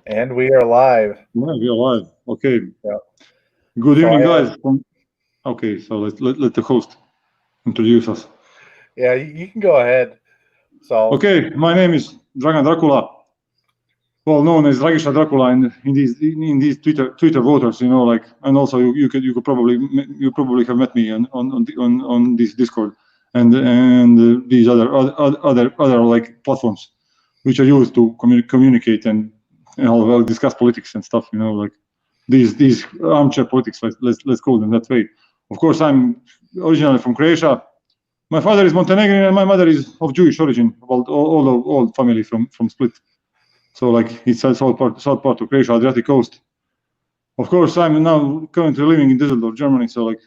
And we are live. Yeah, we're live. Okay. Yeah. Good So evening, guys. Okay, so let the host introduce us. Yeah, you can go ahead. So Okay, my name is Dracula, well known as Dragisha Dracula in these Twitter voters, and also you could probably have met me on this Discord and these other like platforms which are used to communicate and discuss politics and stuff. Like these armchair politics. Let's call them that way. Of course, I'm originally from Croatia. My father is Montenegrin and my mother is of Jewish origin. Well, all family from Split. So like it's a south part of Croatia, Adriatic coast. Of course, I'm now currently living in Düsseldorf, Germany. So like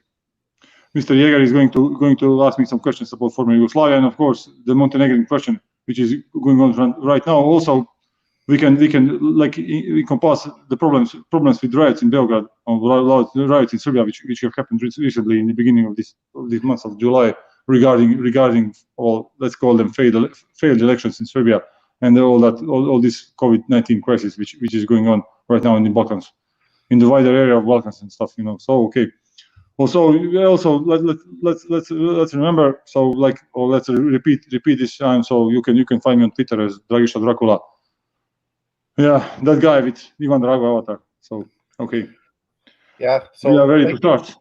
Mr. Jäger is going to ask me some questions about former Yugoslavia, and of course the Montenegrin question, which is going on right now. Also, we can like encompass the problems with riots in Belgrade, or riots in Serbia, which have happened recently in the beginning of this month of July, regarding all, let's call them failed elections in Serbia, and all this COVID-19 crisis which is going on right now in the Balkans, in the wider area of Balkans and stuff. So okay. Also let's remember. So like, or let's repeat this time. So you can find me on Twitter as Dragisha Dracula. Yeah, that guy with Ivan Drago avatar. So okay. Yeah. So we are ready to start.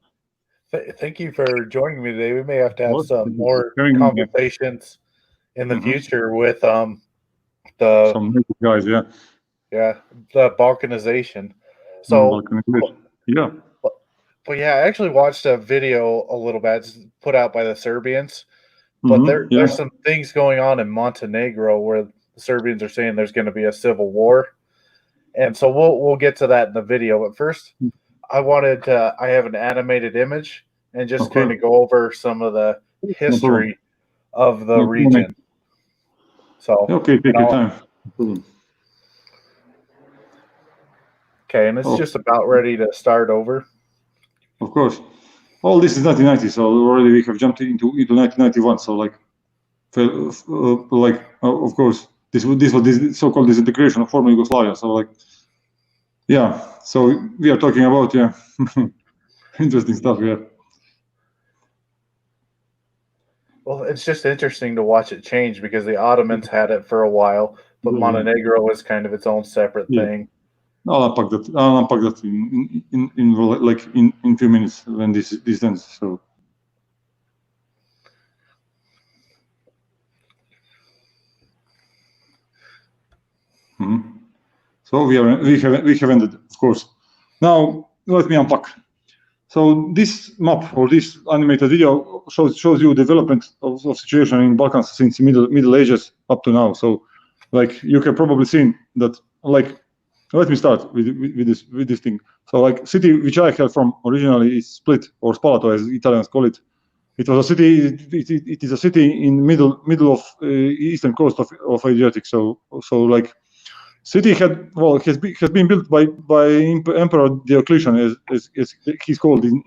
Thank you for joining me today. We may have to have some more conversations in the future with some native guys. Yeah, the Balkanization. So yeah. But yeah, I actually watched a video a little bit put out by the Serbians. But there's some things going on in Montenegro where the Serbians are saying there's going to be a civil war, and so we'll get to that in the video. But first, I have an animated image and just kind of go over some of the history of the region. So okay, take your time. Okay, and it's just about ready to start over. Of course. All this is 1990, so already we have jumped into 1991. So like, of course, this was this so-called disintegration of former Yugoslavia. So like, yeah. So we are talking about interesting stuff here. Well, it's just interesting to watch it change because the Ottomans had it for a while, but Montenegro was kind of its own separate thing. I'll unpack that in few minutes when this ends. So. So we have ended, of course. Now let me unpack. So this map or this animated video shows you development of situation in Balkans since Middle Ages up to now. So like you can probably see that, like, let me start with this thing. So like, city which I hail from originally is Split, or Spalato as Italians call it. It was a city. It is a city in middle of eastern coast of Adriatic. So like, city has been built by Emperor Diocletian, as he's called in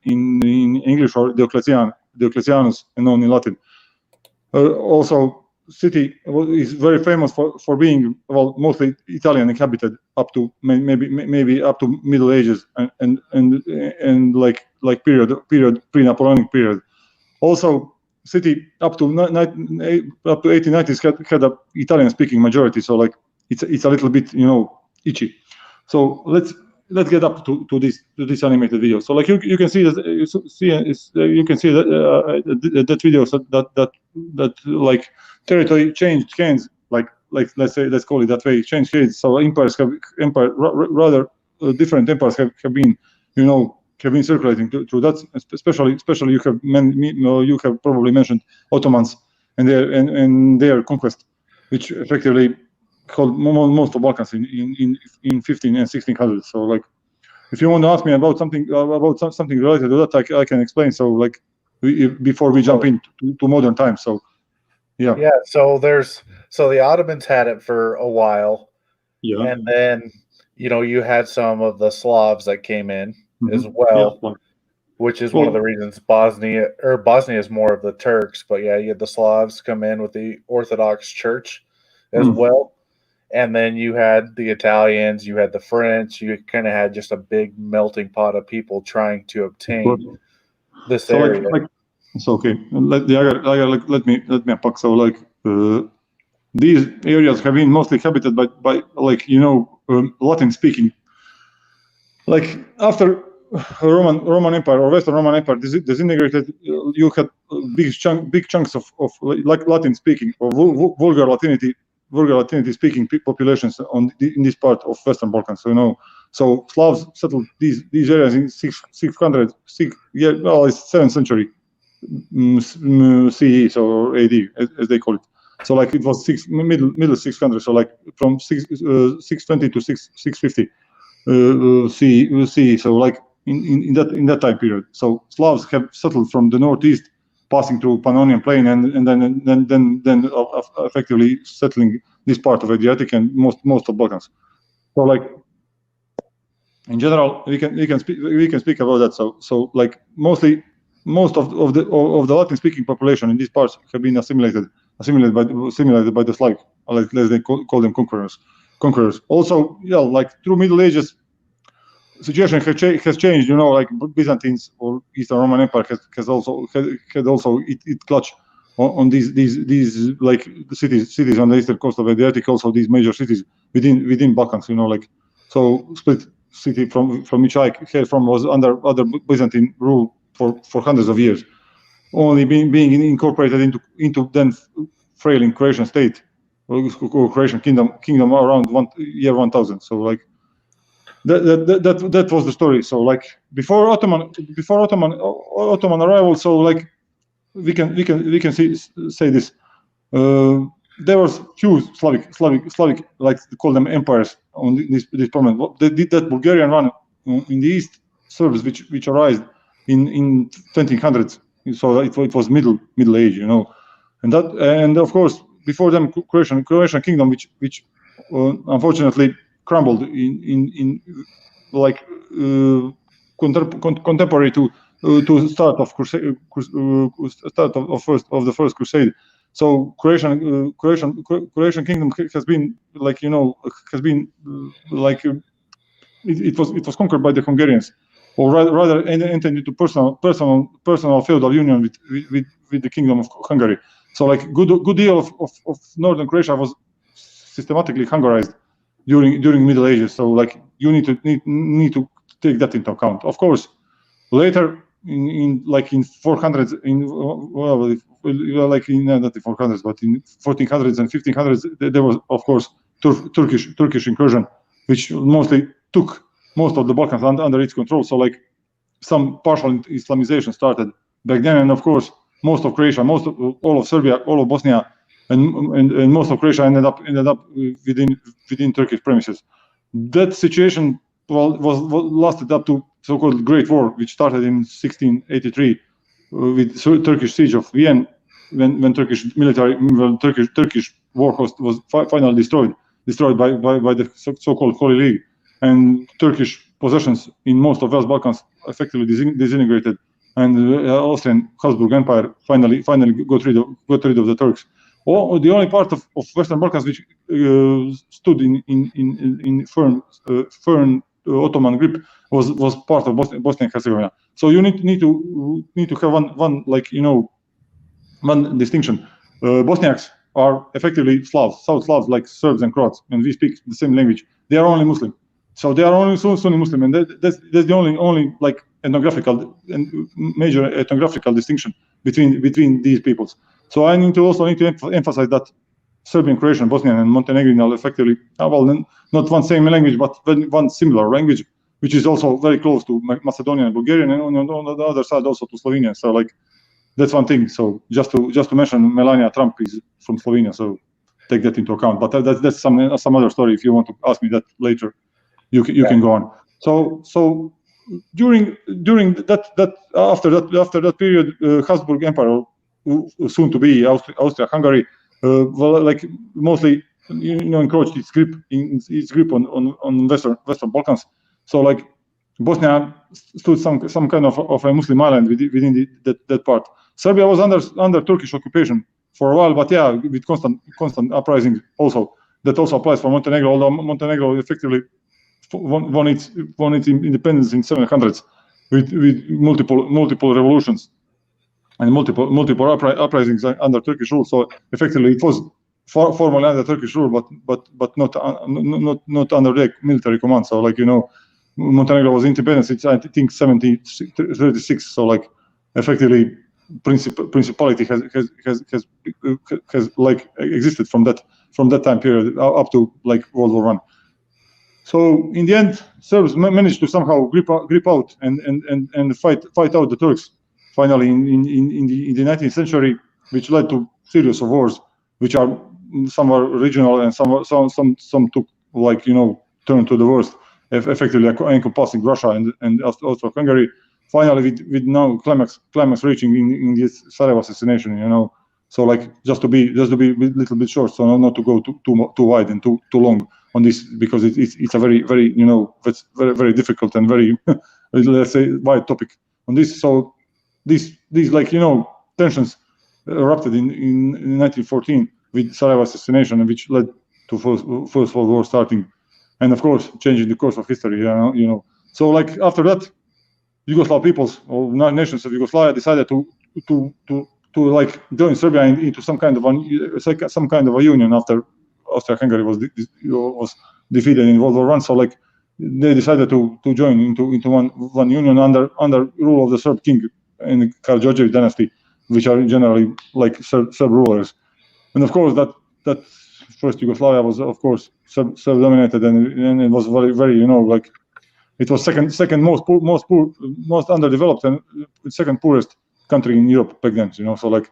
English, or Diocletianus, and known in Latin. Also, city is very famous for being mostly Italian inhabited up to maybe up to Middle Ages and like period pre-Napoleonic period. Also, city up to 1890s had a Italian speaking majority. So like, it's a little bit itchy. So let's get up to this animated video. So like, you can see that that video, so that like territory changed hands, like let's call it that way, changed hands. So rather different empires have been have been circulating through that. Especially you have probably mentioned Ottomans and their conquest, which effectively called most of Balkans in 15 and 1600s. So like, if you want to ask me about something related to that, I can explain. So like, before we jump into modern times. So yeah. So the Ottomans had it for a while, and then you had some of the Slavs that came in as well, which is one of the reasons Bosnia is more of the Turks. But yeah, you had the Slavs come in with the Orthodox Church as well. and then you had the Italians, you had the French, you kind of had just a big melting pot of people trying to obtain this So area. so okay. Let me unpack. So these areas have been mostly habited by Latin speaking. Like after Roman Empire or Western Roman Empire disintegrated, you had big chunks of like Latin speaking or vulgar Latinity speaking populations in this part of Western Balkans. So so Slavs settled these areas in 600 it's 7th century CE, so AD as they call it. So like it was middle 600, so like from 620 to 650 CE. So like in that time period. So Slavs have settled from the northeast, passing through Pannonian Plain, and then effectively settling this part of Adriatic and most of Balkans. So like in general, we can speak about that. So like most of the Latin speaking population in these parts have been assimilated by the Slavic, like as they call them, conquerors. Also, like through Middle Ages, situation has changed. Like Byzantines or Eastern Roman Empire had also it clutch on these like cities on the eastern coast of Adriatic. Also, these major cities within Balkans. Like so split city from which I came from was under Byzantine rule for hundreds of years, only being incorporated into then frailing Croatian state or Croatian kingdom around year 1000. So like that was the story. So like before Ottoman arrival, so like we can say this. There was few Slavic, like they call them empires on this problem. They did that Bulgarian run in the east, Serbs which arose in 2000s. So it was middle age, and of course before them Croatian kingdom which unfortunately crumbled in like contemporary to start of the first crusade. So Croatian kingdom has been like it was conquered by the Hungarians, or rather entered into personal feudal union with the kingdom of Hungary. So like good deal of northern Croatia was systematically Hungarized during Middle Ages. So like you need to take that into account. Of course, later in 400s, not in 400s, but in 1400s and 1500s, there was of course Turkish incursion, which mostly took most of the Balkans under its control. So like some partial Islamization started back then, and of course most of Croatia, all of Serbia, all of Bosnia, and most of Croatia ended up within Turkish premises. That situation was lasted up to so-called Great War, which started in 1683 with Turkish siege of Vienna, when Turkish war host was finally destroyed by the so-called Holy League, and Turkish possessions in most of West Balkans effectively disintegrated, and the Austrian Habsburg Empire finally got rid of the Turks. The only part of Western Balkans which stood in firm Ottoman grip was part of Bosnia and Herzegovina. So you need to have one distinction. Bosniaks are effectively Slavs, South Slavs, like Serbs and Croats, and we speak the same language. They are only Muslim, so they are only Sunni Muslim, and that's the only like ethnographical and major ethnographical distinction between these peoples. So I need to emphasize that Serbian, Croatian, Bosnian, and Montenegrin are effectively not one same language, but one similar language, which is also very close to Macedonian and Bulgarian, and on the other side also to Slovenia. So like that's one thing. So just to mention, Melania Trump is from Slovenia, so take that into account. But that's some other story. If you want to ask me that later, you can go on. So during that after that period, Habsburg Empire, soon to be Austria-Hungary, like mostly encroached its grip on Western Balkans. So like Bosnia stood some kind of a Muslim island within that part. Serbia was under Turkish occupation for a while, but with constant uprising also. that also applies for Montenegro, although Montenegro effectively won its independence in 700s with multiple revolutions and multiple uprisings under Turkish rule. So effectively, it was formally under Turkish rule, but not under their military command. So like, you know, Montenegro was independent since I think 1736. So like, effectively, principality has like existed from that time period up to like World War I. So in the end, Serbs managed to somehow grip out and fight out the Turks. Finally, in the 19th century, which led to series of wars, which are some are regional and some took, like, you know, turn to the worst, effectively encompassing Russia and Austro-Hungary. Finally, with now climax reaching in this Sarajevo assassination, you know. So like, just to be a little bit short, so not to go too wide and too long on this, because it's a very you know, it's very difficult and very let's say wide topic on this. So these like, you know, tensions erupted in 1914 with Sarajevo assassination, which led to First World War starting, and of course changing the course of history. You know. So like, after that, Yugoslav peoples or nations of Yugoslavia decided to like join Serbia into some kind of a union after Austria-Hungary was defeated in World War I. So like, they decided to join into one union under rule of the Serb king in the Karađorđević dynasty, which are generally like Serb rulers. And of course that first Yugoslavia was of course Serb dominated, and it was very you know, like, it was second most underdeveloped and second poorest country in Europe back then, you know. So like,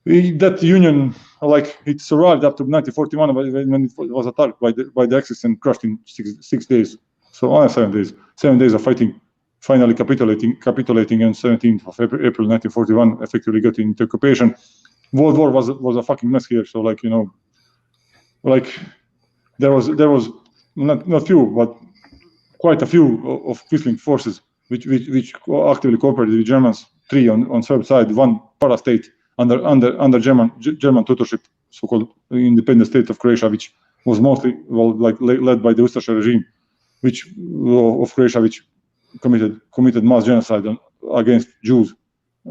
that union, like, it survived up to 1941 when it was attacked by the Axis and crushed in 6 days. So only 7 days. 7 days of fighting, finally capitulating on 17th of April 1941, effectively got into occupation. World War was a fucking mess here. So like, you know, like, there was not few, but quite a few of Quisling forces which actively cooperated with Germans. 3 on Serb side, 1 para-state under German tutorship, so-called independent state of Croatia, which was mostly led by the Ustaša regime, of Croatia, which committed mass genocide against Jews,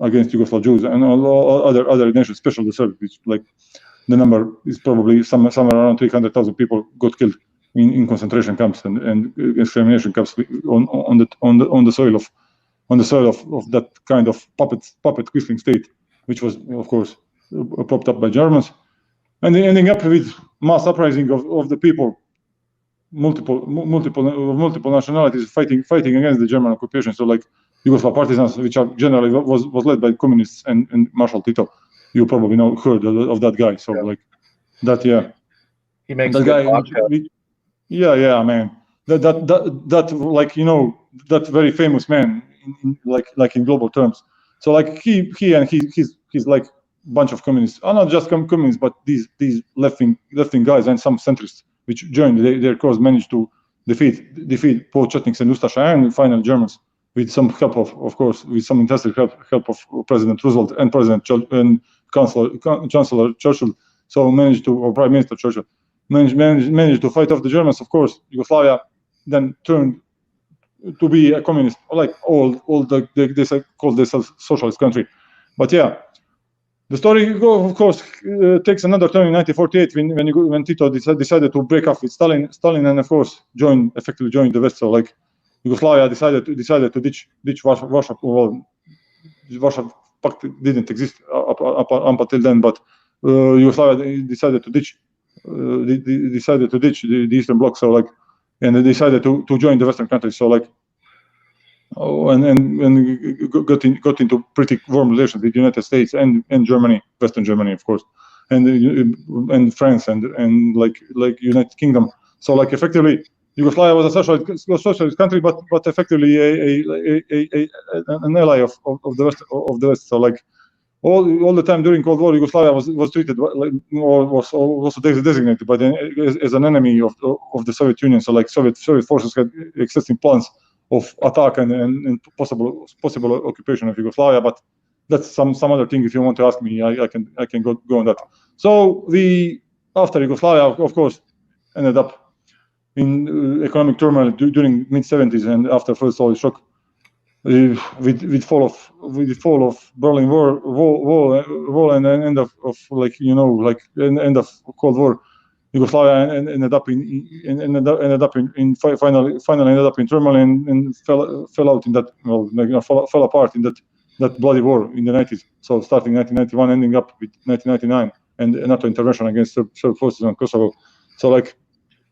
against Yugoslav Jews, and all other nations, especially the Serbs, which, like, the number is probably somewhere around 300,000 people got killed in concentration camps and extermination camps on the soil of that kind of puppet Quisling state, which was of course propped up by Germans, and ending up with mass uprising of the people, multiple nationalities fighting against the German occupation. So like, Yugoslav partisans, which are generally was led by communists and Marshal Tito. You probably heard of that guy. So like that, yeah. He makes that guy. Yeah, man. That like, you know, that very famous man in global terms. So like, he's like bunch of communists, not just communists, but these left-wing guys and some centrists, which joined their cause, managed to defeat both Chetniks and Ustaša and final Germans, with some help of course, with some fantastic help of President Roosevelt and Chancellor Churchill. So managed to, or Prime Minister Churchill, managed to fight off the Germans. Of course, Yugoslavia then turned to be a communist, like they call themselves socialist country. But yeah, the story, of course, takes another turn in 1948 when Tito decided to break off with Stalin, and of course effectively joined the West. So like, Yugoslavia decided to ditch Warsaw. Well, Warsaw Pact didn't exist up until then, but Yugoslavia decided to ditch the Eastern Bloc. So like, and they decided to join the Western countries. So like, and got into pretty warm relations with the United States and Germany, Western Germany, of course, and France and like United Kingdom. So like, effectively, Yugoslavia was a socialist country, but effectively an ally of the West. So like, all the time during Cold War, Yugoslavia was treated or was also designated as an enemy of the Soviet Union. So like, Soviet forces had existing plans of attack and possible occupation of Yugoslavia, but that's some other thing. If you want to ask me, I can go on that. So after Yugoslavia, of course, ended up in economic turmoil during mid-70s and after first oil shock. With fall of Berlin Wall and end of end of Cold War, Yugoslavia ended up in turmoil and fell out in that fell apart in that bloody war in the 90s. So starting 1991, ending up with 1999 and NATO intervention against Serb forces on Kosovo. So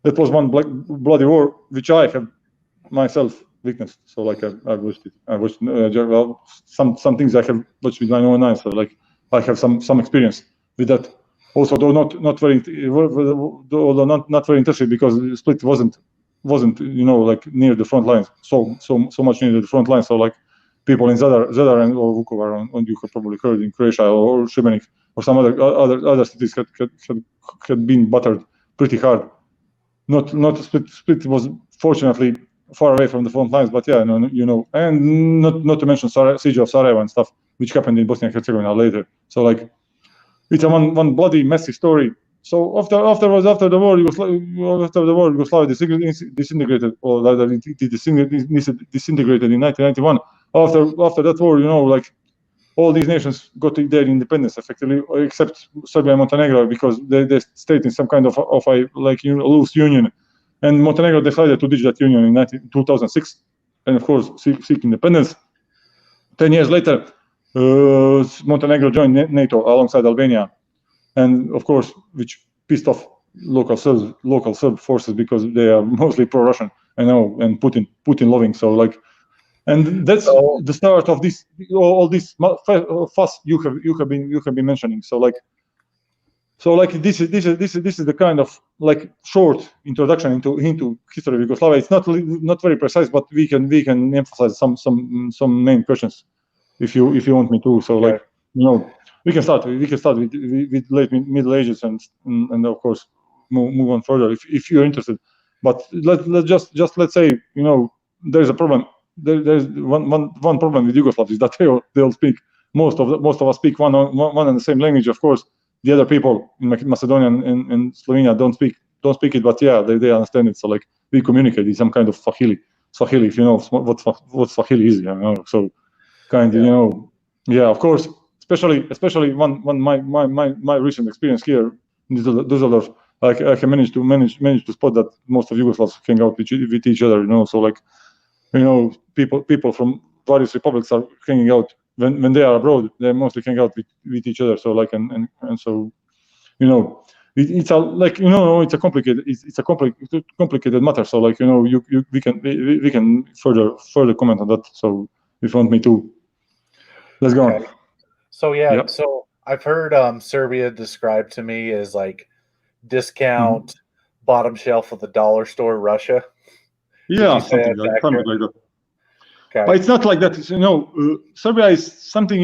that was one bloody war which I have myself witnessed. So I watched it. I watched some things I have watched with 909. So I have some experience with that. Also, though not very interested because Split wasn't near the front lines. So much near the front lines. So people in Zadar and or Vukovar, and you have probably heard in Croatia or Šibenik or some other cities had been battered pretty hard. Not Split was fortunately far away from the front lines, but and not to mention siege of Sarajevo and stuff, which happened in Bosnia and Herzegovina later. So it's a one bloody messy story. So after the war, Yugoslavia disintegrated, or rather it disintegrated in 1991. After that war, all these nations got their independence effectively, except Serbia and Montenegro, because they stayed in some kind of a loose union. And Montenegro decided to ditch that union in 2006, and of course seek independence. 10 years later, Montenegro joined NATO alongside Albania, and of course, which pissed off local Serb forces because they are mostly pro-Russian, and Putin loving. So and that's the start of this all this fuss you have been mentioning. So this is the kind of short introduction into history of Yugoslavia. It's not very precise, but we can emphasize some main questions if you want me to. So we can start with late Middle Ages and of course move on further if you're interested. But let's let's say there's a problem. There's one problem with Yugoslavs is that they all speak most of us speak one and the same language. Of course, the other people in Macedonia and Slovenia don't speak it, but they understand it. So we communicate in some kind of Swahili, if you know what Swahili is. So of course, especially one my recent experience here in Düsseldorf. I can manage to spot that most of Yugoslavs hang out with each other. So people from various republics are hanging out when they are abroad. They mostly hang out with each other. So and so it's a complicated matter. So we can further comment on that. So if you want me to, let's go on. So so I've heard Serbia described to me as discount bottom shelf of the dollar store Russia. Something like that. Okay. But it's not like that. Serbia is something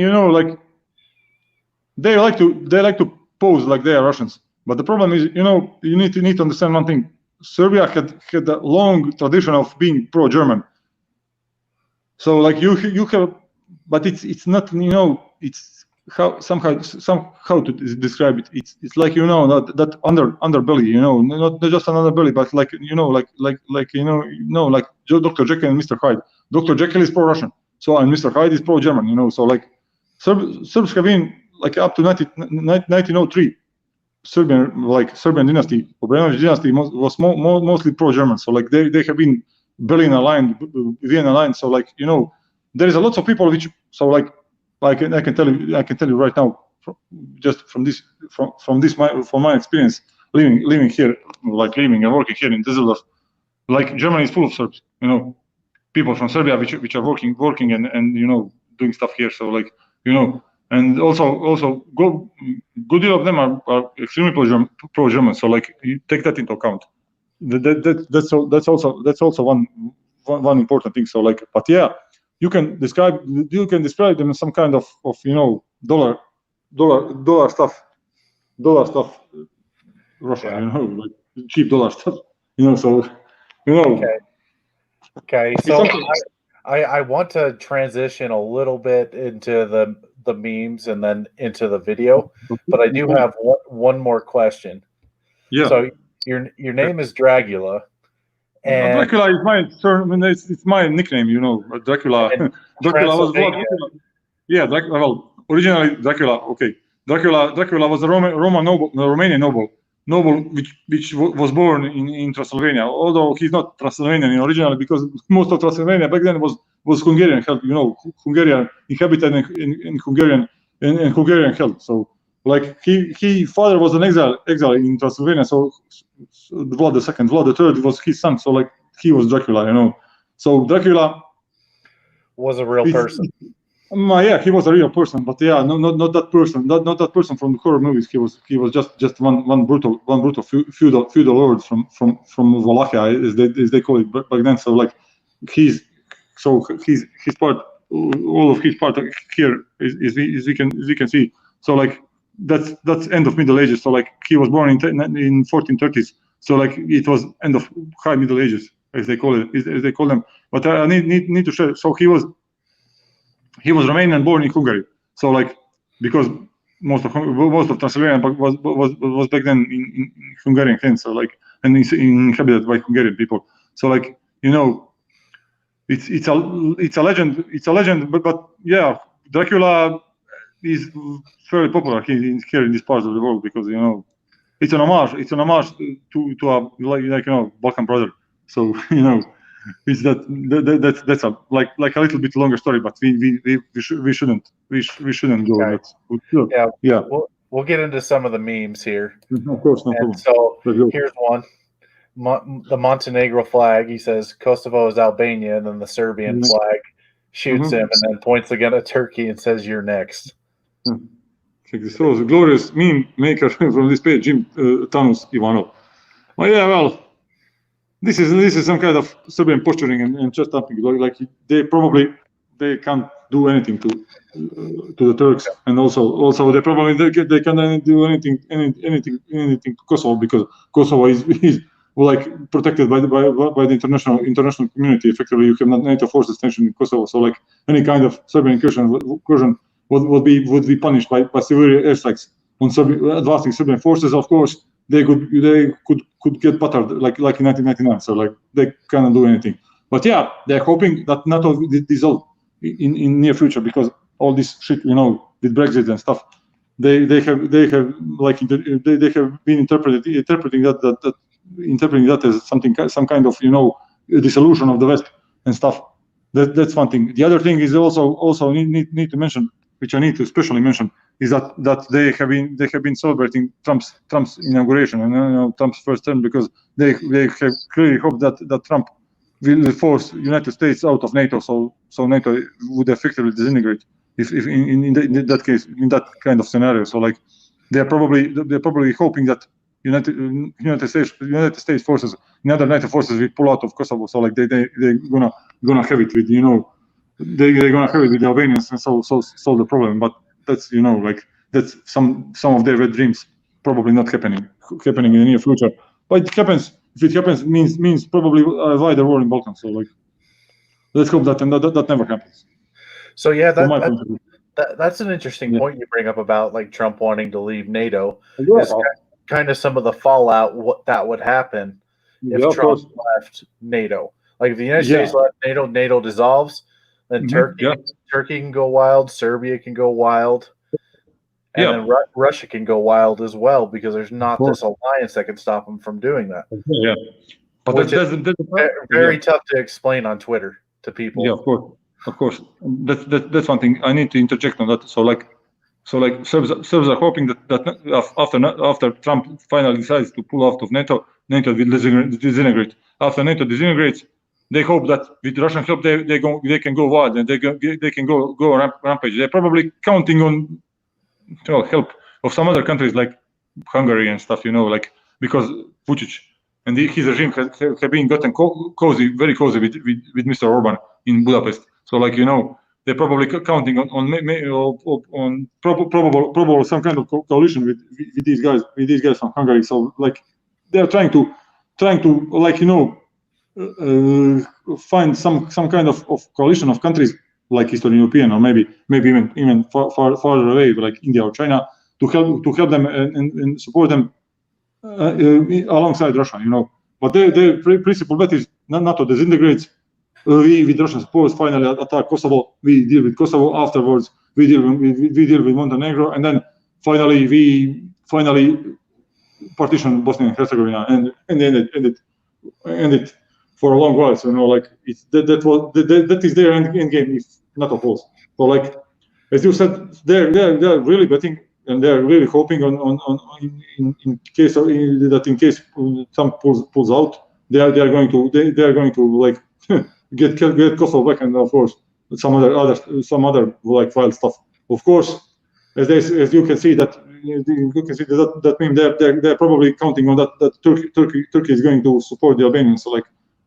they like to pose like they are Russians. But the problem is, you need to understand one thing. Serbia had a long tradition of being pro-German. So you have, but it's not it's how to describe it. It's that underbelly, not just an underbelly, but Dr. Jekyll and Mr. Hyde. Dr. Jekyll is pro-Russian, and Mr. Hyde is pro-German. So Serbs have been up to 1903. Serbian dynasty, Obrenović dynasty was mostly pro-German. So they have been Berlin aligned, Vienna aligned. So there is a lot of people which I can tell you right now, just from my experience living here, living and working here in Düsseldorf, Germany is full of Serbs. People from Serbia which are working and doing stuff here. So and also good deal of them are extremely pro-German. So you take that into account. That's also one important thing. So but you can describe them as some kind of dollar stuff, Russia, cheap dollar stuff, so Okay. So I want to transition a little bit into the memes and then into the video, but I do have one more question. Yeah. So your name is Dracula. And Dracula is my term. It's my nickname, you know. Dracula. Dracula was what? Yeah, well, originally Dracula. Okay, Dracula was a Romanian noble which was born in Transylvania. Although he's not Transylvanian originally, because most of Transylvania back then was Hungarian held. You know, Hungarian inhabited in Hungarian held. So like he father was an exile in Transylvania. So Vlad II, Vlad III was his son. So like he was Dracula, you know. So Dracula was a real person. Yeah, he was a real person, but yeah, not that person, not that person from the horror movies. He was just one brutal feudal lord from Wallachia, as they call it back then. So like his part, all of his part here is we can see. So like that's end of Middle Ages. So like he was born in 1430s. So like it was end of High Middle Ages, as they call them. But I need to share. So he was Romanian, born in Hungary. So like because most of Transylvania was back then in Hungarian hands. So like and it's inhabited by Hungarian people. So like you know, it's a legend. It's a legend. But yeah, Dracula is very popular here in this part of the world because you know it's an homage. It's an homage to a like you know Balkan brother. So you know. It's that's a like a little bit longer story, but we shouldn't go okay. that. Yeah. We'll get into some of the memes here. Of course, no problem. So here's one: the Montenegro flag. He says Kosovo is Albania, and then the Serbian flag shoots him, and then points again at Turkey and says, "You're next." Check this out. Glorious meme maker from this page, Jim Tanus Ivanov. Oh yeah, well. This is some kind of Serbian posturing and just something like they can't do anything to the Turks, and also they probably they can't do anything to Kosovo because Kosovo is like protected by the international community. Effectively, you have not NATO forces stationed in Kosovo, so like any kind of Serbian incursion would be punished by severe airstrikes on advancing Serbian forces. Of course, they could get battered like in 1999. So like they cannot do anything. But yeah, they're hoping that NATO will dissolve in near future because all this shit, you know, with Brexit and stuff, they have been interpreting that as some kind of you know dissolution of the West and stuff. That's one thing. The other thing is also need to mention, which I need to especially mention, is that they have been celebrating Trump's inauguration and you know, Trump's first term because they have clearly hoped that Trump will force United States out of NATO, so NATO would effectively disintegrate if in that case, in that kind of scenario. So like they're probably hoping that United States forces, other NATO forces will pull out of Kosovo. So like they're gonna have it with you know they're gonna have it with the Albanians and so solve the problem. But that's you know like that's some of their red dreams probably not happening in the near future. But it happens. If it happens, means probably a wider war in Balkans. So like, let's hope that never happens. So yeah, that's an interesting point you bring up about like Trump wanting to leave NATO. Yeah. Is kind of some of the fallout what that would happen if Trump left NATO. Like if the United States left NATO, NATO dissolves, then Turkey can go wild, Serbia can go wild. And then Russia can go wild as well because there's not this alliance that can stop them from doing that. Yeah, but which is very tough to explain on Twitter to people. Yeah, of course. That's one thing I need to interject on that. So like Serbs are hoping that after Trump finally decides to pull out of NATO will disintegrate. After NATO disintegrates, they hope that with Russian help they can go wild and they can go rampage. They're probably counting on help of some other countries like Hungary and stuff, you know, like because Vučić and his regime have been gotten very cozy with Mr. Orban in Budapest. So like you know, they're probably counting on probable some kind of coalition with these guys from Hungary. So like they're trying to like you know find some kind of coalition of countries like Eastern European or maybe even farther away like India or China to help them and support them alongside Russia, But their principal bet is NATO disintegrates. We Russian force finally attack Kosovo. We deal with Kosovo afterwards. We deal with Montenegro, and then finally we partition Bosnia and Herzegovina and end it for a long while. So that is their end game if NATO falls. So as you said, they're really betting and they're really hoping in case some pulls out, they are going to get Kosovo back, and of course some other wild stuff. Of course, as you can see that mean they're probably counting on that Turkey is going to support the Albanians. So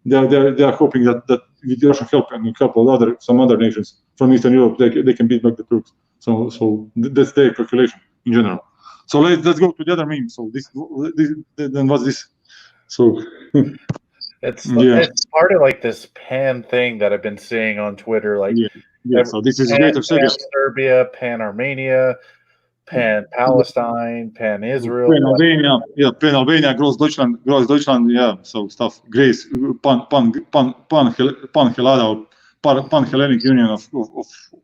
they are hoping that with Russian help and help of some other nations from Eastern Europe, they can beat back the Turks. So that's their calculation in general. So let's go to the other meme. So this then what's this? So it's part of this pan thing that I've been seeing on Twitter. So this is Greater Serbia, pan Armenia, pan Palestine, pan Israel, pan Albania, pan Albania, Gross Deutschland, so stuff. Grace, pan Helada, pan Hellenic Union of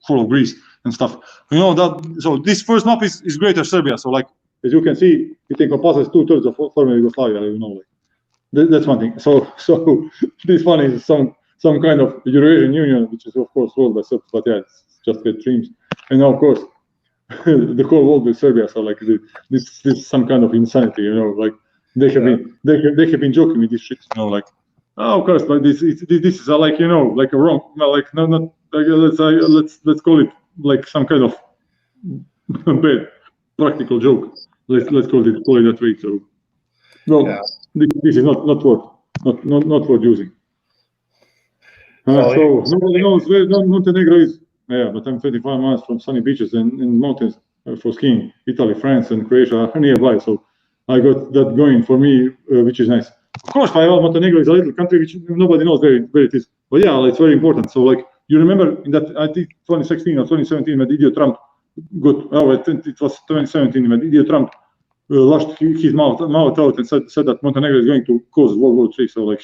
full of Greece and stuff. That. So this first map is Greater Serbia. So as you can see, it encompasses 2/3 of former Yugoslavia. That's one thing. So this one is some kind of Eurasian Union, which is of course ruled by Serbs, but it's just wet dreams. And now of course the whole world is Serbia. So this is some kind of insanity. They have been joking with this shit. Of course, but this is a wrong. Let's call it some kind of bad practical joke. Let's call it that way. So this is not worth using. So nobody knows where Montenegro is. Yeah, but I'm 25 miles from sunny beaches and mountains for skiing. Italy, France, and Croatia are nearby, so I got that going for me, which is nice. Of course, Montenegro is a little country which nobody knows where it is. But yeah, it's very important. So you remember in that, I think 2016 or 2017 when Idiot Trump I think it was 2017 when Idiot Trump lashed his mouth out and said that Montenegro is going to cause World War III. So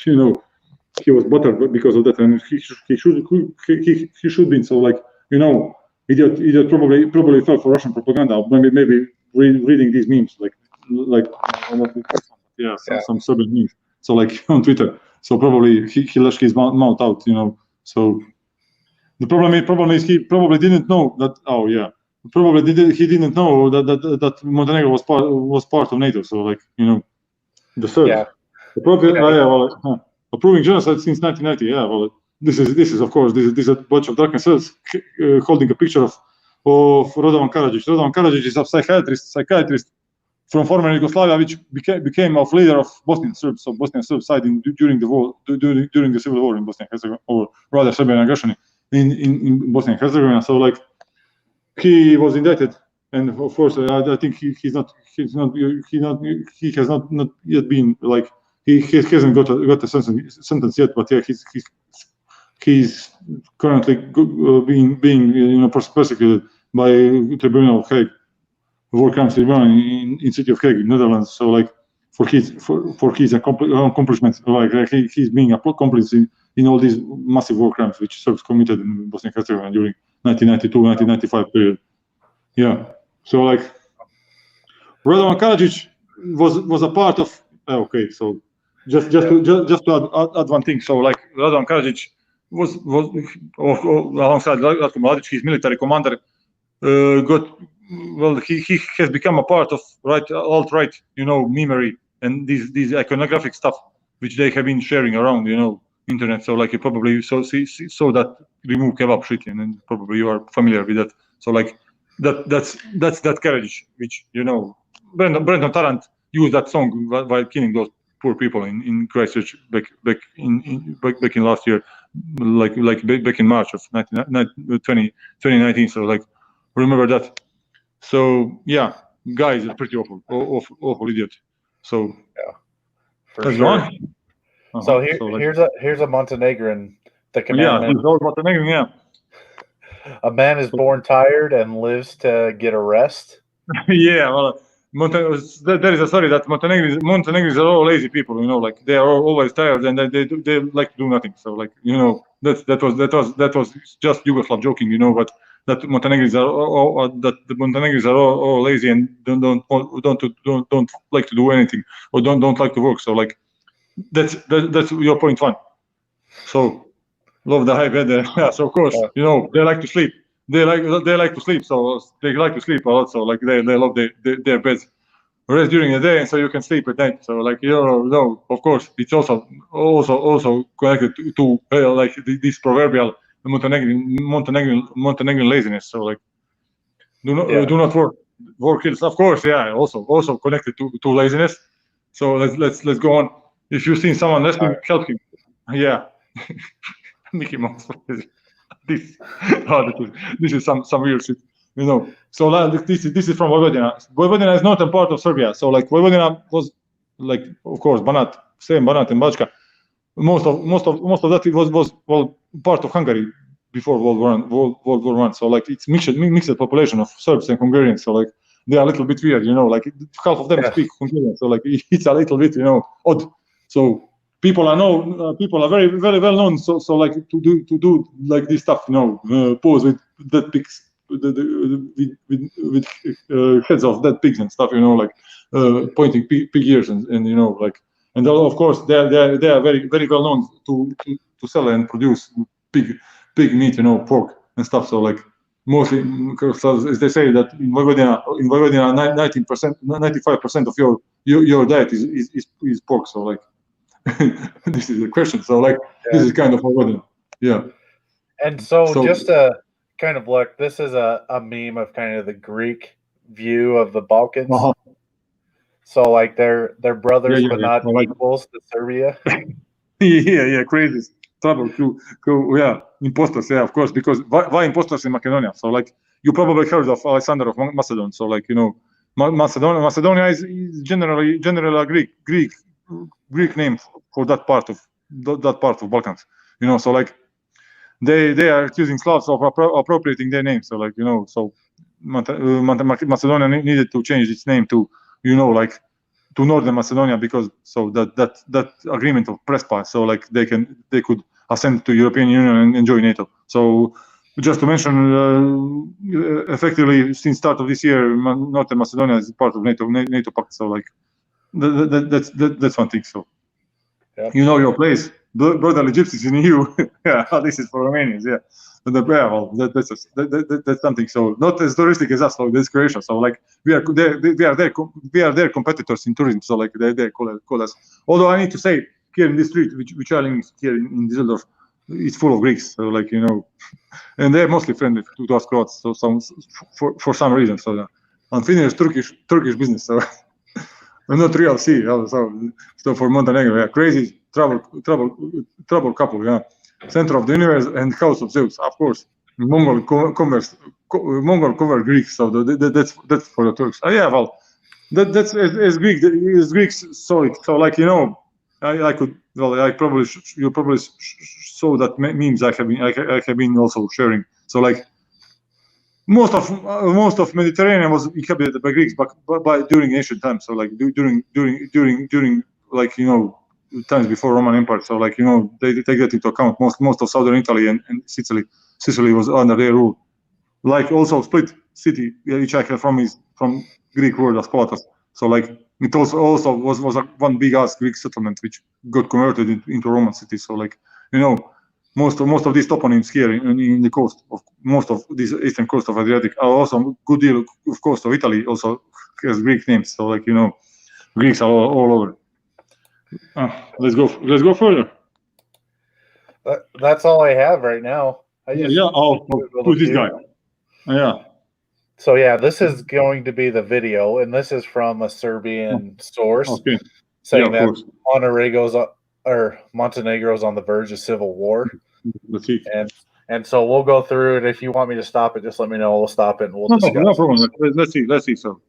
he was buttered because of that, and he should be. So Idiot probably fell for Russian propaganda. Maybe reading these memes some Serbian memes. So on Twitter. So probably he lashed his mouth out. So the problem is he probably didn't know that. Oh yeah. He didn't know that Montenegro was part of NATO. So the Serbs. Yeah. Approving genocide since 1990. Yeah. Well, this is of course this is a bunch of dark cells holding a picture of Radovan Karadzic. Radovan Karadzic is a psychiatrist from former Yugoslavia, which became a leader of Bosnian Serbs. So Bosnian Serbs side during the war, during the civil war in Bosnia and Herzegovina, or rather Serbian aggression in Bosnia and Herzegovina. So he was indicted, and of course I think he has not yet been he hasn't got a sentence yet, but yeah, he's currently being persecuted by Tribunal of Hague, war crimes tribunal in city of Hague, in Netherlands. So for his accomplishments, he's being accomplice in all these massive war crimes which Serbs committed in Bosnia and Herzegovina during 1992-1995 period. Yeah. So Radovan Karadzic was a part of. Okay, so just to add one thing. So Radovan Karadzic was alongside Ratko Mladic, his military commander, he has become a part of alt-right, memery and these iconographic stuff which they have been sharing around, internet. So you probably saw that remove kebab shit, and then probably you are familiar with that. So that's that Karadzic, which Brendan Tarrant used that song while killing those poor people in Christchurch back in last year, back in March of 2019. So remember that. So yeah, guys, it's pretty awful idiot. So yeah, for sure. So here's a Montenegrin. The commandment. Yeah, Montenegrin. Yeah. A man is born tired and lives to get a rest. Yeah, well, there is a story that Montenegrins are all lazy people, like they are always tired and they like to do nothing. So like that was just Yugoslav joking, but that Montenegrins are all lazy and don't like to do anything or don't like to work. So like that's your point one. So love the hype there. Yeah, so of course they like to sleep. They like to sleep, so they like to sleep a lot. So like they love their beds. Rest during the day, and so you can sleep at night. So like of course, it's also connected to like this proverbial Montenegrin laziness. So like do not work kills. Of course, yeah. Also connected to laziness. So let's go on. If you've seen someone resting, help him. Yeah, Mickey Mouse. This is some weird shit. So this is from Vojvodina. Vojvodina is not a part of Serbia. So like Vojvodina was like, of course, Banat and Bačka. Most of that was part of Hungary before World War I. So like it's mixed population of Serbs and Hungarians. So like they are a little bit weird, like half of them speak Hungarian. So like it's a little bit, odd. So people are very very well known. So like to do like this stuff, pose with dead pigs, with heads of dead pigs and stuff, like pointing pig ears and like, and of course they are very very well known to sell and produce pig meat, pork and stuff. So like mostly, as they say that in Vojvodina 95% of your diet is pork. So like this is the question. So like this is kind of Vojvodina. Yeah. And so just to kind of look, this is a meme of kind of the Greek view of the Balkans. Uh-huh. So like they're brothers but not equals to Serbia. Yeah, crazy. Trouble to imposters, of course, because why imposters in Macedonia? So like you probably heard of Alexander of Macedon. So like Macedonia is generally a Greek name for that part of Balkans. So like they are accusing Slavs of appropriating their name. So like so Macedonia needed to change its name to like to Northern Macedonia, because so that agreement of Prespa, so like they could ascend to European Union and join NATO. So just to mention, effectively since start of this year, Northern Macedonia is part of NATO pact. So like that's one thing. So your place, brotherly gypsies in EU. Yeah, this is for Romanians. Yeah. That's something. So not as touristic as us, so that's Croatia. So like we are their competitors in tourism. So like they call us. Although I need to say, here in this street, which I live here in Düsseldorf, it's full of Greeks. So like and they're mostly friendly to us Croats. So for some reason. So unfinished Turkish business. So not real sea. So for Montenegro, crazy trouble couple. Yeah. Center of the universe and house of Zeus, of course. Mongol cover Greeks, so that's for the Turks. That's as Greeks saw it. So like I could I probably you probably saw that memes I have been also sharing. So like most of Mediterranean was inhabited by Greeks, but during ancient times. So like during like times before Roman Empire. So like they take that into account. Most of southern Italy and Sicily was under their rule. Like also Split city, which I have from Greek word as Palatas. So like it also was one big ass Greek settlement which got converted into Roman city. So like most of these toponyms here in the coast of most of this eastern coast of Adriatic are also good deal of coast of Italy also has Greek names. So like Greeks are all over. Let's go further. That's all I have right now. Who's this guy? Yeah. So this is going to be the video, and this is from a Serbian source saying that Montenegro's on the verge of civil war. Let's see. And so we'll go through it. If you want me to stop it, just let me know. We'll stop it and we'll discuss. No problem. Let's see. So.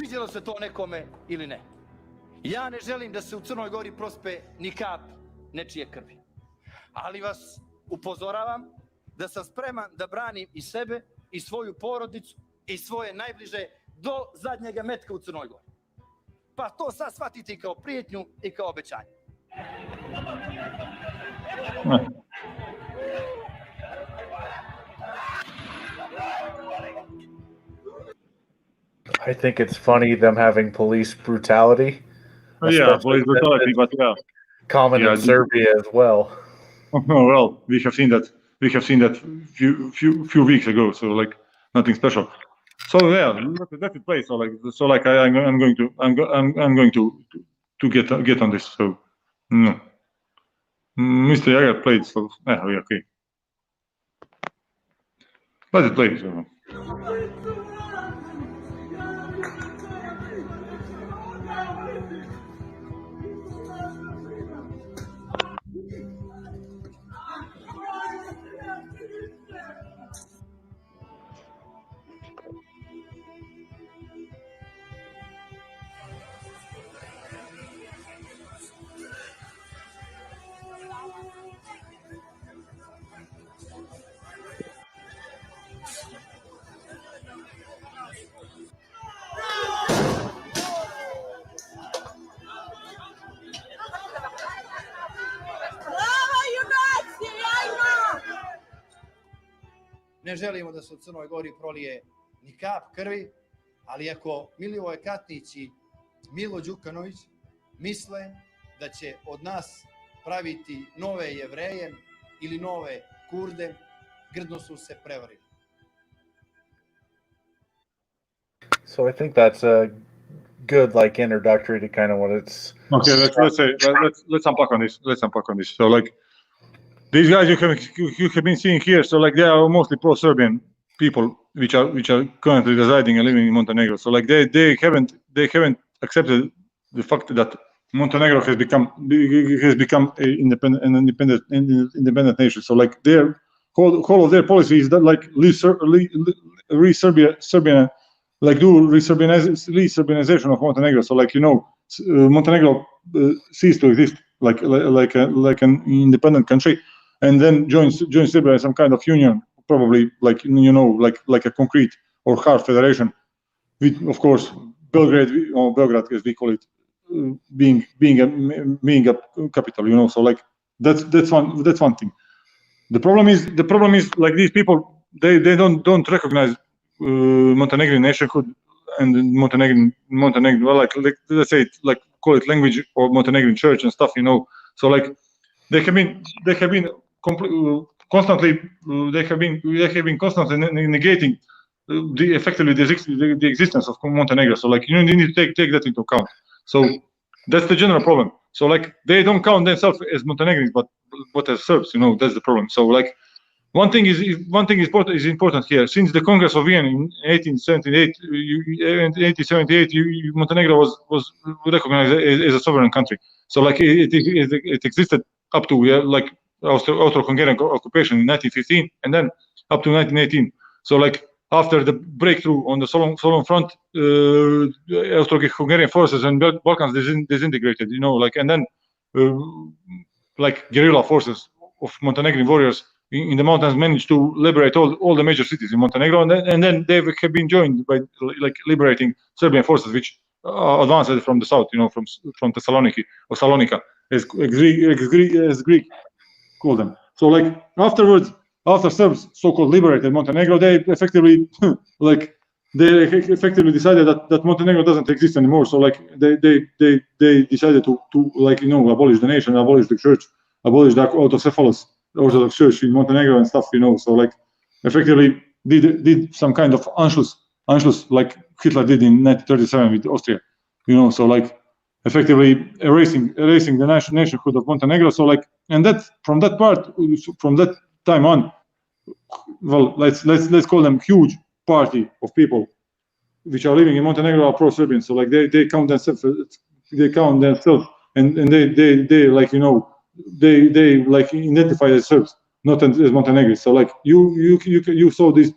Sviđalo se to nekome ili ne. Ja ne želim da se u Crnoj Gori prospe ni kap nečije krvi. Ali vas upozoravam da sam spreman da branim i sebe i svoju porodicu i svoje najbliže do zadnjega metka u Crnoj Gori. Pa to sad shvatite kao prijetnju i kao obećanje. I think it's funny them having police brutality. Yeah, police brutality, but yeah. Common in Serbia as well. Well, we have seen that. We have seen that few weeks ago. So like nothing special. So yeah, that's the place. So like I'm going to get on this. So no, Mr. Jager played. So yeah, okay. Let it play. So. Ne želimo da se u Crnoj Gori prolije ni kap krvi, ali ako Milivoje Katnić i Milo Đukanović misle da će od nas praviti nove Jevreje ili nove Kurde, grdno su se prevarili. So I think that's a good introductory to kind of what it's. Okay, let's unpack on this. Let's unpack on this. So like these guys you have been seeing here, so like they are mostly pro-Serbian people which are currently residing and living in Montenegro. So like they haven't accepted the fact that Montenegro has become an independent nation. So like their whole of their policy is that like Serbian, like do re-Serbianization of Montenegro. So like Montenegro ceased to exist like an independent country, and then joins Serbia as some kind of union, probably like a concrete or hard federation, with of course Belgrade as we call it, being a capital. So like that's one thing. The problem is like these people they don't recognize Montenegrin nationhood and Montenegrin well, like let's say like call it language or Montenegrin church and stuff. So like they have been constantly negating effectively the existence of Montenegro. So like you need to take that into account. So that's the general problem. So like they don't count themselves as Montenegrins, but as Serbs. That's the problem. So like one thing is important here. Since the Congress of Vienna in 1878, Montenegro was recognized as a sovereign country. So like it existed up to like Austro-Hungarian occupation in 1915, and then up to 1918. So like after the breakthrough on the Solon front, Austro-Hungarian forces and Balkans disintegrated. And then like guerrilla forces of Montenegrin warriors in the mountains managed to liberate all the major cities in Montenegro, and then they have been joined by like liberating Serbian forces, which advanced from the south, from Thessaloniki or Salonika, as Greek called them. So like afterwards, after Serbs so-called liberated Montenegro, they effectively decided that Montenegro doesn't exist anymore. So like they decided to abolish the nation, abolish the church, abolish the autocephalous Orthodox Church in Montenegro and stuff. So like effectively did some kind of Anschluss like Hitler did in 1937 with Austria. So like effectively erasing the nationhood of Montenegro. So like, and that from that time on, well, let's call them huge party of people which are living in Montenegro are pro-Serbian. So like they count themselves and they like they like identify as Serbs, not as Montenegrins. So like you saw this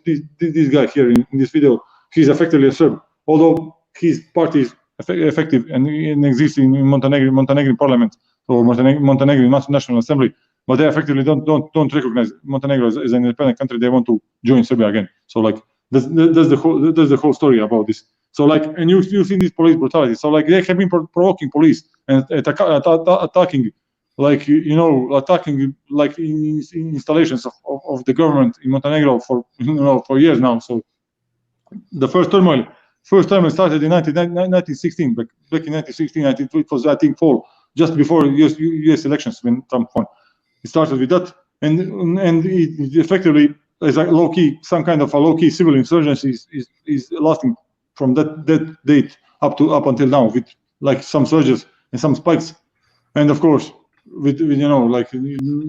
guy here in this video. He's effectively a Serb, although his party is effective and exists in Montenegrin parliament or Montenegrin National Assembly. but they effectively don't recognize Montenegro as an independent country. They want to join Serbia again. So like that's the whole story about this. So like, and you've seen this police brutality. So like they have been provoking police and attacking, like attacking like installations of the government in Montenegro for for years now. So the first turmoil started in 1916. Back in 1916, it was I think fall just before US elections when Trump won. It started with that, and it effectively is a some kind of a low-key civil insurgency is lasting from that date up until now, with like some surges and some spikes, and of course with like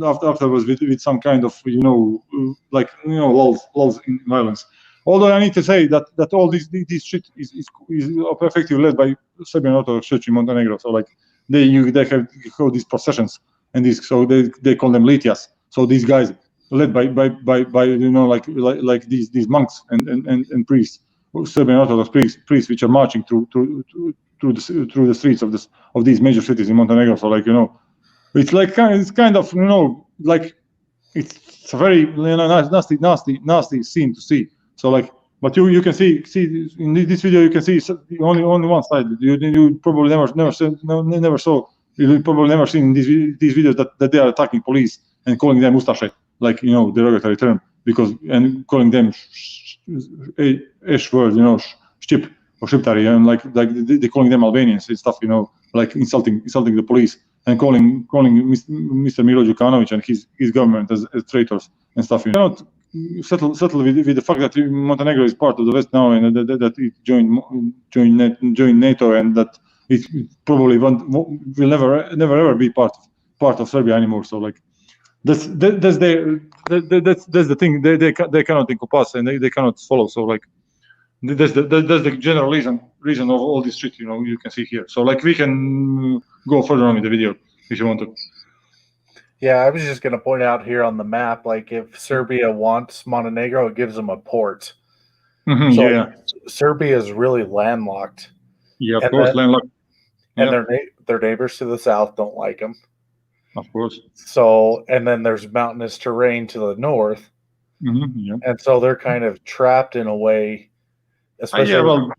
afterwards with some kind of lulls in violence. Although I need to say that all this shit is effectively led by Serbian Orthodox Church in Montenegro. So like they have these processions and these, so they call them letias. So these guys led by like these monks and priests, Serbian Orthodox priests which are marching through the streets of these major cities in Montenegro. So like it's like kind of like it's a very nasty scene to see. So like, but you can see in this video you can see only one side. You probably never saw. You probably never seen in these videos that they are attacking police and calling them ustaše, like derogatory term, because and calling them word, Štip or Šiptari, and like they calling them Albanians and stuff, like insulting the police and calling Mr. Milo Đukanović and his government as traitors and stuff. You cannot settle with the fact that Montenegro is part of the West now, and that it joined NATO, and that it probably will never ever be part of Serbia anymore. So like that's the thing they cannot encompass and they cannot follow. So like that's the general reason of all this shit you can see here. So like we can go further on in the video if you want to. Yeah, I was just going to point out here on the map, like if Serbia wants Montenegro, it gives them a port. Mm-hmm, so yeah, Serbia is really landlocked. Yeah, of course, landlocked. And their neighbors to the south don't like them. Of course. So, and then there's mountainous terrain to the north. Mm-hmm, yeah. And so they're kind of trapped in a way, especially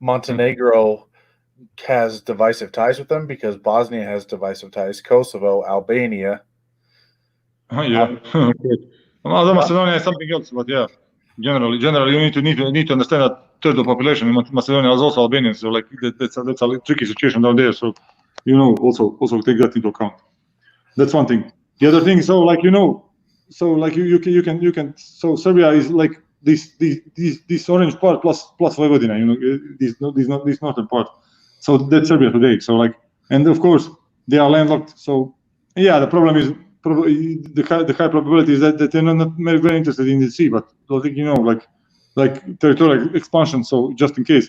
Montenegro has divisive ties with them because Bosnia has divisive ties, Kosovo, Albania. Yeah. Although Macedonia is something else, but yeah, generally you need to understand that third of the population in Macedonia is also Albanian, so like that's a tricky situation down there. So also take that into account. That's one thing. The other thing, so like so like you can so Serbia is like this orange part plus Vojvodina, this northern part. So that's Serbia today. So like, and of course they are landlocked. So yeah, the problem is probably the high probability is that they're not very interested in the sea, but I think like territorial expansion. So just in case,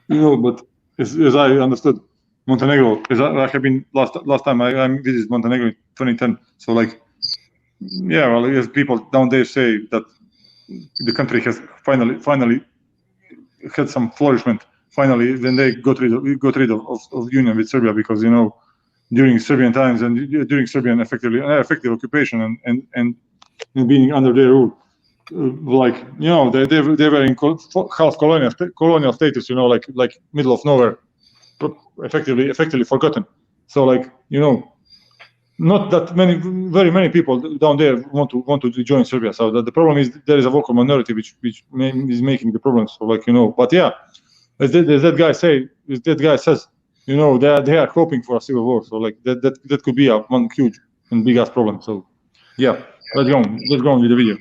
but as I understood, Montenegro, as I have been last time I visited Montenegro in 2010. So like, yeah, well, as people down there say that the country has finally had some flourishment. Finally, then they got rid of union with Serbia because during Serbian times and during Serbian effective occupation and being under their rule, like they were in half colonial status, like middle of nowhere, effectively forgotten. So like not that very many people down there want to join Serbia. So the problem is there is a vocal minority which is making the problem. So like but yeah. As that guy says, they are hoping for a civil war. So like that could be one huge and big ass problem. So yeah, let's go on with the video.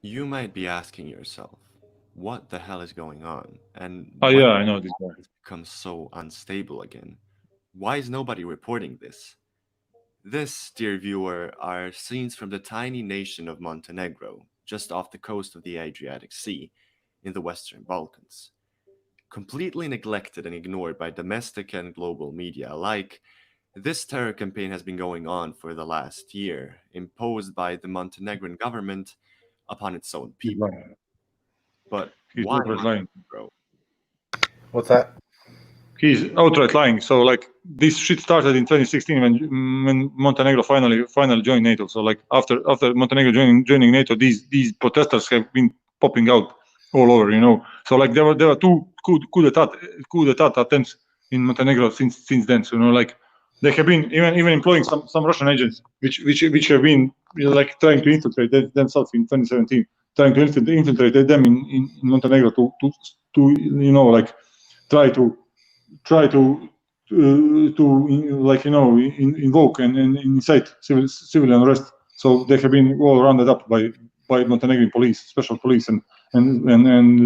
You might be asking yourself, what the hell is going on? And I know this guy. It's become so unstable again. Why is nobody reporting this? This, dear viewer, are scenes from the tiny nation of Montenegro, just off the coast of the Adriatic Sea, in the Western Balkans. Completely neglected and ignored by domestic and global media alike, this terror campaign has been going on for the last year, imposed by the Montenegrin government upon its own people. But why Montenegro? What's that? he's outright lying. So like this shit started in 2016 when Montenegro finally joined NATO. So like after Montenegro joining NATO, these protesters have been popping out all over, you know. So like there were two coup d'etat attempts in Montenegro since then. So you know, like they have been even employing some Russian agents which have been, you know, like trying to infiltrate themselves in 2017, trying to infiltrate them in Montenegro to you know, like try to like, you know, invoke and incite civil unrest. So they have been all rounded up by Montenegrin police, special police, and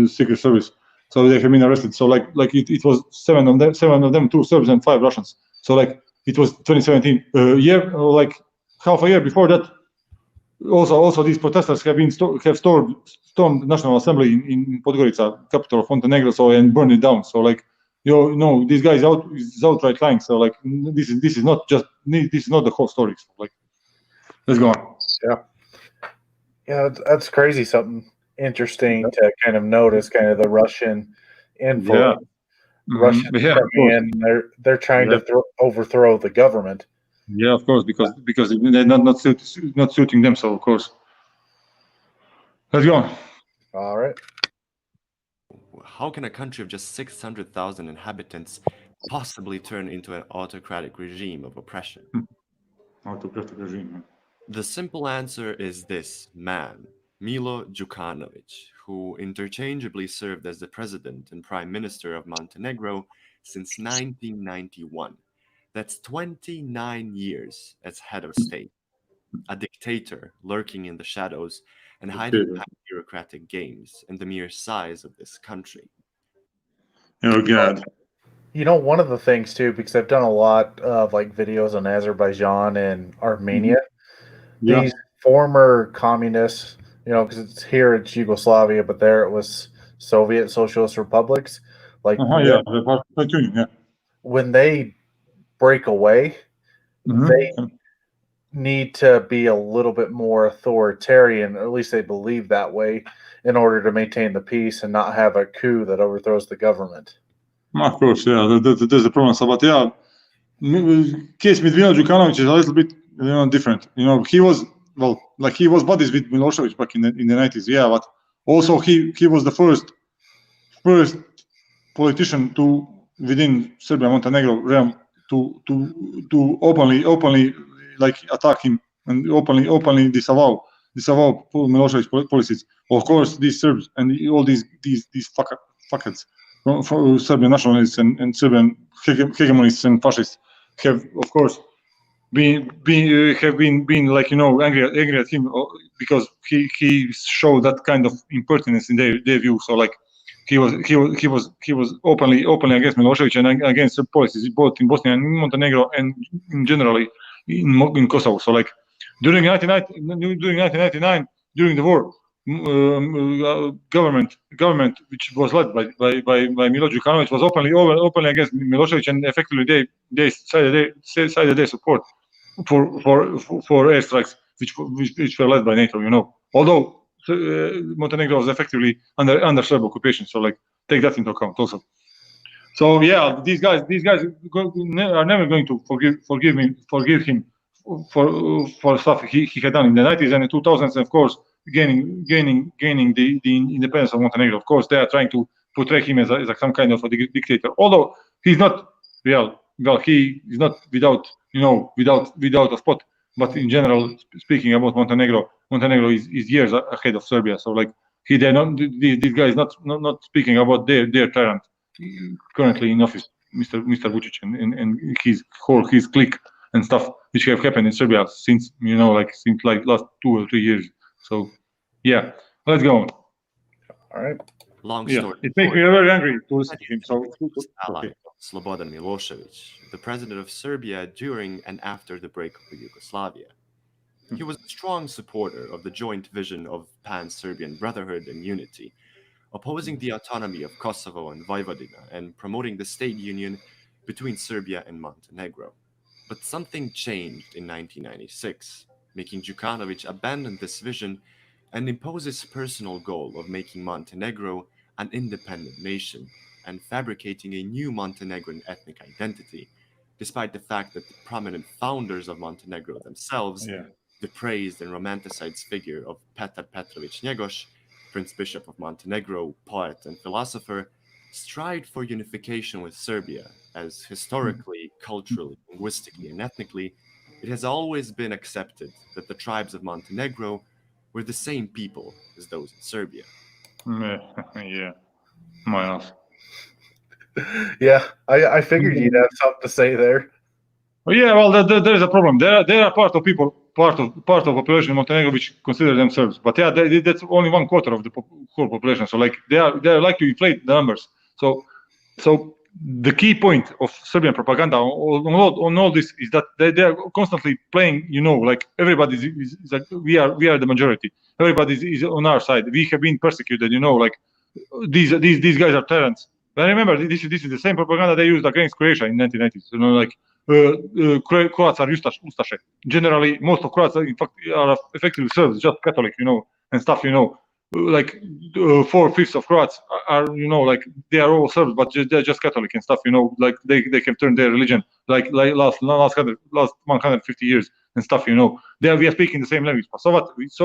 secret service. So they have been arrested. So like it was seven of them, 2 Serbs and 5 Russians. So like it was 2017, year, like half a year before that. Also these protesters have stormed the National Assembly in Podgorica, capital of Montenegro, so, and burned it down. So like, you know, this guy is outright lying. So like this is not the whole story. So like, let's go on. Yeah, that's crazy. Something interesting to kind of notice, kind of the Russian influence. Russians coming in, they're trying to overthrow the government. Yeah, of course, because they're not suiting them. So of course, let's go on. All right. How can a country of just 600,000 inhabitants possibly turn into an autocratic regime of oppression? Autocratic regime. The simple answer is this man, Milo Đukanović, who interchangeably served as the president and prime minister of Montenegro since 1991. That's 29 years as head of state, a dictator lurking in the shadows and hiding behind bureaucratic games and the mere size of this country. Oh, God. You know, one of the things, too, because I've done a lot of, like, videos on Azerbaijan and Armenia, these former communists, you know, because it's here it's Yugoslavia, but there it was Soviet Socialist republics. Like, when they break away, they need to be a little bit more authoritarian, or at least they believe that way, in order to maintain the peace and not have a coup that overthrows the government. Of course, yeah, there's the problem. So, but yeah, case with Milo Đukanović is a little bit, you know, different. You know, he was buddies with Milosevic back in the 90s. Yeah, but also he was the first politician to within Serbia Montenegro realm to openly like attack him and openly disavow Milosevic policies. Of course, these Serbs and all these fuckheads for Serbian nationalists and Serbian hegemonists and fascists have, of course, been like, you know, angry at him because he showed that kind of impertinence in their view. So like he was openly against Milosevic and against the policies both in Bosnia and in Montenegro and in generally in Kosovo. So like during 1999 during the war, government which was led by Milo Đukanović was openly against Milosevic, and effectively they cited their support for airstrikes which were led by NATO. You know, although Montenegro was effectively under Serb occupation, so like take that into account also. So yeah, these guys are never going to forgive him for stuff he had done in the 90s and the 2000s, and of course gaining the independence of Montenegro. Of course, they are trying to portray him as some kind of a dictator, although he's not real. Well, he is not without a spot. But in general, speaking about Montenegro is years ahead of Serbia. So like this guy is not speaking about their tyrant currently in office, Mr. Vučić and his clique and stuff, which have happened in Serbia since last 2 or 3 years. So yeah, let's go on. All right. Long story. It makes me very angry to listen to him. So okay. Slobodan Milosevic, the president of Serbia during and after the breakup of Yugoslavia. He was a strong supporter of the joint vision of pan-Serbian brotherhood and unity, opposing the autonomy of Kosovo and Vojvodina and promoting the state union between Serbia and Montenegro. But something changed in 1996, making Đukanović abandon this vision and impose his personal goal of making Montenegro an independent nation and fabricating a new Montenegrin ethnic identity, despite the fact that the prominent founders of Montenegro themselves, the praised and romanticized figure of Petar Petrović Njegoš, Prince Bishop of Montenegro, poet and philosopher, strived for unification with Serbia, as historically, culturally, linguistically, and ethnically, it has always been accepted that the tribes of Montenegro were the same people as those in Serbia. Yeah, my ass. Yeah, I figured you'd have something to say there. Yeah, well, there is a problem. There are part of population in Montenegro which consider themselves, but yeah, that's only 1/4 of the whole population. So like they are like to inflate the numbers. So the key point of Serbian propaganda on all this is that they are constantly playing. Like everybody is like we are the majority. Everybody is on our side. We have been persecuted. Like these guys are tyrants. But I remember this is the same propaganda they used against Croatia in 1990s. Like. Croats are Ustaše. Generally, most of Croats, in fact, are effectively Serbs, just Catholic, and stuff, like 4/5 of Croats are, like they are all Serbs, but they're just Catholic and stuff, like they have turned their religion like last 150 years and stuff, we are speaking the same language. But so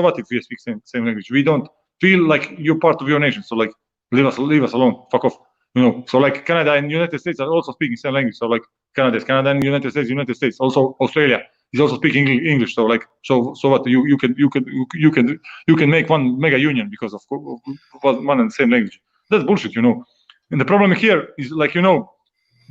what if we speak same language? We don't feel like you're part of your nation, so like leave us alone, fuck off. So like Canada and United States are also speaking same language. So like Canada and United States. Also Australia is also speaking English. So like so what you can make one mega union because of one and the same language. That's bullshit, And the problem here is like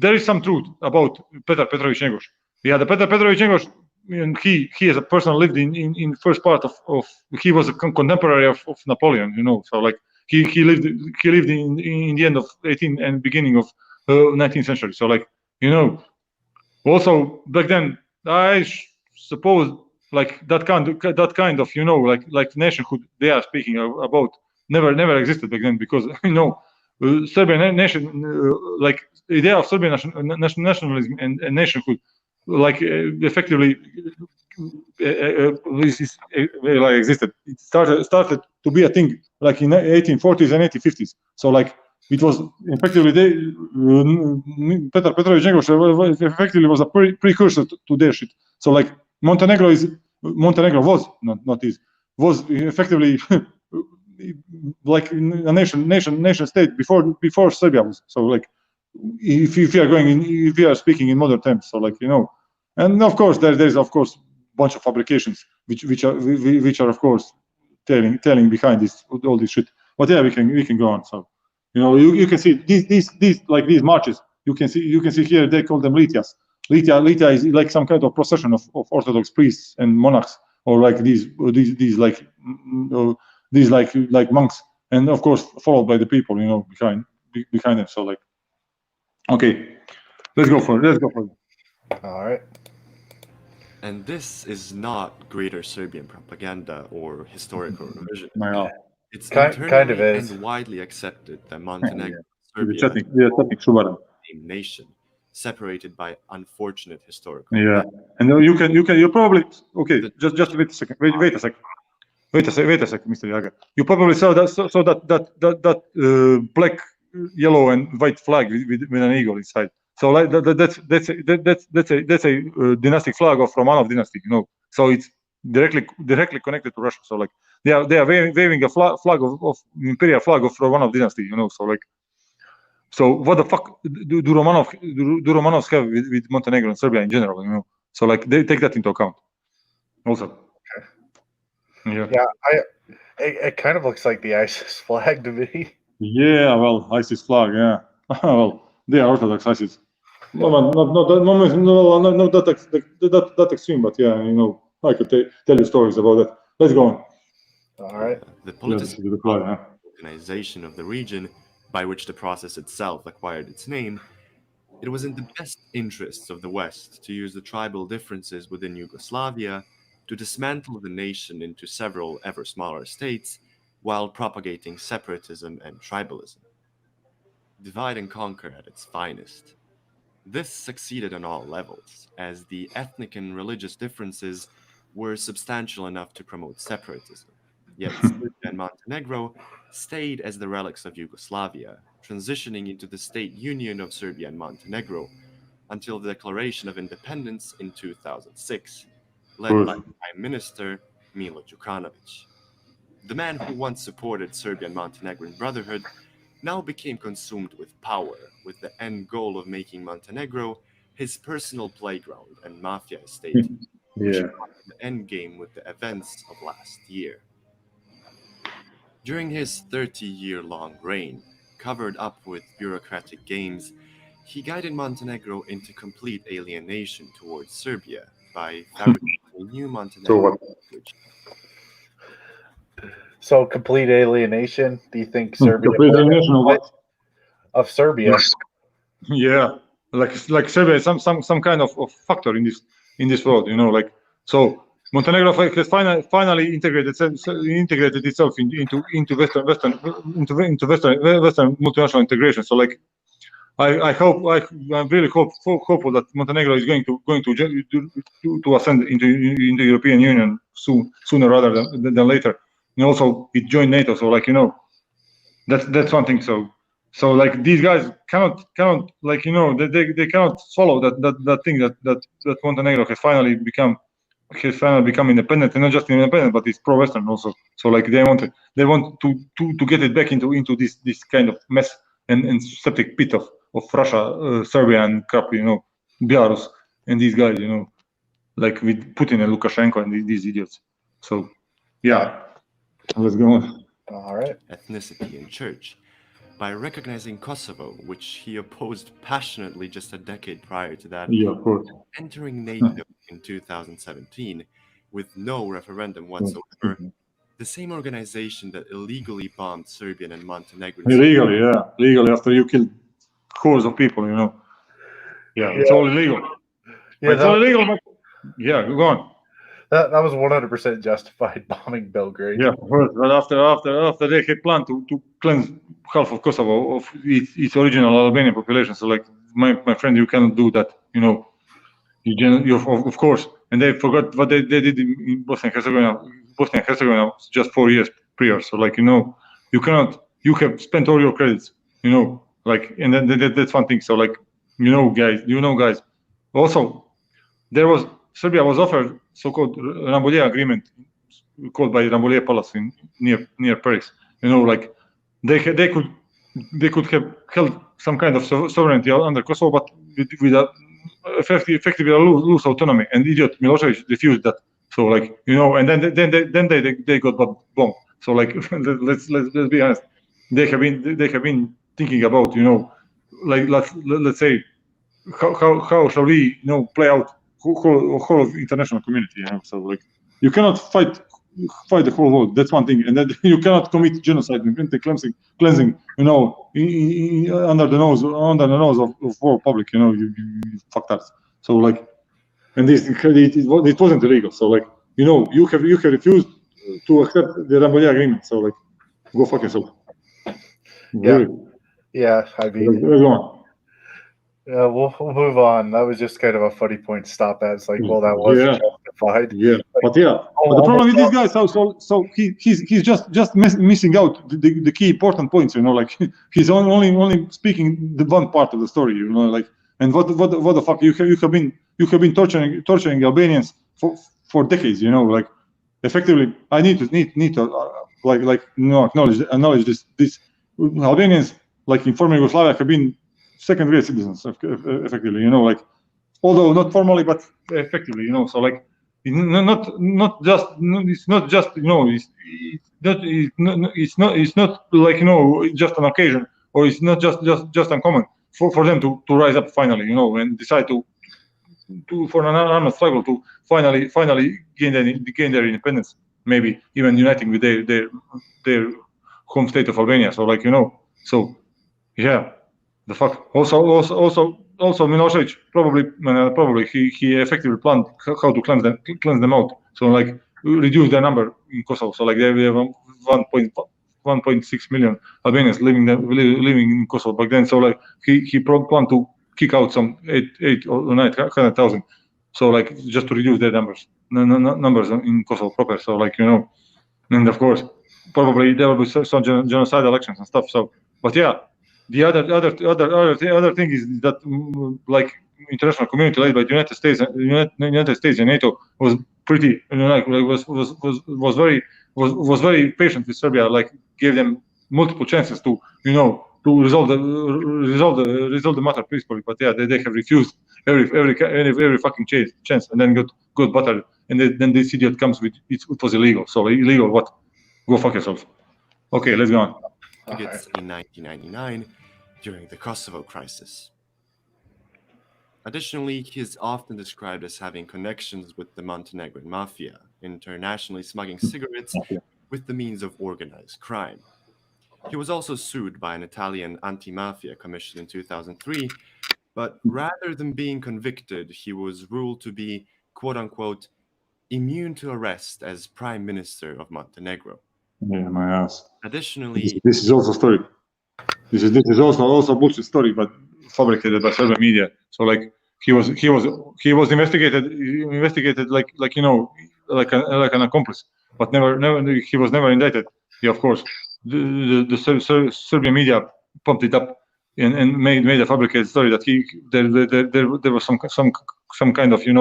there is some truth about Petar Petrović Njegoš. Yeah, the Petar Petrović Njegoš, and he as a person lived in first part of he was a contemporary of Napoleon, So like he lived in the end of 18th and beginning of 19th century. So like also back then I suppose like that kind of like nationhood they are speaking about never existed back then because Serbian nation like idea of Serbian nationalism and nationhood like effectively like existed. It started to be a thing like in 1840s and 1850s. So like it was effectively Petar Petrović Njegoš effectively was a precursor to their shit. So like Montenegro was effectively like a nation state before Serbia was. So like if you are speaking in modern terms, so like and of course there's of course bunch of fabrications which are of course telling behind all this shit. But yeah, we can go on. So you can see these marches. You can see here they call them litias. Litia is like some kind of procession of Orthodox priests and monarchs, or like these like monks, and of course followed by the people behind them. So like, okay, let's go for it. All right. And this is not greater Serbian propaganda or historical revision. No. It's kind of is. and widely accepted that Montenegro and Serbia are the same nation, separated by unfortunate historical events. And you probably just wait a second. Wait a second. Mr. Jager. You probably saw that black, yellow, and white flag with an eagle inside. So like that's a dynastic flag of Romanov dynasty, So it's directly connected to Russia. So like they are waving a flag of imperial flag of Romanov dynasty, So like, so what the fuck do Romanovs have with Montenegro and Serbia in general, So like they take that into account. Also. Yeah, it kind of looks like the ISIS flag to me. Yeah, well, ISIS flag, yeah. Well, they are Orthodox ISIS. No, not that extreme, but yeah, I could tell you stories about that. Let's go on. All right. The political organization of the region, by which the process itself acquired its name, it was in the best interests of the West to use the tribal differences within Yugoslavia to dismantle the nation into several ever smaller states while propagating separatism and tribalism. Divide and conquer at its finest. This succeeded on all levels, as the ethnic and religious differences were substantial enough to promote separatism. Yet Serbia and Montenegro stayed as the relics of Yugoslavia, transitioning into the state union of Serbia and Montenegro until the declaration of independence in 2006, led by Prime Minister Milo Đukanović. The man who once supported Serbian-Montenegrin brotherhood now became consumed with power, with the end goal of making Montenegro his personal playground and mafia estate, which marked the end game with the events of last year. During his 30-year-long reign, covered up with bureaucratic games, he guided Montenegro into complete alienation towards Serbia by fabricating a new Montenegrin language. So complete alienation? Do you think Serbia complete alienation of what? Of Serbia? Yeah, like Serbia is some kind of factor in this world, you know, like so. Montenegro has finally integrated itself into Western multinational integration. So like, I'm really hopeful that Montenegro is going to ascend into European Union sooner rather than later. And also it joined NATO. So like, you know, that's one thing. So like these guys cannot like, you know, they cannot swallow that thing that Montenegro has finally become independent, and not just independent, but it's pro-Western also. So like they want to get it back into this kind of mess and septic pit of Russia, Serbia, and crap, you know, Belarus, and these guys, you know, like with Putin and Lukashenko and these idiots. So yeah, let's go on. All right. Ethnicity and church. By recognizing Kosovo, which he opposed passionately just a decade prior to that, yeah, of course. Entering NATO in 2017 with no referendum whatsoever, the same organization that illegally bombed Serbian and Montenegrin. Legally after you killed scores of people, you know. Yeah, it's all illegal. Yeah, it's all illegal. But yeah, go on. That was 100% justified bombing Belgrade. Yeah, but after they had planned to cleanse half of Kosovo of its original Albanian population. So like my friend, you cannot do that, you know. You of course, and they forgot what they did in Bosnia and Herzegovina just 4 years prior. So like, you know, you have spent all your credits, you know, like, and then that's one thing. So like, you know guys, also Serbia was offered so-called Rambouillet agreement, called by Rambouillet Palace near Paris. You know, like they could have held some kind of sovereignty under Kosovo, but with a effectively a loose autonomy. And idiot Milosevic refused that. So like, you know, and then they got bombed. So like, let's be honest. They have been thinking about, you know, like let's say how shall we, you know, play out whole of international community, you know. So like, you cannot fight the whole world. That's one thing, and then you cannot commit genocide and cleansing, you know, under the nose of world public, you know, you fucked up. So like, and it wasn't illegal. So like, you know, you have refused to accept the Rambouillet agreement. So like, go fuck yourself. Yeah, I mean, we'll move on. That was just kind of a funny point to stop at. It's like, well, that was justified. Yeah, like, but the problem with this guy, so he's just missing out the key important points. You know, like he's only speaking the one part of the story. You know, like, and what the fuck you have been torturing Albanians for decades. You know, like effectively, I need to like you know, acknowledge this Albanians, like in former Yugoslavia, have been second-rate citizens, effectively, you know, like, although not formally, but effectively, you know. So like, not just, you know, it's not like, you know, just an occasion, or it's not just uncommon for them to rise up finally, you know, and decide to for an armed struggle to finally gain their independence, maybe even uniting with their home state of Albania. So like, you know, so yeah. The fuck. Also, Milosevic probably he effectively planned how to cleanse them out. So like, reduce their number in Kosovo. So like, they have 1.6 million Albanians living in Kosovo back then. So like, he planned to kick out some 8 or 900,000. So like, just to reduce their numbers in Kosovo proper. So like, you know, and of course, probably there will be some genocide elections and stuff. So, but yeah. the other thing is that like international community led by the United States and NATO was pretty was very patient with Serbia, like gave them multiple chances to to resolve the matter peacefully, but yeah, they have refused every fucking chance, and then got battered, and then this idiot comes with it was illegal. So illegal what? Go fuck yourself. Okay, let's go on. It's in 1999 during the Kosovo crisis. Additionally, he is often described as having connections with the Montenegrin mafia, internationally smuggling cigarettes with the means of organized crime. He was also sued by an Italian anti-mafia commission in 2003, but rather than being convicted, he was ruled to be, quote-unquote, immune to arrest as Prime Minister of Montenegro. Yeah, my ass. Additionally, this is also a story. This is also a bullshit story, but fabricated by Serbian media. So like he was investigated like like an accomplice, but never he was never indicted. Yeah, of course, the Serbian media pumped it up and made a fabricated story that there was some kind of he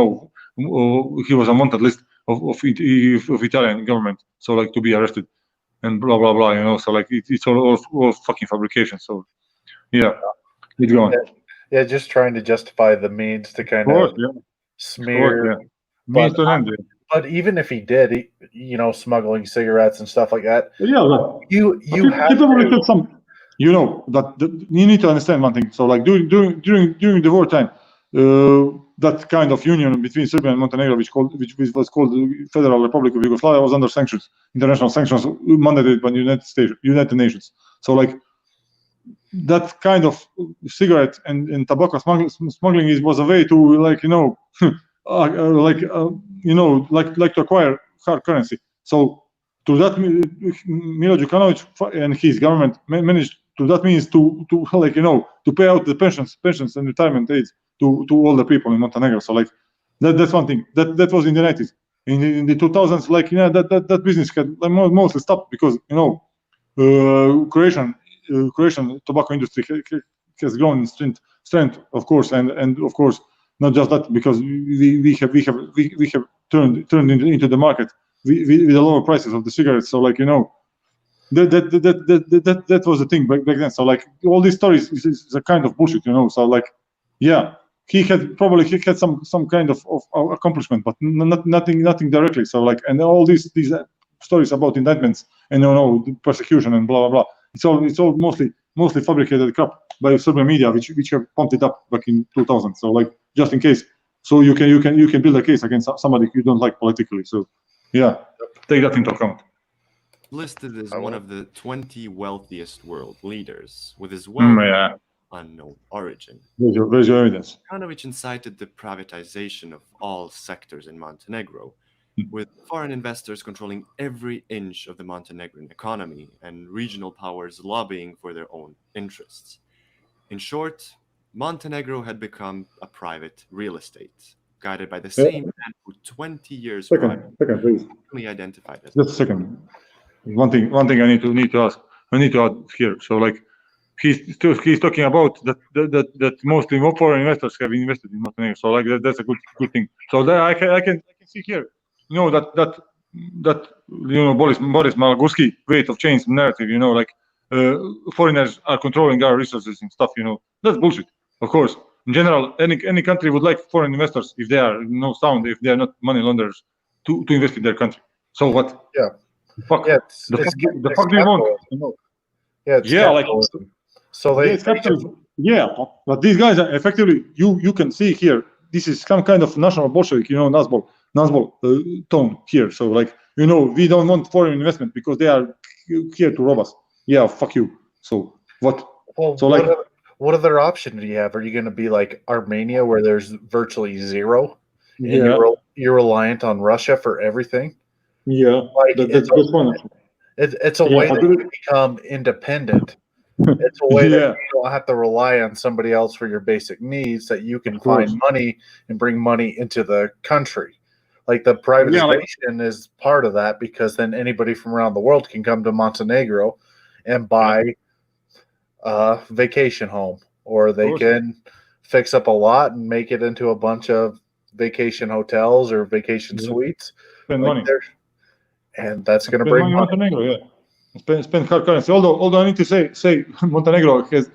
was on wanted list of Italian government, so like to be arrested and blah blah blah, so like it's all fucking fabrication. So yeah, keep going. Yeah, just trying to justify the means to kind Of course, of yeah. smear. Of course, yeah. Means to an end. But even if he did, smuggling cigarettes and stuff like that, Yeah, but you have he probably had some. That you need to understand one thing. So like during the wartime, that kind of union between Serbia and Montenegro, which was called the Federal Republic of Yugoslavia, was under sanctions, international sanctions mandated by the United Nations. So like that kind of cigarette and tobacco smuggling was a way to like to acquire hard currency. So to that, Milo Đukanović and his government managed to that means to pay out the pensions and retirement aids to all the people in Montenegro. So like that's one thing that was in the 90s. In the 2000s, that business had mostly stopped because Croatian tobacco industry has grown in strength, of course, and of course not just that, because we have turned into the market with the lower prices of the cigarettes. So like that was the thing back then. So like all these stories is a kind of bullshit, So like yeah, he had some kind of accomplishment, but nothing directly. So like, and all these stories about indictments and persecution and blah blah blah. It's all mostly fabricated crap by Serbian media, which have pumped it up back in 2000. So like just in case, so you can build a case against somebody you don't like politically. So yeah, take that into account. Listed as one of the 20 wealthiest world leaders, with his wealth unknown origin. Where's your evidence? Đukanović incited the privatization of all sectors in Montenegro, with foreign investors controlling every inch of the Montenegrin economy and regional powers lobbying for their own interests. In short, Montenegro had become a private real estate, guided by the same man who 20 years prior please. Identified as. Just a second. One thing I need to ask. I need to add here. So like he's talking about that mostly foreign investors have invested in Montenegro. So like that's a good thing. So that I can see here. That Boris Malagurski weight of change narrative. Foreigners are controlling our resources and stuff. That's bullshit. Of course, in general, any country would like foreign investors if they are sound, if they are not money launderers, to invest in their country. So what? Yeah. Fuck. Yeah, the fuck do you want? Yeah, like so it's capitalism. Yeah, but these guys are effectively you can see here. This is some kind of national Bolshevik, Nazbol tone here. So like we don't want foreign investment because they are here to rob us. Yeah, fuck you. So what? Well, so what other option do you have? Are you going to be like Armenia, where there's virtually zero, and you're reliant on Russia for everything? Yeah, like that's one. It's a way that you become independent. It's a way that you don't have to rely on somebody else for your basic needs, that you can find money and bring money into the country. Like the privatization is part of that, because then anybody from around the world can come to Montenegro and buy vacation home, or they can fix up a lot and make it into a bunch of vacation hotels or vacation suites. Spend money. And that's going to Spend bring money in money. Montenegro, yeah. Spend hard currency. Although I need to say Montenegro has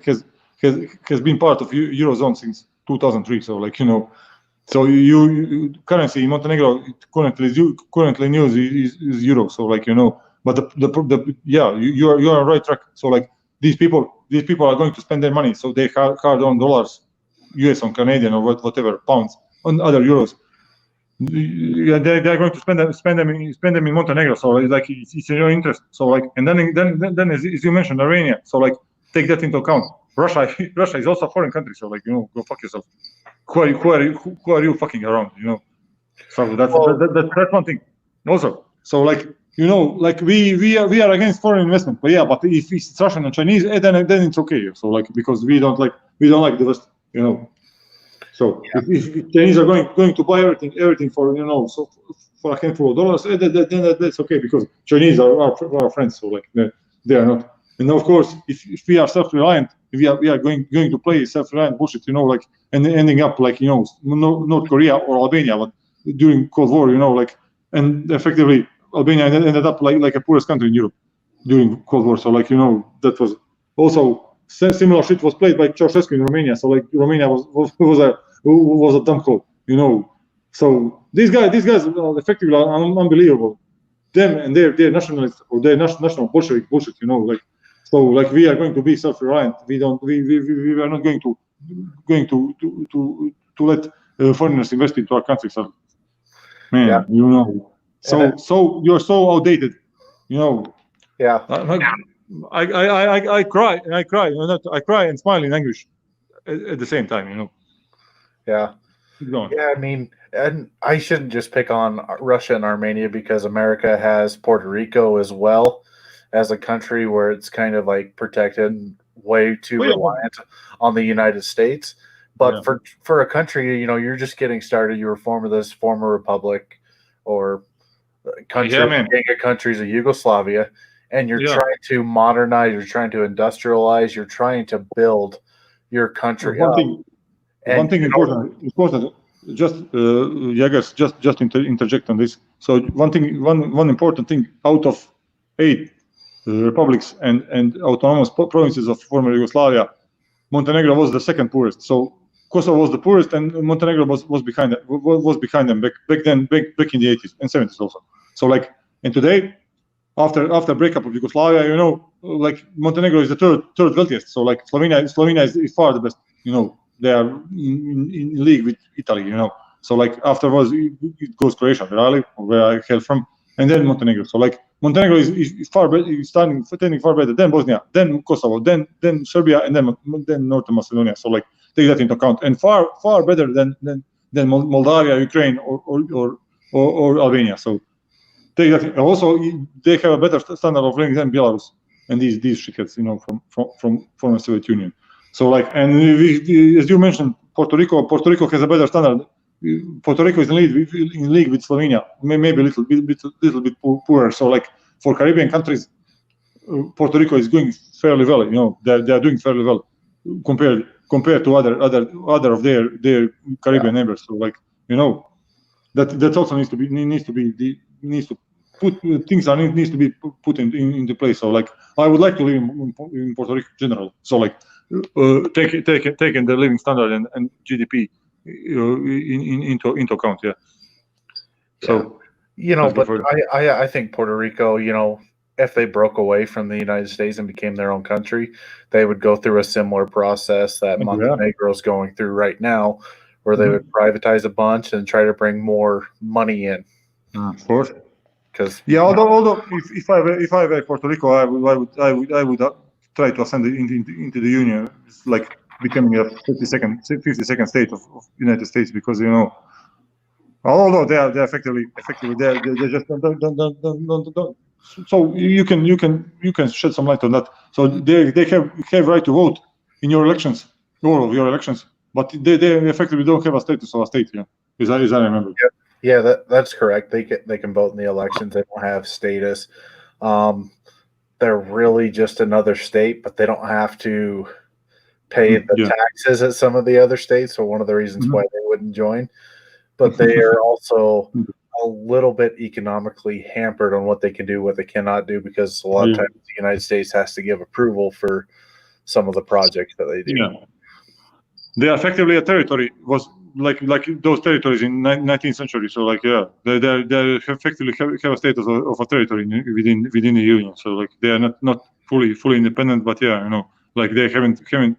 been part of Eurozone since 2003. So like, you know, so you currency in Montenegro currently news is euro. So like, you know, but you are on the right track. So like these people are going to spend their money. So they hard on dollars, US on Canadian or whatever, pounds on other euros. Yeah, they're going to spend them in Montenegro. So it's like it's in your interest. So like, and then as you mentioned, Armenia. So like, take that into account. Russia is also a foreign country. So like, you know, go fuck yourself. Who are you fucking around? You know. So that's one thing. Also, so like, you know, like we are against foreign investment. But yeah, but if it's Russian and Chinese, then it's okay. So like, because we don't like the West. You know. So if Chinese are going to buy everything for, you know, so for a handful of dollars, then that's okay, because Chinese are our friends. So like they are not. And of course, if we are self-reliant, we are going to play self-reliant bullshit, you know, like, and ending up like, you know, North Korea or Albania, but during Cold War, you know, like, and effectively Albania ended up like a poorest country in Europe during Cold War. So like, you know, that was also similar shit was played by Ceausescu in Romania. So like, Romania was a dumb call, you know. So these guys effectively are unbelievable. Them and their nationalists or their national Bolshevik bullshit, you know, like. So like, we are going to be self-reliant. We are not going to let foreigners invest into our country. So, man, you know. So you're so outdated, you know. Yeah. I cry and I cry. You know, I cry and smile in anguish at the same time, you know. Yeah. Yeah, I mean, and I shouldn't just pick on Russia and Armenia, because America has Puerto Rico as well as a country where it's kind of like protected and way too reliant on the United States. But for a country, you know, you're just getting started. You were this former republic or countries of Yugoslavia, and you're trying to modernize, you're trying to industrialize, you're trying to build your country up. One thing important. Just Jaggers, just interject on this. So one important thing, out of 8 republics and autonomous provinces of former Yugoslavia, Montenegro was the second poorest. So Kosovo was the poorest, and Montenegro was behind them back in the 80s and 70s also. So like, and today, after breakup of Yugoslavia, you know, like, Montenegro is the third wealthiest. So like, Slovenia is far the best. You know, they are in league with Italy. You know, so like, afterwards it goes Croatia, where I hail from, and then Montenegro. So like, Montenegro is far better, standing far better than Bosnia, then Kosovo, then Serbia, and then North Macedonia. So like, take that into account, and far better than Moldavia, Ukraine, or Albania. So take that. Also, they have a better standard of living than Belarus and these shitheads, you know, from former Soviet Union. So like, and as you mentioned, Puerto Rico has a better standard. Puerto Rico is in league with Slovenia, maybe a little bit poorer. So like, for Caribbean countries, Puerto Rico is going fairly well. You know, they are doing fairly well compared to other of their Caribbean neighbors. So like, you know, that also needs to be put into place. So like, I would like to live in Puerto Rico in general. So like, taking the living standard and GDP into account. Yeah. So, you know, but I think Puerto Rico, you know, if they broke away from the United States and became their own country, they would go through a similar process that Montenegro is going through right now, where they would privatize a bunch and try to bring more money in. Of course. Because although if I were Puerto Rico, I would try to ascend into the Union. It's like becoming a 52nd state of United States, because, you know, although they are effectively they just don't. So you can shed some light on that. So they have right to vote in your elections, all of your elections, but they effectively don't have a status of a state. Yeah, as I remember. Yeah, that's correct. They can vote in the elections. They don't have status. they're really just another state, but they don't have to pay the taxes at some of the other states. So one of the reasons why they wouldn't join, but they are also a little bit economically hampered on what they can do, what they cannot do, because a lot of times the United States has to give approval for some of the projects that they do. Yeah, they are effectively a territory, was like those territories in 19th century. So like they effectively have a status of a territory within the union. So like they are not fully independent, but like they haven't been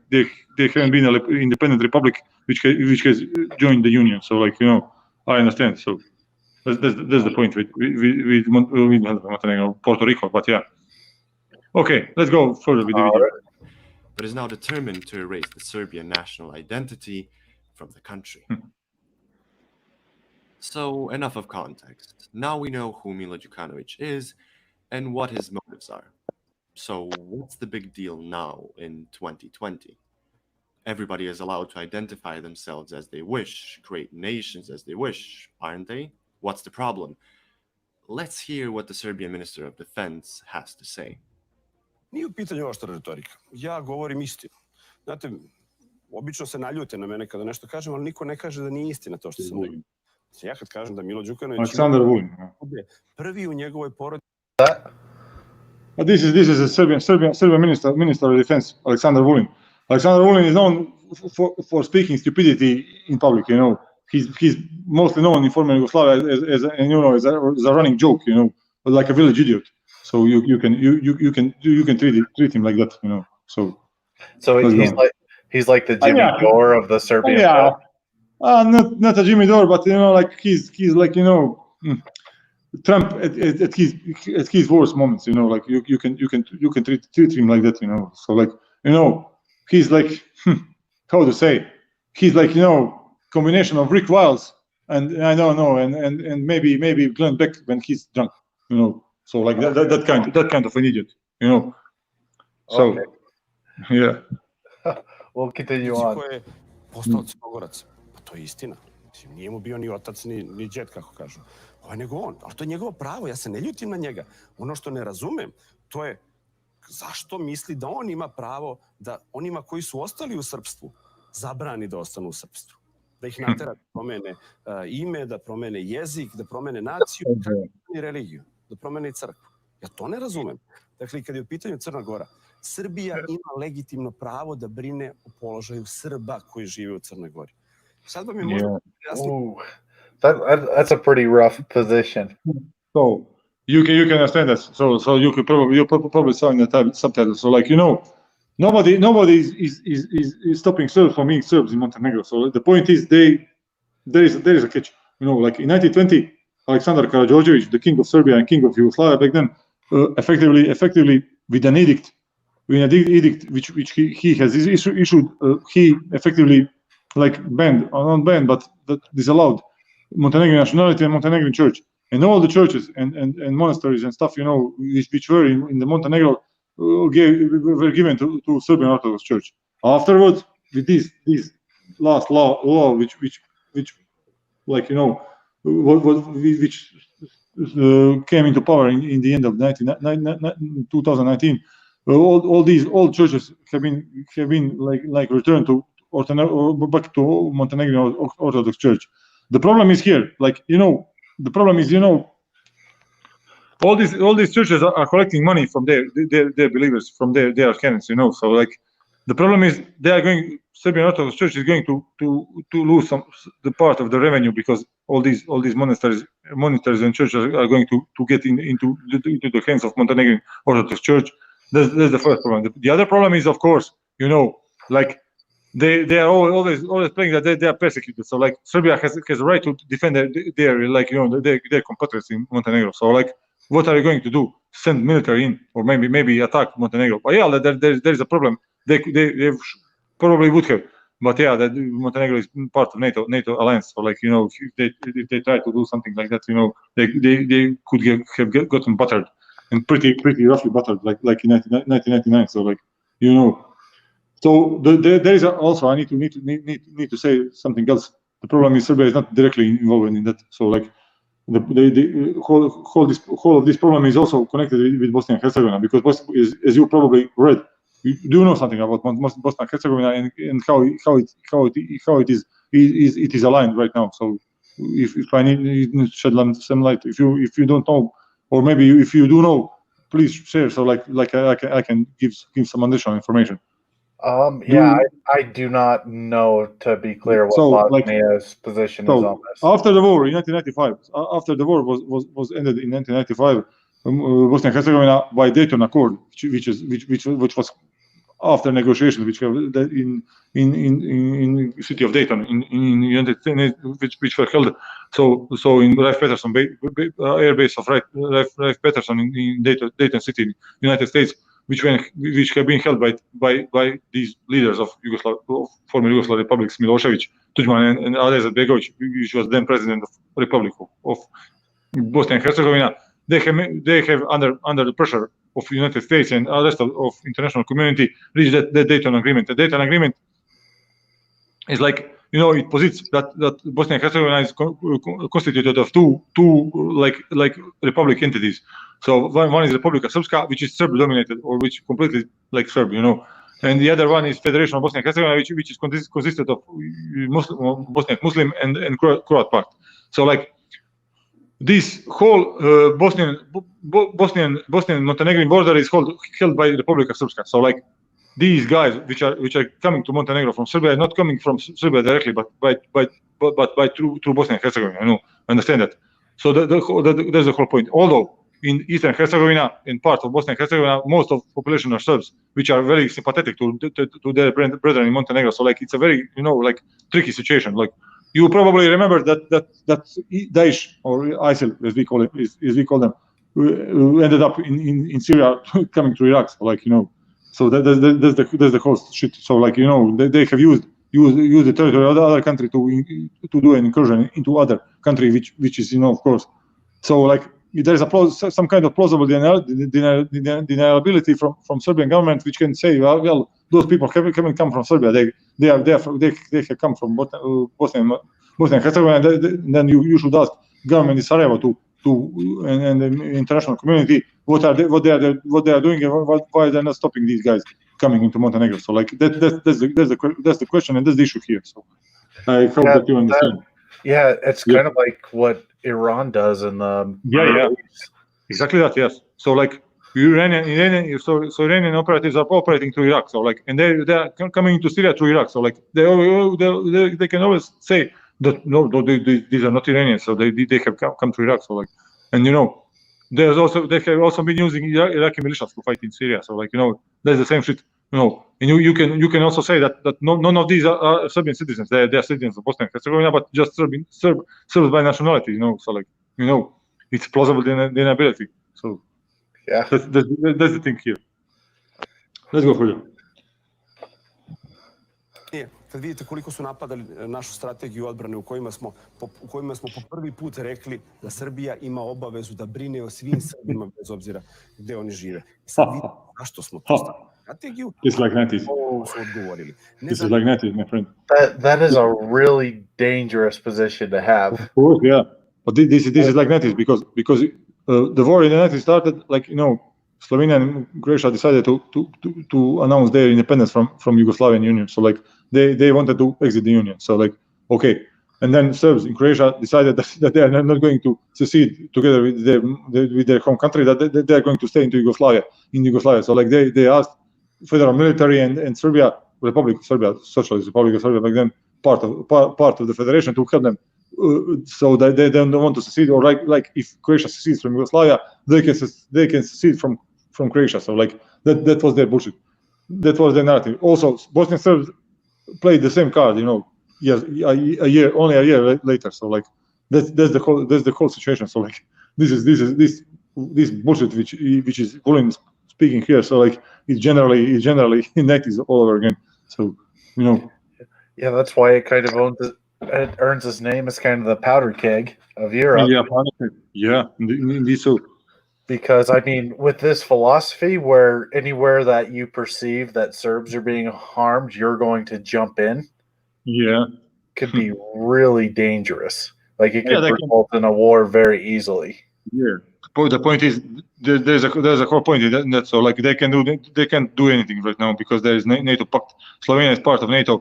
an independent republic which has joined the union. So like I understand. So that's the point with Montenegro, Puerto Rico. But okay, let's go further with the video. But is now determined to erase the Serbian national identity from the country. So enough of context. Now we know who Milo Đukanović is and what his motives are. So what's the big deal now in 2020? Everybody is allowed to identify themselves as they wish, create nations as they wish, aren't they? What's the problem? Let's hear what the Serbian Minister of Defense has to say. Nije u pitanju oštra retorika. Ja govorim istinu. Znate, obično se naljute na mene kada nešto kažem, ali niko ne kaže da nije istina to što sam rekao. Ja kad kažem da Milo Đukanović Aleksandar Vulin prvi u njegovoj porodici. This is a Serbian Minister of Defense, Aleksandar Vulin. Aleksandar Vulin is known for speaking stupidity in public. He's mostly known in former Yugoslavia as a running joke. Like a village idiot. So you can treat him like that. So he's like the Jimmy Dore of the Serbian. Not a Jimmy Dore, but like he's like Trump at his worst moments. Like you can treat him like that. So like he's like how to say, he's like combination of Rick Wiles and I don't know and maybe Glenn Beck when he's drunk. So like that kind of an idiot. So okay. We'll continue on. Ko je postao Crnogorac. Pa to je istina. Nije mu bio ni otac ni đed, kako kažu. Ovo je nego on, ali to je njegovo pravo, ja se ne ljutim na njega. Ono što ne razumem, to je zašto misli da on ima pravo da onima koji su ostali u srpstvu zabrani da ostanu u srpstvu. Da ih natera da promene ime, da promene jezik, da promene naciju i religiju, da promene i crkvu. Ja to ne razumem. Dakle, kad je u pitanju Crna Gora, Srbija ima legitimno pravo da brine o položaju Srba koji žive u Crnoj Gori. Sad vam je možda jasno. That's a pretty rough position. So you can understand that. So you could probably saw in the subtitles. So like nobody is stopping Serbs from being Serbs in Montenegro. So the point is there is a catch. Like in 1920, Aleksandar Karađorđević, the king of Serbia and king of Yugoslavia back then, effectively with an edict which he has issued, he effectively like not banned, but that disallowed Montenegrin nationality and Montenegrin church, and all the churches and monasteries and stuff, which were in the Montenegro were given to Serbian Orthodox Church. Afterwards, with this last law, which like which came into power in the end of 2019, all these old churches have been like returned to back to Montenegrin Orthodox Church. The problem is here, the problem is all these churches are collecting money from their believers, from their canons, So like the problem is Serbian Orthodox Church is going to lose the part of the revenue because all these monasteries and churches are going to get into the hands of Montenegrin Orthodox Church. That's the first problem. The other problem is, of course, like they are always playing that they are persecuted. So like Serbia has a right to defend their compatriots in Montenegro. So like, what are you going to do? Send military in, or maybe attack Montenegro? But there is a problem. They probably would have, but that Montenegro is part of NATO alliance. So like if they try to do something like that, they could have gotten battered, and pretty roughly battered, like in 1999. So like so there is also I need to say something else. The problem is Serbia is not directly involved in that. So like the whole of this problem is also connected with Bosnia and Herzegovina, because as you probably read, you do know something about Bosnia and Herzegovina and how it is aligned right now. So if I need to shed some light, if you don't know, or maybe if you do know, please share. So I can give some additional information. I do not know, to be clear, what Bosnia's position is on this. After the war in 1995, after the war was ended in 1995, Bosnia and Herzegovina by Dayton Accord, which was after negotiations, which were in city of Dayton in United States, which were held so in Ralph Peterson air base of Ralph Peterson in Dayton City, United States, which have been held by these leaders of former Yugoslav republics, Milosevic, Tudjman, and Aleza Begovic, which was then president of Republic of Bosnia and Herzegovina. They have under the pressure of the United States and the rest of international community reached the Dayton Agreement. The Dayton Agreement is like, it posits that Bosnia and Herzegovina is constituted of two like republic entities. So one is Republika Srpska, which is Serb dominated, or which completely like Serb, and the other one is Federation of Bosnia and Herzegovina, which is consisted of Bosnian Muslim and Croat part. So like this whole Bosnian Montenegrin border is held by Republika Srpska. So like these guys which are coming to Montenegro from Serbia are not coming from Serbia directly, but by through Bosnia and Herzegovina. Understand that. So that's the whole point. Although in Eastern Herzegovina, in part of Bosnia and Herzegovina, most of the population are Serbs, which are very sympathetic to their brethren in Montenegro. So like it's a very tricky situation. Like you probably remember that Daesh or ISIL, as we call them, ended up in Syria coming to Iraq. So like so that's the whole shit. So like they have used the territory of the other country to do an incursion into other country, which is of course. So like there is some kind of plausible deniability from Serbian government, which can say, well, those people haven't come from Serbia. They have come from Bosnia and Herzegovina. Then you should ask government in Sarajevo and the international community what they are doing and why they're not stopping these guys coming into Montenegro. So like that's the question, and that's the issue here. So I hope that you understand. It's kind of like what Iran does in the exactly that. Yes. So like Iranian operatives are operating through Iraq. So like, and they are coming into Syria through Iraq. So like they can always say that no, these are not Iranians. So they have come to Iraq. So like, and they have also been using Iraqi militias to fight in Syria. So like that's the same shit. And you can also say that none of these are Serbian citizens. They are citizens of Bosnia and Herzegovina, but just Serbs by nationality. So like it's plausible deniability. So that's the thing here. Let's go further. Kad vidite koliko su napadali našu strategiju odbrane u kojima smo po prvi put rekli da Srbija ima obavezu da brine o svim Srbima bez obzira gde oni žive. Sad vidite zašto smo to stavili strategiju. It's like 90s. Ovo su odgovorili. This is like 90s, my friend. That is a really dangerous position to have. Of course, yeah. But this is like 90s because the war in the 90s started like Slovenia and Croatia decided to announce their independence from Yugoslavian Union. So like they wanted to exit the Union. So like okay, and then Serbs in Croatia decided that they are not going to secede together with their home country. That they are going to stay in Yugoslavia. So like they asked federal military and Serbia, Socialist Republic of Serbia back then, part of the federation to help them. So that they don't want to secede, or like if Croatia secedes from Yugoslavia, they can secede from Croatia. So like that was their bullshit. That was their narrative. Also, Bosnian Serbs played the same card, only a year later. So like that's the whole situation. So like this bullshit which is Vulin speaking here. So like it's generally in 90s all over again. So Yeah, that's why it kind of earns its name as kind of the Powder Keg of Europe. Yeah, indeed so. Because I mean, with this philosophy, where anywhere that you perceive that Serbs are being harmed, you're going to jump in. Yeah, could be really dangerous, Like it could result in a war very easily. Yeah. The point is there's a whole point in that. So like they can't do anything right now because there is NATO pact. Slovenia is part of NATO.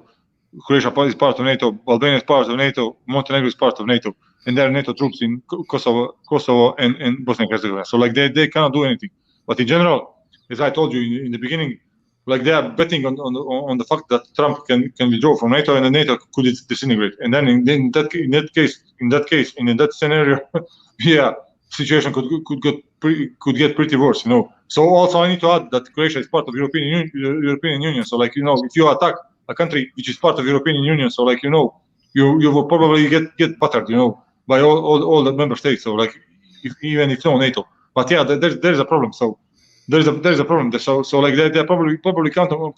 Croatia is part of NATO. Albania is part of NATO. Montenegro is part of NATO, and there are NATO troops in Kosovo and Bosnia and Herzegovina. So like they cannot do anything. But in general, as I told you in the beginning, like they are betting on the fact that Trump can withdraw from NATO and the NATO could disintegrate. And then in that scenario, yeah, situation could get pretty worse, you know. So also I need to add that Croatia is part of European Union. So like, you know, if you attack a country which is part of European Union, so like, you know, you will probably get battered, you know, by all the member states. So like, even if no NATO, but yeah, there's a problem. So there's a problem. So like they're probably counting on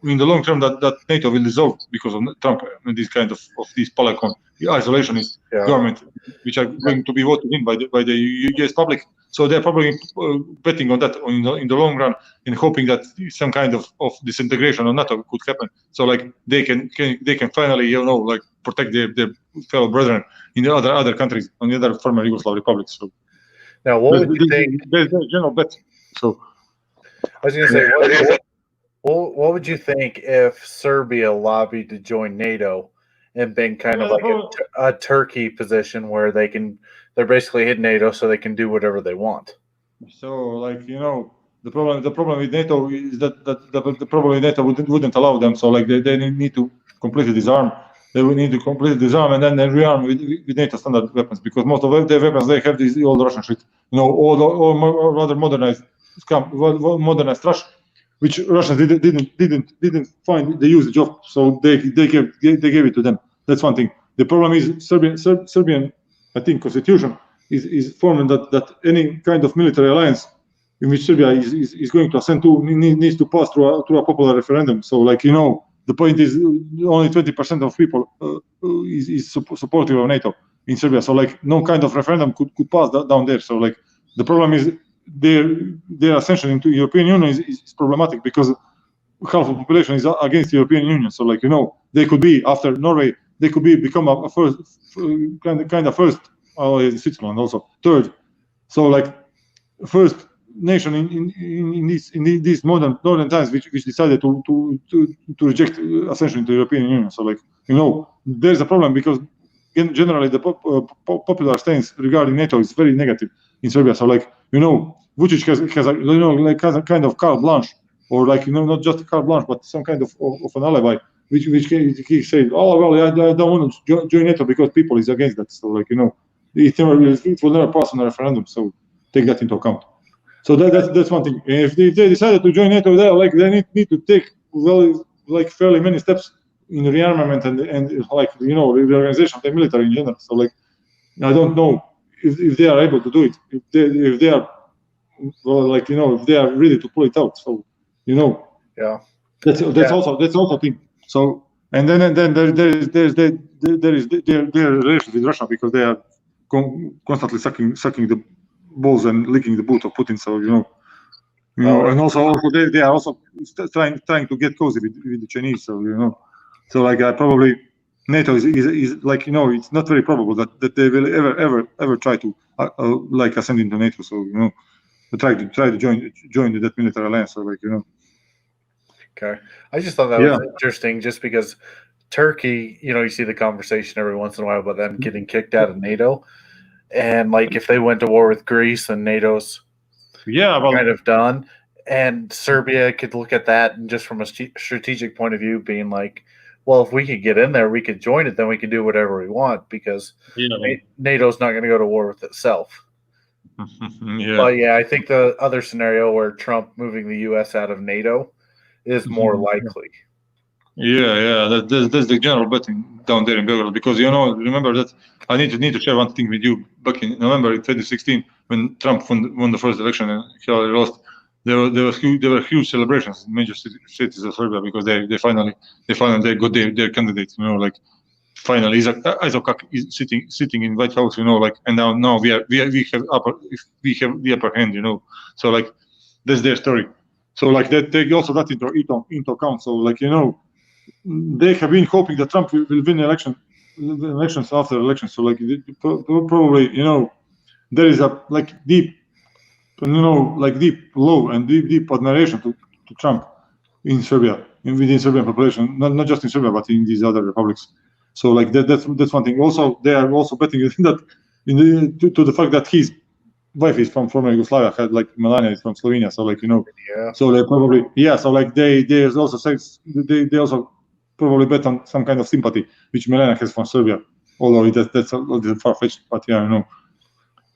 in the long term that NATO will dissolve because of Trump and this kind of these Balkan isolationist government, which are going to be voted in by the US public. So they're probably betting on that in the long run and hoping that some kind of disintegration of NATO could happen. So like they can finally, you know, like protect their fellow brethren in the other countries, on the other former Yugoslav republics. So now, what would you think? There's a general bet. So I was going to say, what would you think if Serbia lobbied to join NATO and been kind of like a Turkey position where they're basically hit NATO so they can do whatever they want? So like, you know, the problem with NATO is that the problem with NATO wouldn't allow them. So like they need to completely disarm. They would need to completely disarm and then they rearm with NATO standard weapons, because most of their weapons they have this old Russian shit, you know, or rather modernized trash, which Russians didn't find the usage of. So they gave it to them. That's one thing. The problem is Serbian, I think, constitution is formed that any kind of military alliance in which Serbia is going to assent to needs to pass through a popular referendum. So like, you know, the point is only 20% of people is supportive of NATO in Serbia. So like no kind of referendum could pass down there. So like the problem is their ascension into European Union is problematic because half of the population is against the European Union. So like, you know, they could be after Norway, they could become a first kind of first, Switzerland also third. So like first nation in these modern times which decided to reject ascension to the European Union. So like, you know, there's a problem because generally the popular stance regarding NATO is very negative in Serbia. So like, you know, Vučić has a, you know, like has a kind of carte blanche, or like, you know, not just a carte blanche but some kind of an alibi which he said, oh well, I don't want to join NATO because people is against that. So like, you know, it will never pass on a referendum. So take that into account. So that's one thing. If they decided to join NATO, they need to take fairly many steps in rearmament and like, you know, the organization of the military in general. So like, I don't know if they are able to do it. If they are, well, like, you know, if they are ready to pull it out. So, you know, yeah, that's also a thing. So and then there is their relations with Russia, because they are constantly sucking the balls and licking the boot of Putin. So you know, and also they are also trying to get cozy with the Chinese. So you know, so like probably NATO is like, you know, it's not very probable that they will ever try to like ascend into NATO. So you know, try to join that military alliance. So like, you know. Okay, I just thought that was interesting, just because Turkey, you know, you see the conversation every once in a while about them getting kicked out of NATO, and like if they went to war with Greece, then NATO's kind of done, and Serbia could look at that and just from a strategic point of view, being like, well, if we could get in there, we could join it, then we can do whatever we want, because NATO's not going to go to war with itself. But yeah, I think the other scenario where Trump moving the U.S. out of NATO is more likely. That's the general betting down there in Belgrade, because you know, remember that I need to share one thing with you. Back in November 2016, when Trump won the first election and Hillary lost, there were huge celebrations in major cities of Serbia, because they finally got their candidate. You know, like finally Isaac is sitting in White House. You know, like, and now we have the upper hand. You know, so like that's their story. So like that, take also that into account. So like, you know, they have been hoping that Trump will win the election the elections after elections. So like probably there is a like deep love and deep admiration to Trump in Serbia, within Serbian population, not just in Serbia but in these other republics. So like that's one thing. Also, they are also betting that to the fact that his wife is from former Yugoslavia, had like Melania is from Slovenia. So like Yeah. so they probably So like they also say they also probably bet on some kind of sympathy which Melania has from Serbia. Although that's a little far-fetched, but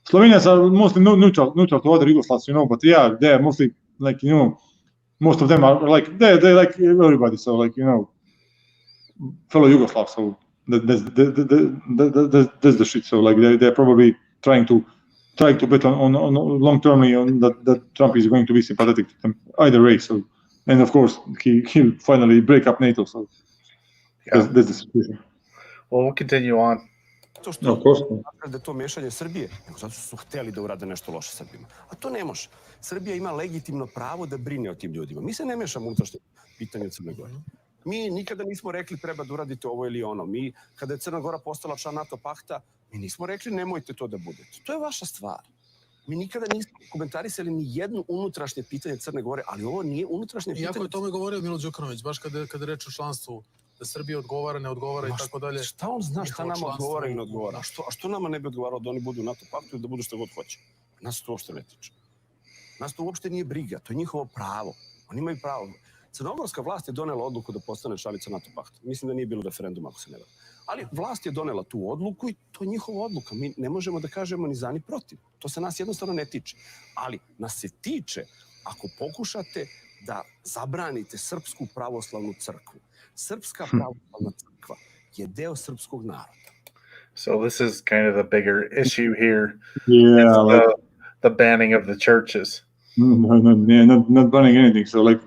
Slovenians are mostly neutral to other Yugoslavs, but they are mostly like most of them are like they like everybody. So like fellow Yugoslavs. So that's the shit. So like they're probably trying to bet on long termly on that Trump is going to be sympathetic to them either way. So and of course he'll finally break up NATO. So that's the situation. Well, we'll continue on. Of course. Da je to mešanje Srbije, nego zato što su hteli da urade nešto loše Srbima. A to ne može. Srbija ima legitimno pravo da brine o tim ljudima. Mi se ne mešamo unutrašnje pitanje Crne Gore. Mi nikada nismo rekli treba da uradite ovo ili ono. Mi, kada je Crna Gora postala član NATO pakta, mi nismo rekli nemojte to da budete. To je vaša stvar. Mi nikada nismo komentarisali ni jedno unutrašnje pitanje Crne Gore, ali ovo nije unutrašnje pitanje. Iako je o tome govorio Milo Đukanović, baš kada reče o članstvu, da Srbija odgovara, ne odgovara i tako dalje. Šta on zna šta nama odgovara i ne odgovara? A što nama ne bi odgovaralo da oni budu u NATO paktu i da budu što god hoće? Nas to uopšte ne tiče. Nas to uopšte nije briga, to je njihovo pravo. Oni imaju pravo. Crnogorska vlast je donela odluku da postane članica NATO pakta. Mislim da nije bilo referenduma, ako se ne varam. Ali vlast je donela tu odluku i to je njihova odluka. Mi ne možemo da kažemo ni za ni protiv. To se nas jednostavno ne tiče. Ali nas se tiče ako pokušate da zabranite Srpsku pravoslavnu crkvu. Srpska pravoslavna crkva je deo srpskog naroda. So this is kind of the bigger issue here. Yeah, like the banning of the churches. Not banning anything. So like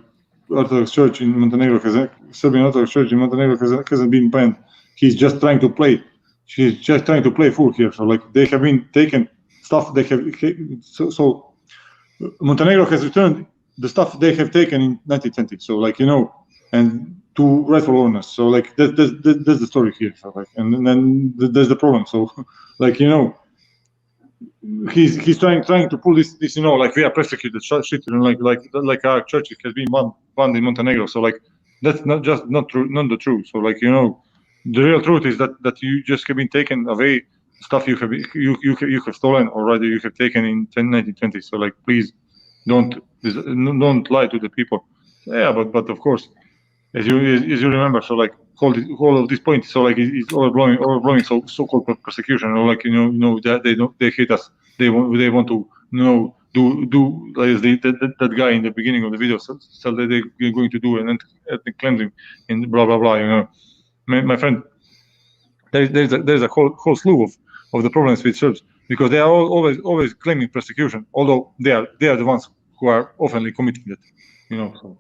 Orthodox Church in Montenegro Serbian Orthodox Church in Montenegro hasn't been banned. He's just trying to play. She's just trying to play fool here. So like they have been taken stuff they have. So Montenegro has returned the stuff they have taken in 1920. So like and to rightful owners. So like that's the story here. So like and then there's the problem. So like he's trying to pull this like we are persecuted shit like our churches has been banned in Montenegro. So like that's not the truth. So like the real truth is that you just have been taken away stuff you have stolen or rather you have taken in 1920. So like please don't lie to the people. Yeah, but of course as you remember, so like all of these points, so like it's overblowing so-called persecution, or like that they hate us, they want to do like that guy in the beginning of the video, so they're going to do an ethnic cleansing and blah blah blah. My friend, there's a whole slew of the problems with Serbs because they are always claiming persecution, although they are the ones who are oftenly committing it. So.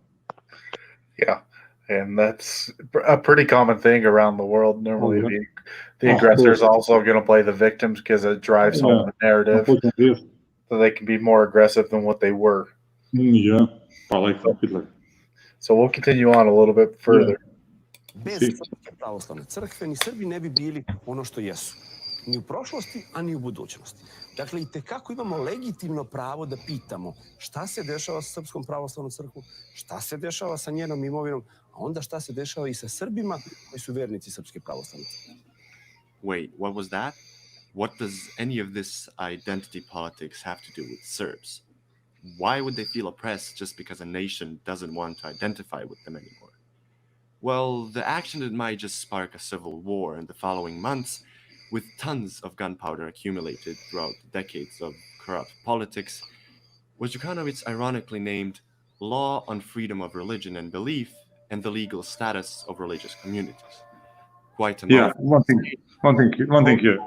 Yeah. And that's a pretty common thing around the world. Normally, the aggressor is also going to play the victims because it drives home the narrative. So they can be more aggressive than what they were. Yeah, I like that. So we'll continue on a little bit further. Bez Srpske pravoslavne crkve ni Srbi ne bi bili ono što jesu. Ni u prošlosti, a ni u budućnosti. Dakle, i tekako imamo legitimno pravo da pitamo šta se dešava sa Srpskom pravoslavnom crkvom, šta se dešava sa njenom imovinom, a onda šta se dešava i sa Srbima koji su vernici Srpske pravoslavne crkve. Wait, what was that? What does any of this identity politics have to do with Serbs? Why would they feel oppressed just because a nation doesn't want to identify with them anymore? Well, the action that might just spark a civil war in the following months, with tons of gunpowder accumulated throughout the decades of corrupt politics, was Đukanović ironically named Law on Freedom of Religion and Belief and the Legal Status of Religious Communities. Quite a one thing here.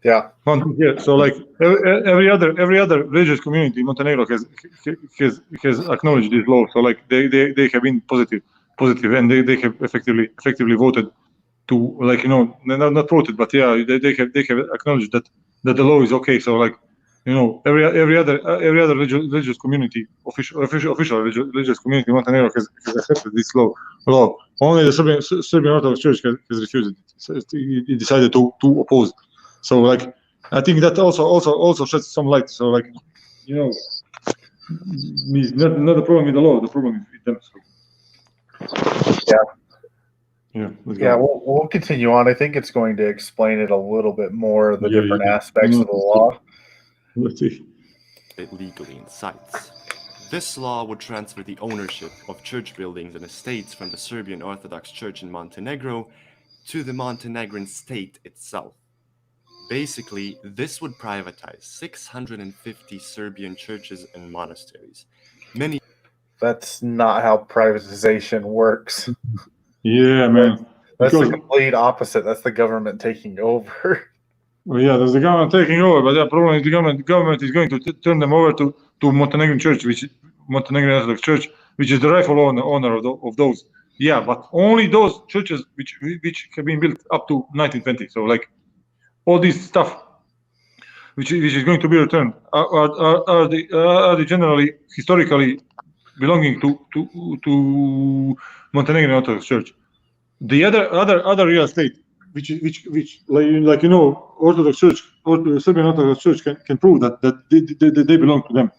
Yeah. One thing here. So like every other religious community in Montenegro has acknowledged this law. So like they have been positive and they have effectively voted to like not voted, but yeah, they have acknowledged that the law is okay. So like every other religious community, official religious community in Montenegro has accepted this law. only the Serbian Orthodox Church has refused it. So it decided to oppose. So like, I think that also sheds some light. So like, you know, it's not a problem with the law. The problem is with them. So. Yeah. We'll continue on. I think it's going to explain it a little bit more, the different aspects of the law. Let's see. Legally in sites. This law would transfer the ownership of church buildings and estates from the Serbian Orthodox Church in Montenegro to the Montenegrin state itself. Basically, this would privatize 650 Serbian churches and monasteries. That's not how privatization works. Yeah, man. That's the complete opposite. That's the government taking over. Well, yeah, there's the government taking over, but the problem is the government is going to turn them over to Montenegrin Church, Montenegrin Orthodox Church, which is the rightful owner of those. Yeah, but only those churches which have been built up to 1920. So like all this stuff, which is going to be returned, are the generally historically belonging to Montenegrin Orthodox Church. The other real estate, which like you know, Orthodox Church or the Serbian Orthodox Church can prove that they belong to them.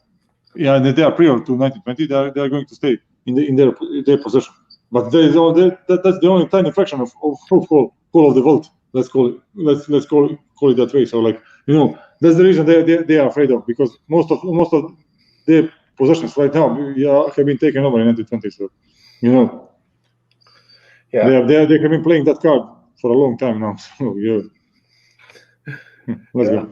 Yeah, and they are prior to 1920. They are going to stay in their possession. But that's the only tiny fraction of whole of the vault. Let's call it that way. So like, you know, that's the reason they are afraid of, because most of their possessions right now have been taken over in 1920. So, you know, yeah, they have been playing that card for a long time now. So yeah, let's go.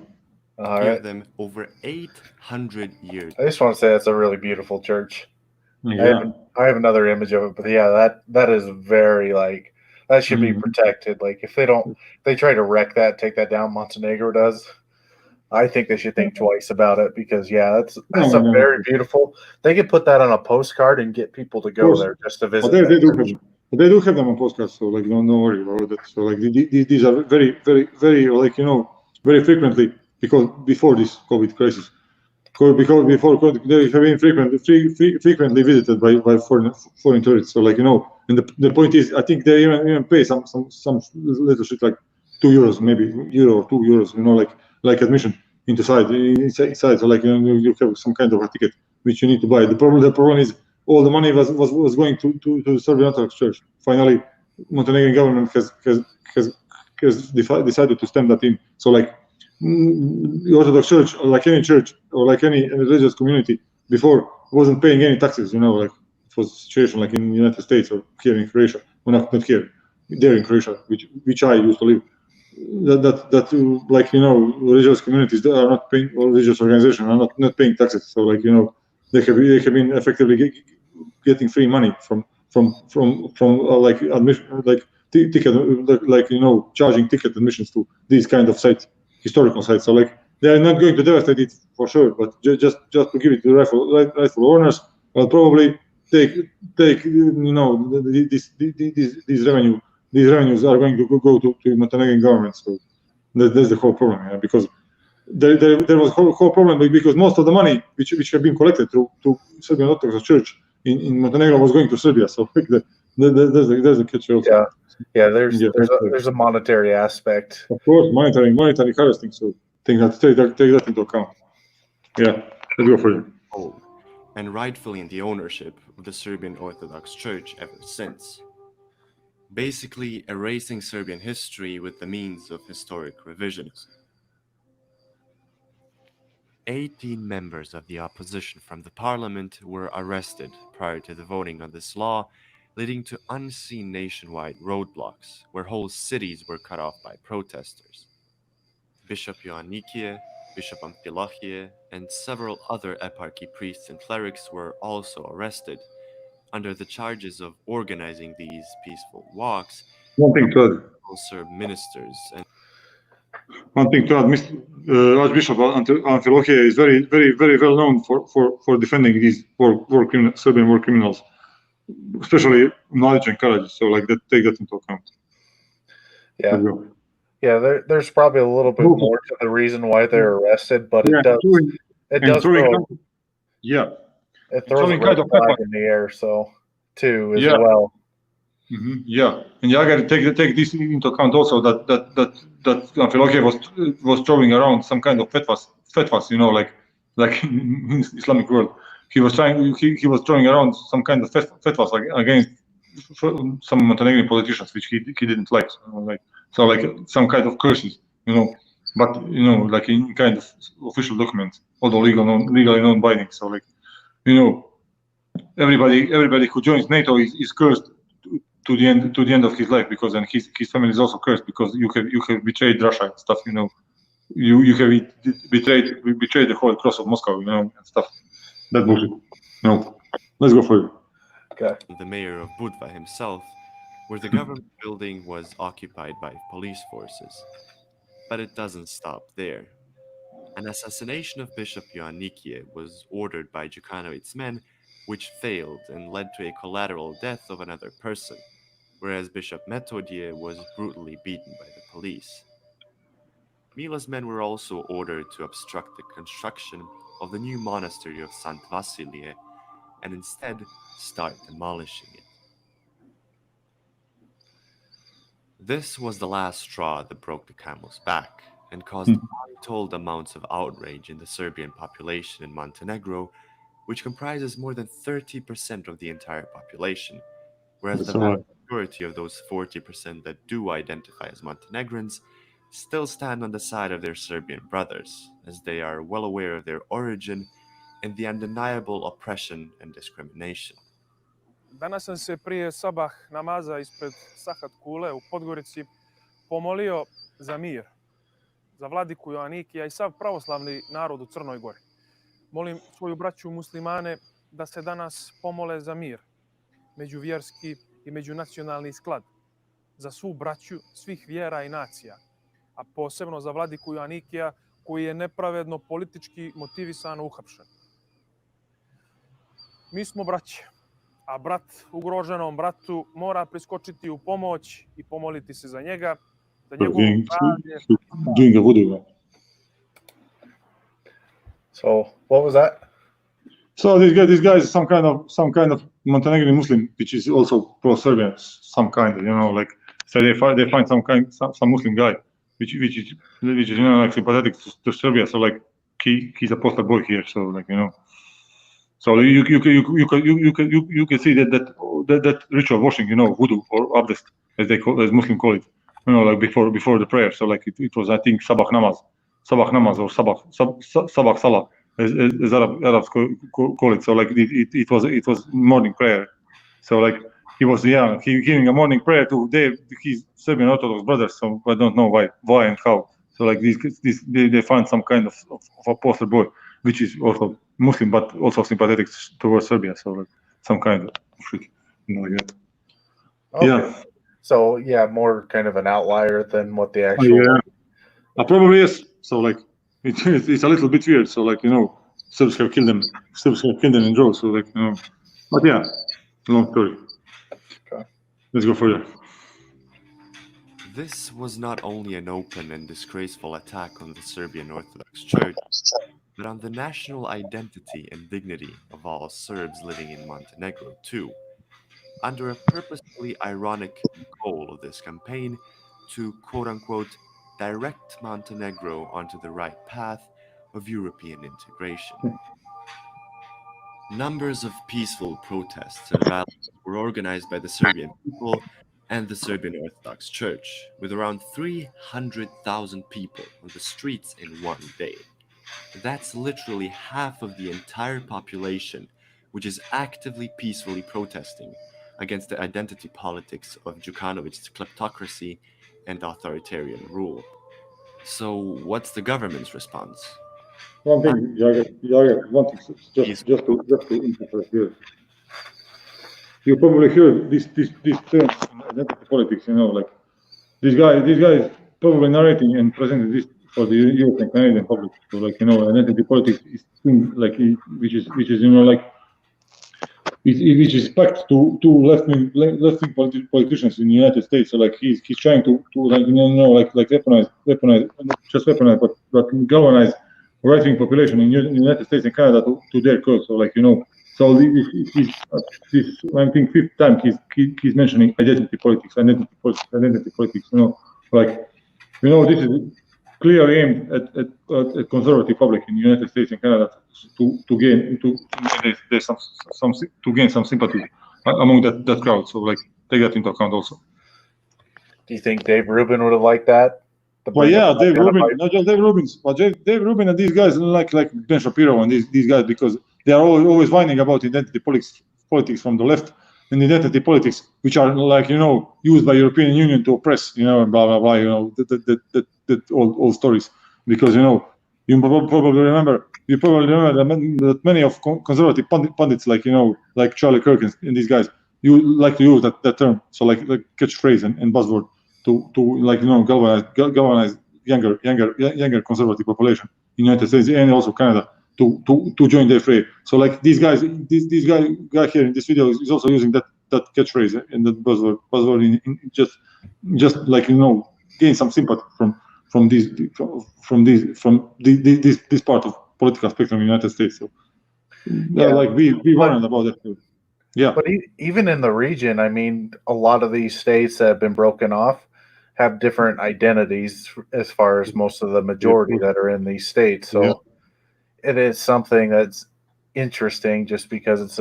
All Give right. them over 800 years. I just want to say that's a really beautiful church. Yeah. I have another image of it, but yeah, that is very like, that should be protected. Like if they try to wreck that, take that down, Montenegro does, I think they should think twice about it, because yeah, that's a very beautiful. They could put that on a postcard and get people to go there just to visit. But they do have them on postcards, so like don't worry about that. So like these are very, very, very, like, you know, very frequently, because before this COVID crisis, because before COVID, they have been frequently visited by foreign tourists. So like, you know, and the point is, I think they even pay some little shit, like €2, maybe €1 or €2, you know, like admission inside. So like, you know, you have some kind of a ticket which you need to buy. The problem is all the money was going to the Serbian Orthodox Church. Finally, Montenegrin government has decided to stem that in. So like, the Orthodox Church, or like any church, or like any religious community before, wasn't paying any taxes. You know, like it was a situation like in the United States or here in Croatia. Well, not here, there in Croatia, which I used to live. That like, you know, religious communities that are not paying, or religious organizations are not paying taxes. So like, you know, they have been effectively getting free money from like admission, like ticket, like, you know, charging ticket admissions to these kind of sites, historical sites. So like, they are not going to devastate it for sure, but just to give it to rightful owners, will probably take you know, these revenues are going to go to Montenegrin government. So that's the whole problem, yeah, because there was whole problem, because most of the money which have been collected to Serbian Orthodox Church in Montenegro was going to Serbia. So like there's a catch also. Yeah, there's a monetary aspect. Of course, monetary harvesting. So take that into account. Yeah, let's go for it. Oh, and rightfully in the ownership of the Serbian Orthodox Church ever since. Basically erasing Serbian history with the means of historic revisionism. 18 members of the opposition from the parliament were arrested prior to the voting on this law, leading to unseen nationwide roadblocks where whole cities were cut off by protesters. Bishop Ioannikie, Bishop Amfilohie, and several other eparchy priests and clerics were also arrested under the charges of organizing these peaceful walks. One thing to add. Serb ministers and Archbishop Amfilohie is very, very, very well known for defending these Serbian war criminals, especially Mladic and Karadzic. So like that, take that into account. Yeah, there's probably a little bit more to the reason why they're arrested, but it does throw, yeah, it throws a red flag in the air, so too as well. Yeah, and you got to take this into account also that Amfiloche was throwing around some kind of fatwas, you know, like in Islamic world. He was throwing around some kind of fatwas against some Montenegrin politicians, which he didn't like, so like some kind of curses, you know, but you know, like in kind of official documents, although legally non-binding. So like, you know, everybody who joins NATO is cursed to the end of his life, because then his family is also cursed, because you have betrayed Russia and stuff, you know. You have betrayed the Holy Cross of Moscow, you know, and stuff. That bullshit. No, let's go for it. Okay. The mayor of Budva himself, where the government building was occupied by police forces. But it doesn't stop there. An assassination of Bishop Ioannikie was ordered by Djukanovic's men, which failed and led to a collateral death of another person, whereas Bishop Metodie was brutally beaten by the police. Mila's men were also ordered to obstruct the construction of the new monastery of Sant Vasilie and instead start demolishing it. This was the last straw that broke the camel's back and caused untold amounts of outrage in the Serbian population in Montenegro, which comprises more than 30% of the entire population, whereas the vast majority of those 40% that do identify as Montenegrins still stand on the side of their Serbian brothers, as they are well aware of their origin and the undeniable oppression and discrimination. Danas sam se prije sabah namaza ispred Sahat Kule u Podgorici pomolio za mir, za vladiku Ioannikija i sav pravoslavni narod u Crnoj Gori. Molim svoju braću muslimane da se danas pomole za mir, međuvjerski i međunacionalni sklad, za svu braću svih vjera i nacija, a posebno za vladiku Ioannikija koji je nepravedno politički motivisano uhapšen. Mi smo braće, a brat ugroženom bratu mora priskočiti u pomoć i pomoliti se za njega, za njegovo zdravlje. So what was that? So this guy is some kind of Montenegrin Muslim, which is also pro-Serbian, some kind of, you know, like, so they find some Muslim guy, which is you know, like, sympathetic to Serbia. So like he's a poster boy here. So like, you know, so you can see that ritual washing, you know, wudu or abdest, as Muslim call it, you know, like before the prayer. So like it was, I think, sabah namaz or sabah salah, as Arabs call it. So like it was morning prayer. So like he was giving a morning prayer to his Serbian Orthodox brothers. So I don't know why and how. So like they find some kind of a poster boy, which is also Muslim but also sympathetic towards Serbia. So like some kind of shit, you know, like that. Okay. Yeah. So yeah, more kind of an outlier than what the actual. Probably yes. So like it's a little bit weird. So like, you know, Serbs have killed them in droves. So like, you know, but yeah, long story. Okay. Let's go further. This was not only an open and disgraceful attack on the Serbian Orthodox Church, but on the national identity and dignity of all Serbs living in Montenegro too, under a purposefully ironic goal of this campaign to quote-unquote direct Montenegro onto the right path of European integration. Numbers of peaceful protests and rallies were organized by the Serbian people and the Serbian Orthodox Church, with around 300,000 people on the streets in one day. That's literally half of the entire population, which is actively peacefully protesting against the identity politics of Djukanovic's kleptocracy and authoritarian rule. So what's the government's response? One thing, Jager, one thing, just to interpret here. You probably heard this term, identity politics, you know, like this guy is probably narrating and presenting this for the European Canadian public. So like, you know, identity politics is like, which is, you know, like, which is packed to left-wing politicians in the United States. So like he's trying to like, you know, like weaponize, but galvanize right-wing population in the United States and Canada to their cause. So like, you know, So this I think fifth time he's mentioning identity politics. You know, like this is clearly aimed at conservative public in the United States and Canada to gain some sympathy among that crowd. So like take that into account also. Do you think Dave Rubin would have liked that? Well, yeah, Dave Rubin, not just Dave Rubin, but Dave Rubin and these guys like Ben Shapiro and these guys, because they are always whining about identity politics from the left, and identity politics, which are like used by European Union to oppress, and blah blah blah, that all stories, because you probably remember that many of conservative pundits like Charlie Kirk and these guys like to use that term, so like catchphrase and buzzword to galvanize younger conservative population in the United States and also Canada to join the fray. So like these guys, this guy here in this video is also using that catchphrase and that buzzword in just like gain some sympathy from this part of political spectrum in the United States. So like be warned about that too. Yeah. But even in the region, I mean, a lot of these states that have been broken off have different identities as far as most of the majority that are in these states. So it is something that's interesting just because it's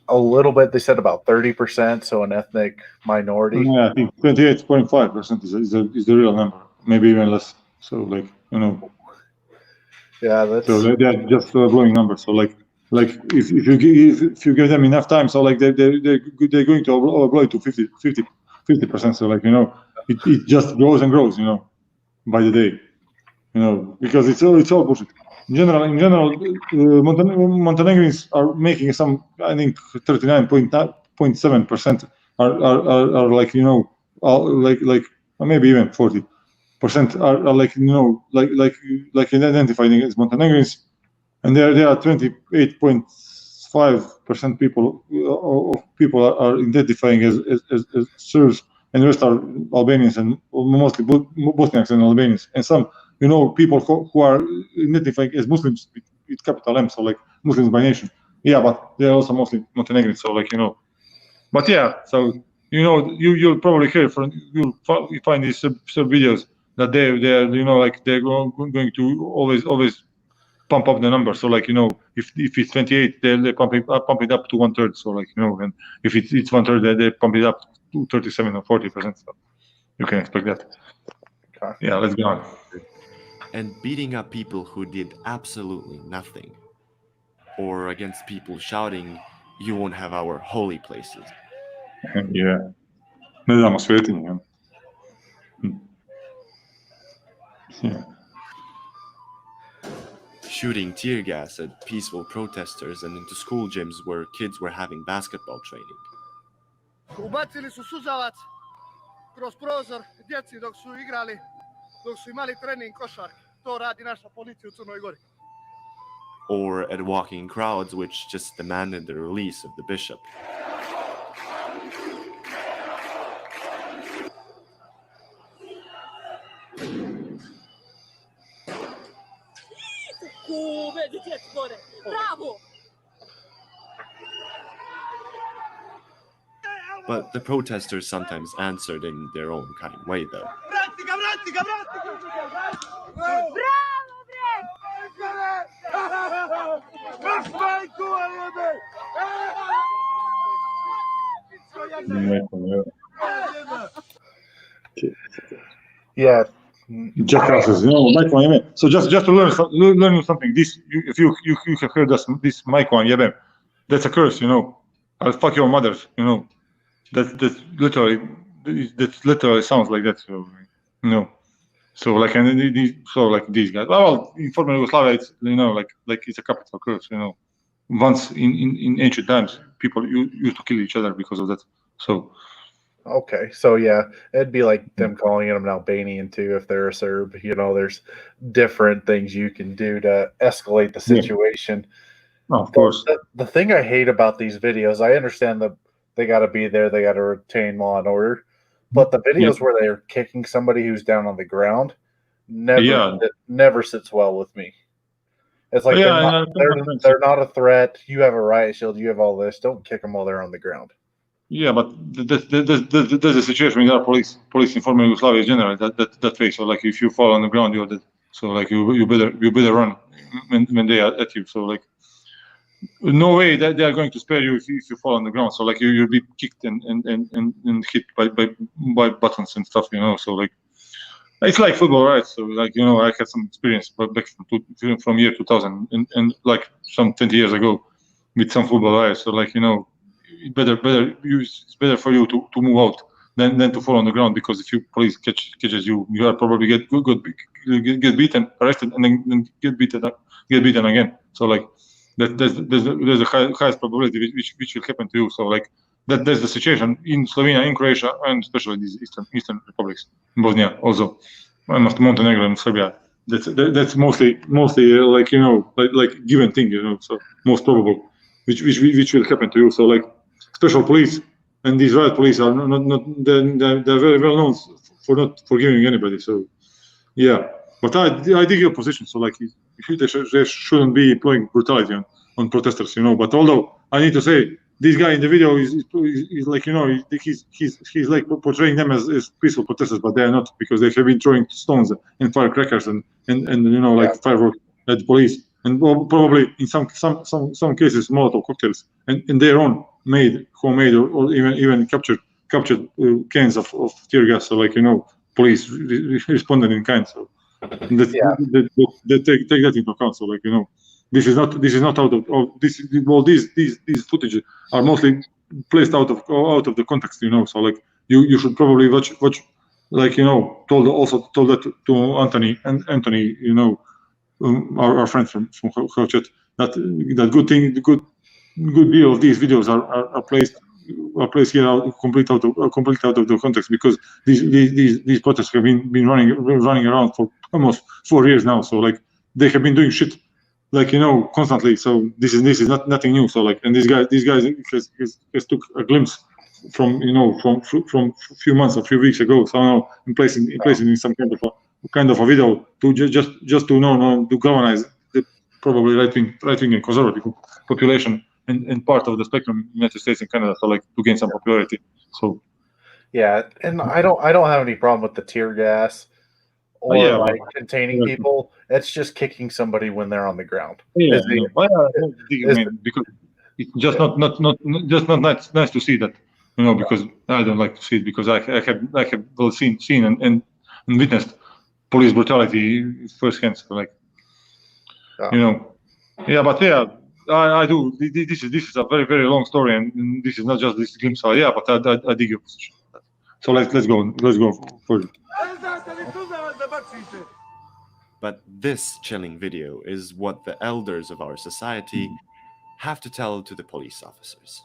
a little bit, they said about 30%, so an ethnic minority. Yeah, I think 28.5% is the real number, maybe even less. So like, Yeah, that's... So they're just blowing numbers. So like if you give them enough time, so like they're going to overblow it to 50%. So like it just grows and grows, by the day, because it's all bullshit. In general, Montenegrins are making some, I think 39.7% are like like maybe even 40% are like identifying as Montenegrins, and there are 28.5% people are identifying as Serbs, and the rest are Albanians and mostly Bosniaks and Albanians, and some people who are identifying as Muslims with capital M, so like Muslims by nation. Yeah, but they're also mostly Montenegrins, so like But yeah, so you'll probably hear you'll find these sub videos that they're they're going to always pump up the number. So like if it's 28, they pump it up to 1/3. So like and if it's 1/3, they pump it up to 37 or 40%. So you can expect that. Okay. Yeah, let's go on. And beating up people who did absolutely nothing, or against people shouting, "You won't have our holy places." Yeah. Ne znamo svetinje. Yeah. Shooting tear gas at peaceful protesters and into school gyms where kids were having basketball training. Ubacili su suzavac kroz prozor djeci dok su igrali, dok su imali trening košarke. To radi naša policija u Crnoj Gori. Or at walking crowds which just demanded the release of the bishop. But the protesters sometimes answered in their own kind way, though. Yeah. Jackasses, So just to learn something. This, if you have heard this Maiko and Yebem, that's a curse, I'll fuck your mothers, That literally sounds like that, so So like these guys. Well, in former Yugoslavia, it's like it's a capital curse, Once in ancient times, people used to kill each other because of that. So. Okay, so yeah, it'd be like them calling them an Albanian too if they're a Serb. There's different things you can do to escalate the situation. Oh, of course. The thing I hate about these videos, I understand that they got to be there, they got to retain law and order, but the videos where they're kicking somebody who's down on the ground never sits well with me. It's like they're not a threat. You have a riot shield. You have all this. Don't kick them while they're on the ground. Yeah, but there's a situation with our police in former Yugoslavia in general that way. So like if you fall on the ground, you're dead. So like you better run when they are at you. So like no way that they are going to spare you if you fall on the ground. So like you'll be kicked and hit by buttons and stuff, you know. So like it's like football, right? So like, you know, I had some experience back from year 2000 and like some 20 years ago with some football riots. So like, you know, it's better for you to move out than to fall on the ground, because if police catches you, you are probably get beaten, arrested, and then get beaten again. So like there's a highest probability which will happen to you. So like that's the situation in Slovenia, in Croatia, and especially these eastern republics, in Bosnia also, and Montenegro and Serbia. That's mostly like, you know, like given thing, you know. So most probable which will happen to you. So like special police and these riot police are they're very well known for not forgiving anybody. So yeah, but I dig your position. So like they shouldn't be employing brutality on protesters, you know. But although I need to say, this guy in the video is like, you know, he's like portraying them as peaceful protesters, but they are not, because they have been throwing stones and firecrackers and you know, like fireworks at the police, and probably in some cases Molotov cocktails and their own homemade or even captured cans of tear gas. So like, you know, police responded in kind. So they take that into account. So like, you know, this is not out of this. Well, these footage are mostly placed out of the context, you know. So like you should probably watch, like, you know, told that to Anthony, you know, our friend from chat, that the good deal of these videos are placed here completely out of the context, because these protests have been running around for almost 4 years now. So like they have been doing shit, like, you know, constantly. So this is nothing new. So like, and these guys has took a glimpse from, you know, from a few months or few weeks ago. So now I'm placing in some kind of a video to just to galvanize the probably right wing and conservative population and part of the spectrum in the United States and Canada. So like to gain some popularity. So yeah, and I don't have any problem with the tear gas or containing people. It's just kicking somebody when they're on the ground. Yeah, because it's just not nice to see that, you know, because I don't like to see it, because I have well seen and witnessed police brutality firsthand. So like, you know, but I do. This is a very, very long story, and this is not just this glimpse. But I dig your position. So let's go further. But this chilling video is what the elders of our society have to tell to the police officers.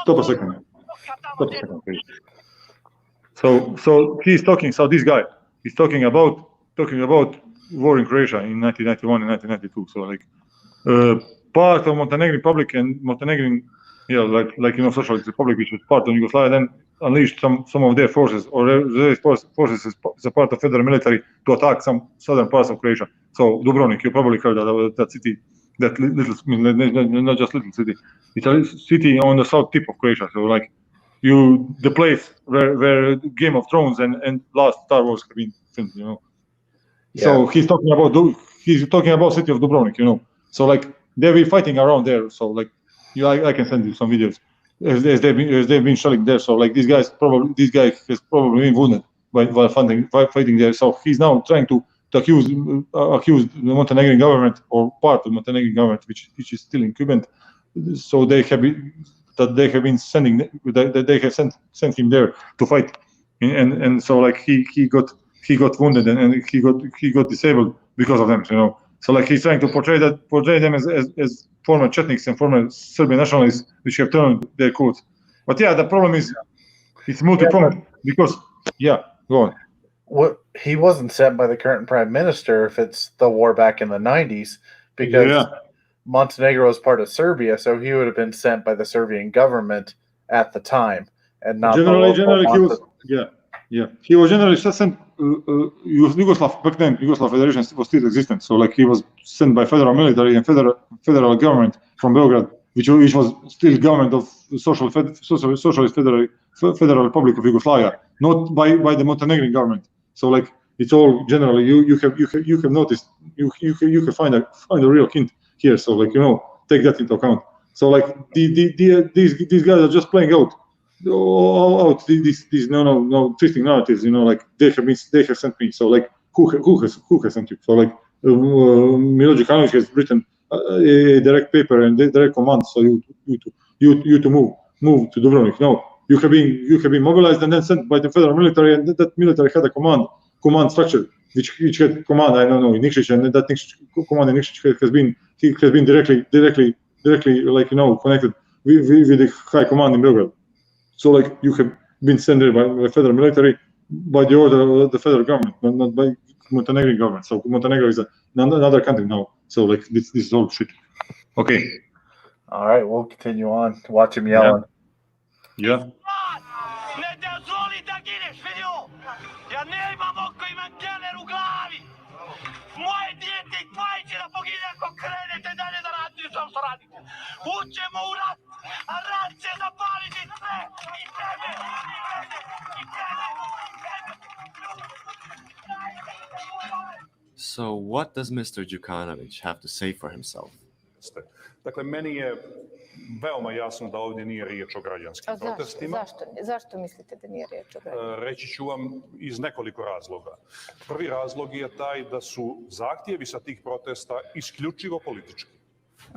Stop a second, please. So he's talking. So this guy is talking about war in Croatia in 1991 and 1992. So like part of Montenegrin Republic and Montenegrin, like, you know, Socialist Republic, which was part of Yugoslavia, then unleashed some of their forces or their forces as a part of federal military to attack some southern parts of Croatia. So Dubrovnik, you probably heard that city, that little, not just little city. It's a city on the south tip of Croatia. So like the place where Game of Thrones and last Star Wars have been filmed, you know. Yeah. So he's talking about city of Dubrovnik, you know. So like they've been fighting around there. So like I can send you some videos as they've been shelling there. So like this guy has probably been wounded while fighting there. So he's now trying to accuse the Montenegrin government or part of the Montenegrin government, which is still incumbent. So they have been sent him there to fight, and so like he got wounded and he got disabled because of them, you know. So like he's trying to portray them as former Chetniks and former Serbian nationalists, which have turned their coats. But yeah, the problem is it's multi-pronged, because go on. What he wasn't sent by the current prime minister if it's the war back in the 90s, because Montenegro was part of Serbia, so he would have been sent by the Serbian government at the time, and not generally he was he was generally sent. Yugoslav back then, Yugoslav Federation was still existent, so like he was sent by federal military and federal government from Belgrade, which was still government of Socialist Federal Republic of Yugoslavia, not by the Montenegrin government. So like it's all generally you have noticed you can find a real hint here. So like take that into account. So like these guys are just playing out these no twisting narratives. Like they have sent me. So like who has sent you? So like Milo Đukanović has written a direct paper and direct command. So you to move to Dubrovnik. No, you have been mobilized and then sent by the federal military, and that military had a command structure which had command. I don't know in Nikšić, and that command in Nikšić has been directly like connected with the high command in Belgrade. So like you have been sent there by the federal military by the order of the federal government, not by Montenegrin government. So Montenegro is another country now. So like this is all shit. Okay. All right, we'll continue on. Watch him yelling. Yeah. So what does Mr. Đukanović have to say for himself? Dakle, meni je veoma jasno da ovdje nije riječ o građanskim protestima. Zašto mislite da nije riječ o građanskim? Reći ću vam iz nekoliko razloga. Prvi razlog je taj da su zahtjevi sa tih protesta isključivo politički,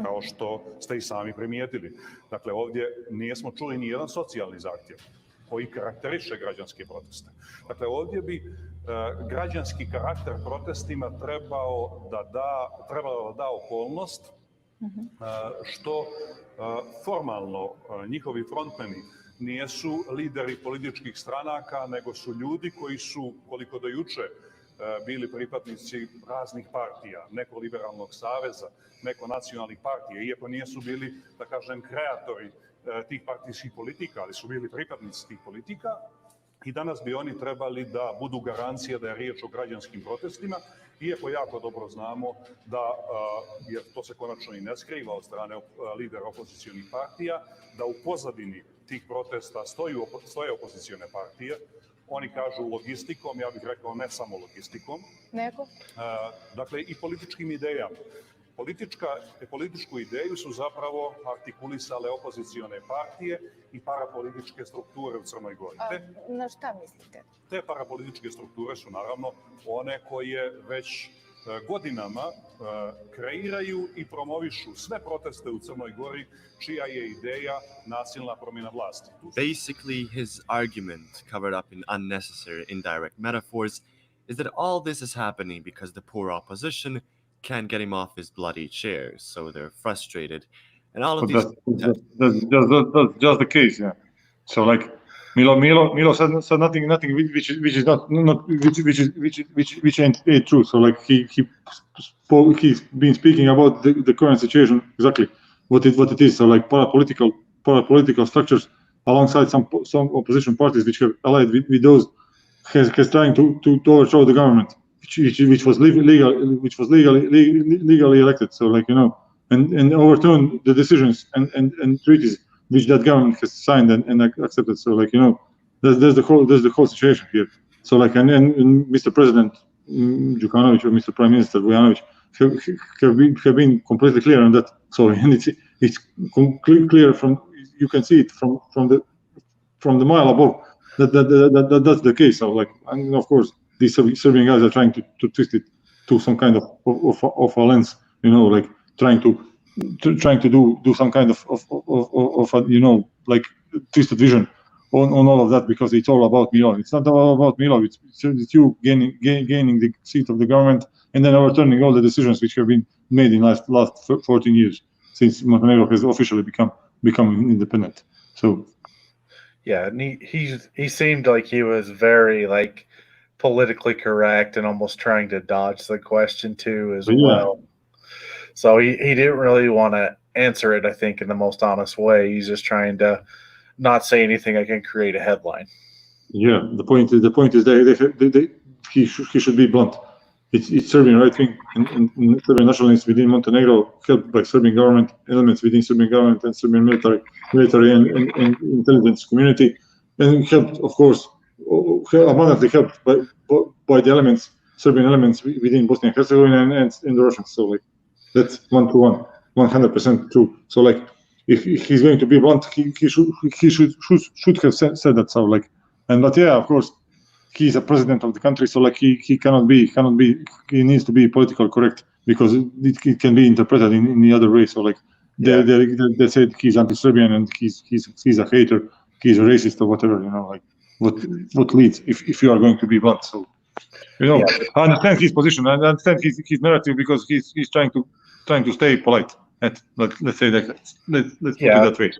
kao što ste i sami primijetili. Dakle, ovdje nismo čuli ni jedan socijalni zahtjev koji karakteriše građanske proteste. Dakle, ovdje bi građanski karakter protestima trebalo da da okolnost što formalno njihovi frontmeni nijesu lideri političkih stranaka, nego su ljudi koji su, koliko do juče, bili pripadnici raznih partija, neko liberalnog saveza, neko nacionalnih partija, iako nijesu bili, da kažem, kreatori tih partijskih politika, ali su bili pripadnici tih politika. I danas bi oni trebali da budu garancija da je riječ o građanskim protestima, iako jako dobro znamo da, jer to se konačno i ne skriva od strane lidera opozicionih partija, da u pozadini tih protesta stoje opozicione partije. Oni kažu logistikom, ja bih rekao ne samo logistikom, dakle i političkim idejama. Političku ideju su zapravo artikulisale opozicione partije i parapolitičke strukture u Crnoj Gori. Na šta mislite? Te parapolitičke strukture su naravno one koje već godinama kreiraju i promovišu sve proteste u Crnoj Gori čija je ideja nasilna promjena vlasti. Basically, his argument, covered up in unnecessary indirect metaphors, is that all this is happening because the poor opposition can't get him off his bloody chair, so they're frustrated, and all of these. That's just the case, yeah. So like Milo said nothing which is not which ain't true. So like he's been speaking about the current situation, exactly what it is. So like parapolitical structures alongside some opposition parties which have allied with those has trying to overthrow the government. Which was legally elected, so like and overturn the decisions and treaties which that government has signed and accepted. So like there's the whole situation here. So like and Mr. President Đukanović or Mr. Prime Minister Vujanović have been completely clear on that. So and it's clear from you can see it from the mile above that that's the case. So like and of course. These Serbian guys are trying to twist it to some kind of a lens, like trying to do some kind of like twisted vision on all of that because it's all about Milo. It's not all about Milo. It's you gaining the seat of the government and then overturning all the decisions which have been made in last 14 years since Montenegro has officially become independent. So, yeah, and he seemed like he was very like politically correct and almost trying to dodge the question too as well. So he didn't really want to answer it, I think, in the most honest way. He's just trying to not say anything that can create a headline. Yeah, the point is he should be blunt. It's Serbian right wing and Serbian nationalists within Montenegro, helped by Serbian government, elements within Serbian government and Serbian military and intelligence community, and helped, of course, abundantly helped by the elements, Serbian elements within Bosnia and Herzegovina and the Russians. So like that's 1-to-1, 100% true. So like if he's going to be blunt, he should have said that. So like, but yeah, of course, he's a president of the country, so like he cannot be. He needs to be politically correct because it can be interpreted in the other way. So like they said he's anti-Serbian and he's a hater, he's a racist or whatever. You know, like what leads if you are going to be blunt. So you know, I understand his position. I understand his narrative because he's trying to stay polite. Let's say that. Let's put it that way.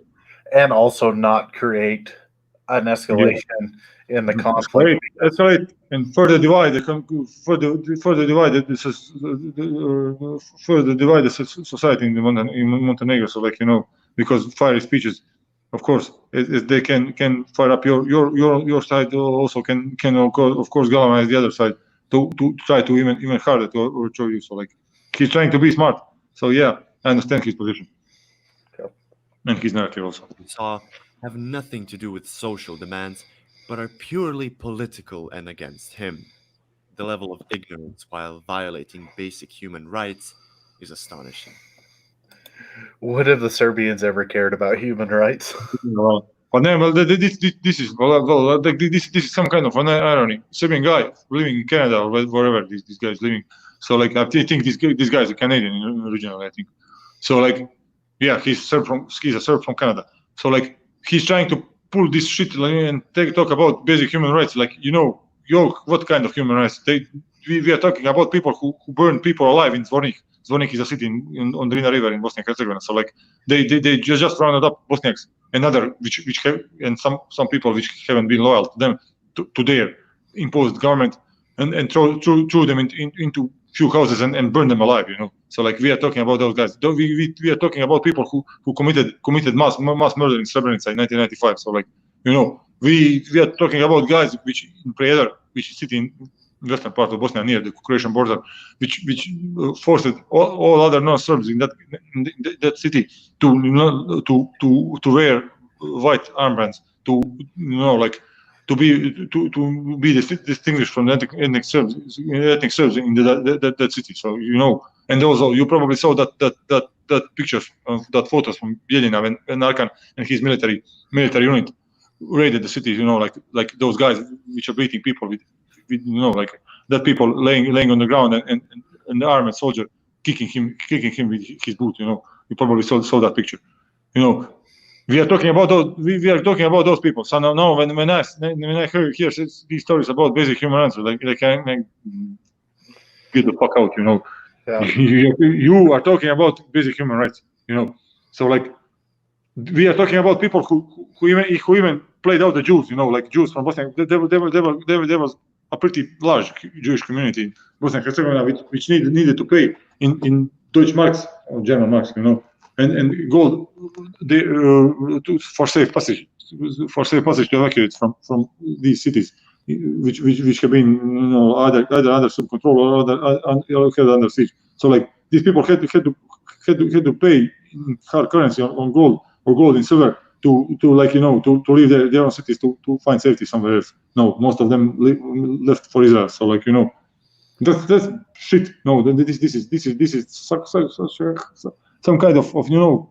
And also not create an escalation in the conflict. That's right. And further divide the society in Montenegro. So like, you know, because fiery speeches, of course, they can fire up your side. Also can of course galvanize the other side to try to even harder to overthrow you. So like, he's trying to be smart. So yeah, I understand his position and his narrative also. Have nothing to do with social demands, but are purely political and against him. The level of ignorance while violating basic human rights is astonishing. What have the Serbians ever cared about human rights? But no, this is some kind of an irony. Serbian guy living in Canada or wherever this guy is living. So like, I think this guy is a Canadian originally, I think. So like, yeah, he's a Serb from Canada. So like, he's trying to pull this shit and talk about basic human rights. Like, you know, what kind of human rights? We are talking about people who burn people alive in Zvornik. Zvornik is a city on the Drina River in Bosnia and Herzegovina. So like, they just rounded up Bosniaks and other which have, and some people which haven't been loyal to them to their imposed government and throw them into few houses and burn them alive. You know. So like, we are talking about those guys. We are talking about people who committed mass murder in Srebrenica in 1995. So like, you know, we are talking about guys which in Prijedor, which is city in western part of Bosnia near the Croatian border, which forced all other non-Serbs in that city to wear white armbands, to be distinguished from ethnic Serbs in that city. So you know, and also you probably saw that pictures of that photos from Bijeljina when Arkan and his military unit raided the city. You know, like those guys which are beating people with you know, like that people laying on the ground and the armed soldier kicking him with his boot. You know, you probably saw that picture. You know. We are talking about those people. So now when I hear these stories about basic human rights, like I get the fuck out, you know. Yeah. You are talking about basic human rights, you know. So like, we are talking about people who even played out the Jews, you know, like Jews from Bosnia. There was a pretty large Jewish community in Bosnia and Herzegovina which needed to pay in Deutsche marks or German marks, you know. And gold for safe passage to evacuate from these cities, which have been, you know, either under some control or held under siege. So like, these people had to pay in hard currency on gold or gold in silver to like, you know, to leave their own cities to find safety somewhere else. No, most of them left for Israel. So like, you know, that's shit. No, this is some kind of you know,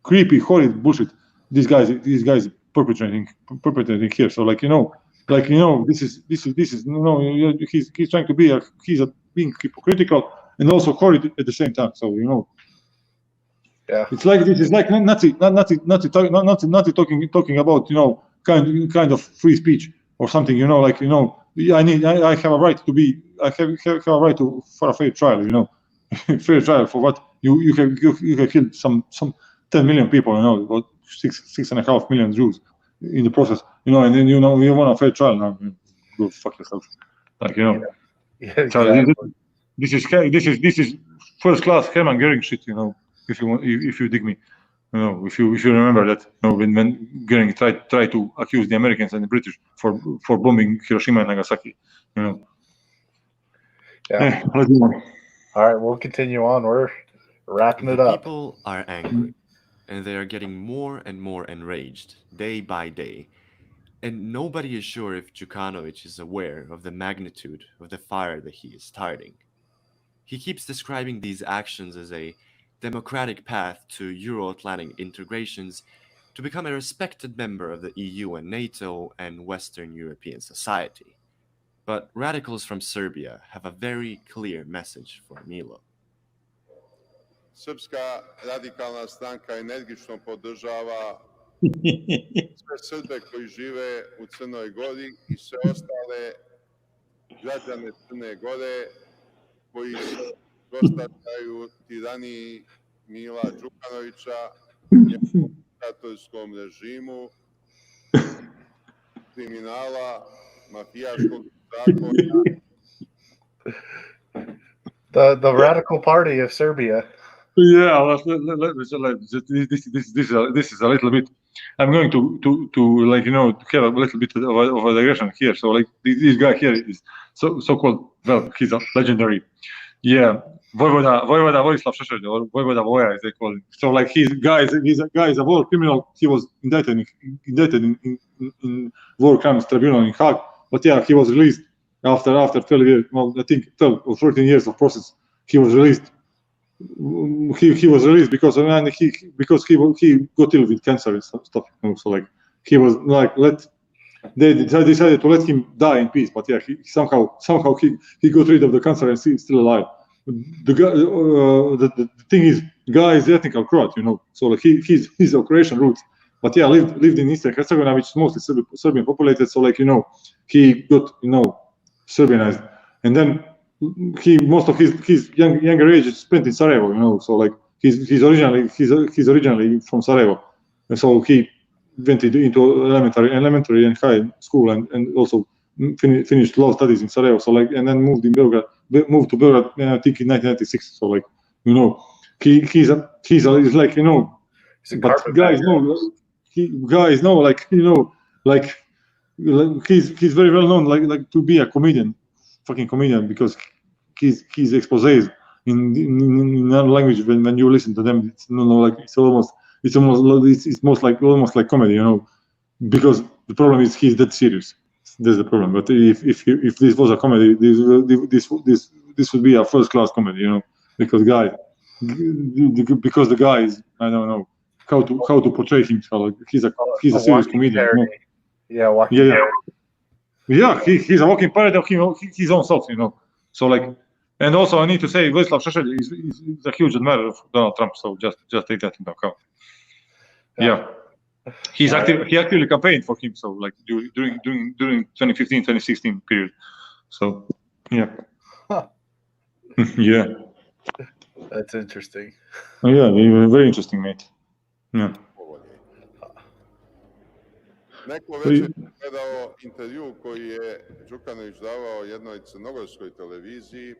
creepy, horrid bullshit. These guys perpetrating here. So like, you know, this is you know, he's trying to be being hypocritical and also horrid at the same time. So you know, yeah, it's like this is like Nazi talking about, you know, kind of free speech or something. You know, like, you know, I have a right to be. I have a right for a fair trial. You know, fair trial for what? You have killed some 10 million people, you know, about 6.5 million Jews in the process, you know, and then, you know, you want a fair trial now. Go fuck yourself, like, you know. Yeah, exactly. So this is first class Hermann Göring shit, if you dig me. If you remember that, when Göring tried to accuse the Americans and the British for bombing Hiroshima and Nagasaki, Yeah. Let's move on. All right, we'll continue on. We're wrapping it up. People are angry, and they are getting more and more enraged day by day. And nobody is sure if Đukanović is aware of the magnitude of the fire that he is starting. He keeps describing these actions as a democratic path to Euro-Atlantic integrations to become a respected member of the EU and NATO and Western European society. But radicals from Serbia have a very clear message for Milo. Srpska radikalna stranka energično podržava sve Srbe koji žive u Crnoj Gori i sve ostale građane Crne Gore koji se dostavljaju tiraniji Mila Đukanovića, diktatorskom režimu, kriminala, mafijaškog zakona. The Radical Party of Serbia. Yeah, this is a little bit. I'm going to have a little bit of a digression here. So this guy here is so-called, well, he's a legendary. Yeah, Vojvoda Vojislav Šešelj, or Vojvoda Voja, as they call him. So he's a war criminal. He was indicted in war crimes tribunal in Hague. But yeah, he was released after 12 years. Well, I think 12 or 13 years of process. He was released. He was released because he got ill with cancer and stuff. So he was they decided to let him die in peace. But yeah, he somehow he got rid of the cancer and he's still alive. The guy, the thing is, guy is ethnical Croat, So he's of Croatian roots. But yeah, lived in Eastern Herzegovina, which is mostly Serbian populated. So he got Serbianized, and then most of his younger age is spent in Sarajevo, So he's originally from Sarajevo, and so he went into elementary and high school, and also finished law studies in Sarajevo. So and then moved to Belgrade, I think in 1996. So he's but guys know he's very well known to be a fucking comedian, because his exposés in another language, when you listen to them, it's almost like comedy, because the problem is he's that serious. That's the problem. But if this was a comedy, this would be a first class comedy, because the guy is, I don't know how to portray him. So he's a serious comedian. Yeah, he's a walking parody of his own self, So and also I need to say, Vojislav Šešelj is a huge admirer of Donald Trump. So just take that into account. Yeah. He actively campaigned for him. So during 2015-2016 period. So yeah. Huh. Yeah. That's interesting. Oh, yeah, very interesting, mate. Yeah. Neko večer je gledao intervju koji je Đukanović davao jednoj crnogorskoj televiziji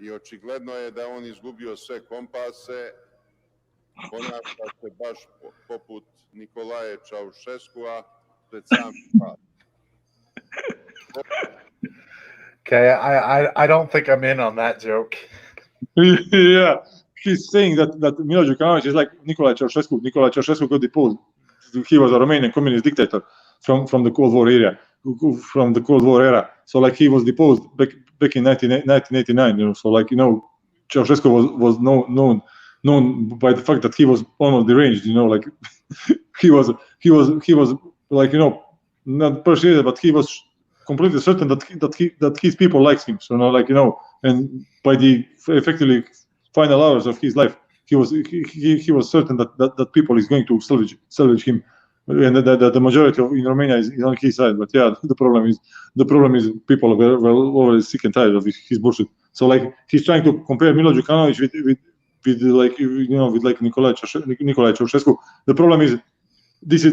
i očigledno je da on izgubio sve kompase, ponaša se baš poput Nikolaje Čaušeskua pred sam pad. Okay, I don't think I'm in on that joke. Yeah, he's saying that Milo Đukanović is like Nikolai Ceausescu. Nikolai Ceausescu got deposed. He was a Romanian communist dictator from the Cold War era. So he was deposed back in 1989. So Ceausescu was known by the fact that he was almost deranged. He was not persuaded, but he was completely certain that his people liked him. So and by the effectively final hours of his life, he was certain that people is going to salvage him, and that the majority in Romania is on his side. But yeah, the problem is people were already sick and tired of his bullshit. So he's trying to compare Milo Đukanović with Nikolai Ceausescu. The problem is this has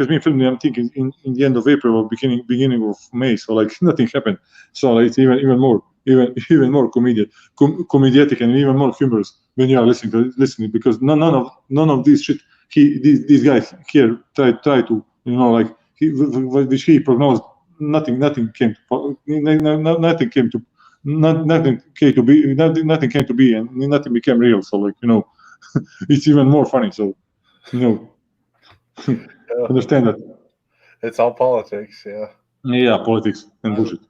been filmed, I'm thinking, in the end of April or beginning of May. So nothing happened. So it's even more. even more comedic and even more humorous when you are listening, because none of this shit these guys here try to, you know, like which he prognosed, nothing came to be, and nothing became real. So, like, you know, it's even more funny. So, you know, understand that it's all politics. Yeah, politics and bullshit.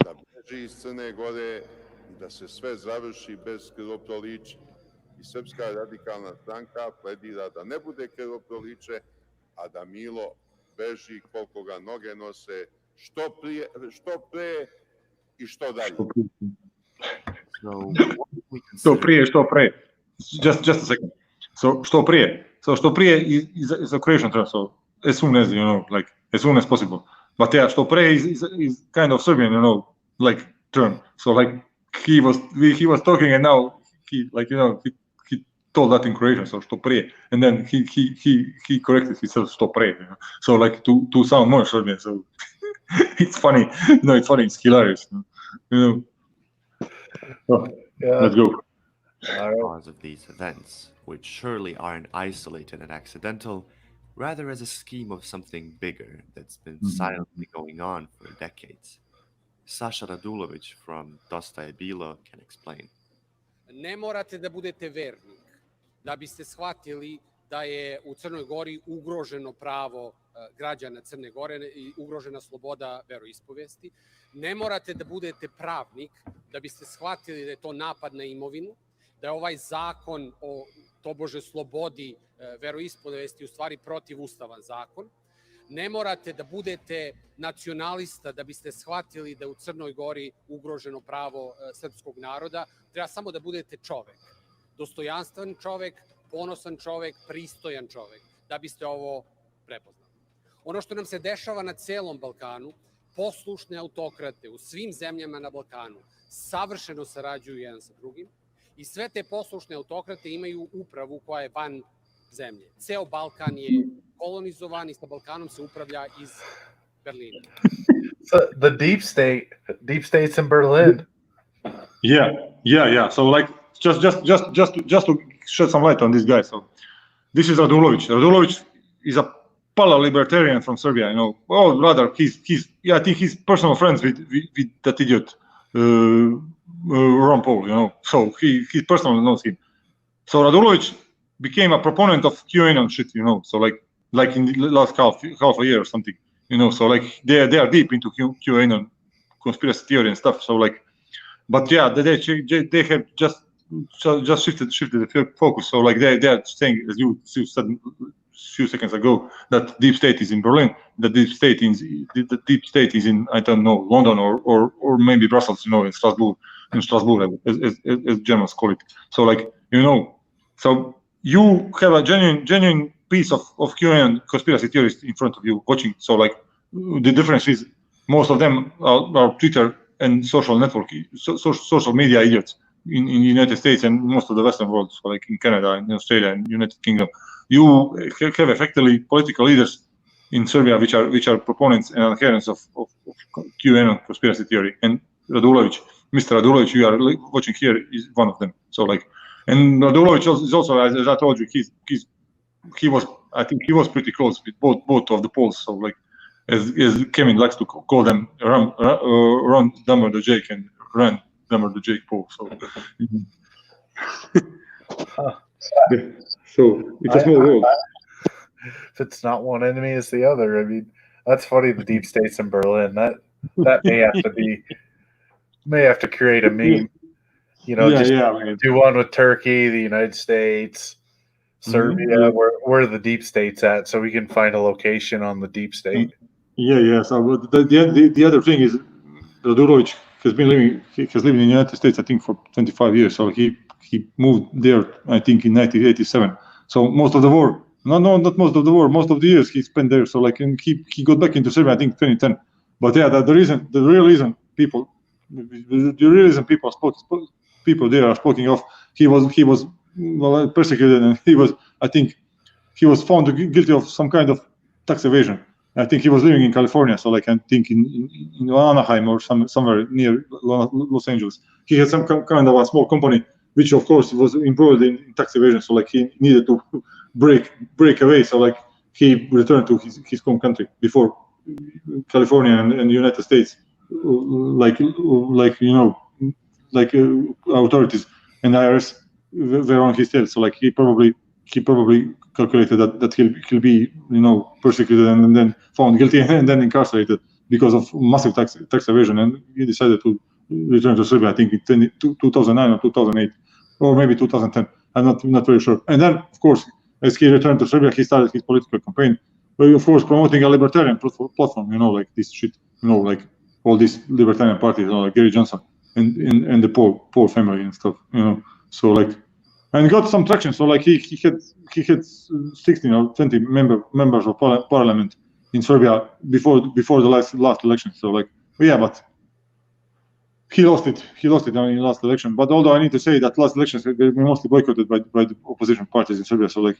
Da beži iz Crne Gore i da se sve završi bez krvoprolića. I Srpska radikalna stranka pledira da ne bude krvoproliće, a da Milo beži koliko ga noge nose, što pre i što dalje. Što pre. Just a second. So, što prije is a creation term. So, as soon as, you know, like, as soon as possible. But yeah, što pre is kind of Serbian, you know, like, term. So, like, he was talking, and now he, like, you know, he told that in Croatian, so što prije, and then he corrected himself, što pre, you know? So, like, to sound more Serbian. So it's funny, you know, it's hilarious, you know. Oh, yeah. Let's go. Cause of these events, which surely aren't isolated and accidental, rather as a scheme of something bigger that's been silently going on for decades. Sasha Radulović from Dosta je bilo can explain. Ne morate da budete vernik da biste shvatili da je u Crnoj Gori ugroženo pravo građana Crne Gore i ugrožena sloboda veroispovesti. Ne morate da budete pravnik da biste shvatili da je to napad na imovinu, da je ovaj zakon o tobože slobodi veroispovesti u stvari protivustavan zakon. Ne morate da budete nacionalista da biste shvatili da je u Crnoj Gori ugroženo pravo srpskog naroda. Treba samo da budete čovek. Dostojanstven čovek, ponosan čovek, pristojan čovek, da biste ovo prepoznali. Ono što nam se dešava na celom Balkanu, poslušne autokrate u svim zemljama na Balkanu savršeno sarađuju jedan sa drugim i sve te poslušne autokrate imaju upravu koja je van zemlje. Ceo Balkan je kolonizovan i sa Balkanom se upravlja iz Berlina. So the deep state's in Berlin. Yeah. So, like, just to shed some light on this guy. So, this is Radulović. Radulović is a pala-libertarian from Serbia, you know. Oh, rather, I think he's personal friends with that idiot Ron Paul, you know. So he personally knows him. So Radulović became a proponent of QAnon shit, you know. So like in the last half a year or something, you know. So, like, they are deep into QAnon conspiracy theory and stuff. So, like, but yeah, they have just shifted the focus. So, like, they are saying, as you said a few seconds ago, that deep state is in Berlin, the deep state is in, I don't know, London or maybe Brussels, you know, in Strasbourg, as Germans call it. So, like, you know, so you have a genuine piece of QAnon conspiracy theorists in front of you watching. So, like, the difference is most of them are Twitter and social media idiots in the United States and most of the Western world. So, like, in Canada and Australia and United Kingdom, you have effectively political leaders in Serbia which are proponents and adherents of QAnon conspiracy theory. And Radulović, Mr. Radulović, you are watching here, is one of them. So, like, and Radulović is also, as I told you, I think he was pretty close with both of the Poles. So, like, as Kevin likes to call them, Ron Dumber the Jake and Ran Dumber the Jake Paul. So, so it's a small world. If it's not one enemy, it's the other. I mean, that's funny. The deep state's in Berlin. That may have to create a meme. You know, do one with Turkey, the United States, Serbia, where are the deep states at, so we can find a location on the deep state. Yeah. So the other thing is, Radulović has lived in the United States, I think, for 25 years. So he moved there, I think, in 1987. So most of the war, not most of the war, most of the years he spent there. So, like, and he got back into Serbia, I think, 2010. But yeah, the real reason people there are speaking of, he was persecuted, and I think he was found guilty of some kind of tax evasion. I think he was living in California, so like I think in Anaheim or somewhere near Los Angeles. He had some kind of a small company, which of course was embroiled in tax evasion. So like he needed to break away. So like he returned to his home country before California and United States, authorities and IRS were on his tail. So like he probably calculated that he'll be persecuted and then found guilty and then incarcerated because of massive tax evasion, and he decided to return to Serbia. I think in 2009 or 2008 or maybe 2010. I'm not very sure. And then of course, as he returned to Serbia, he started his political campaign, of course promoting a libertarian platform. Like this shit. Like all these libertarian parties, like Gary Johnson and the poor family and stuff. So like. And got some traction. So like he had 16 or 20 members of parliament in Serbia before the last election. So like but he lost it in the last election. But although I need to say that last elections were mostly boycotted by the opposition parties in Serbia. So like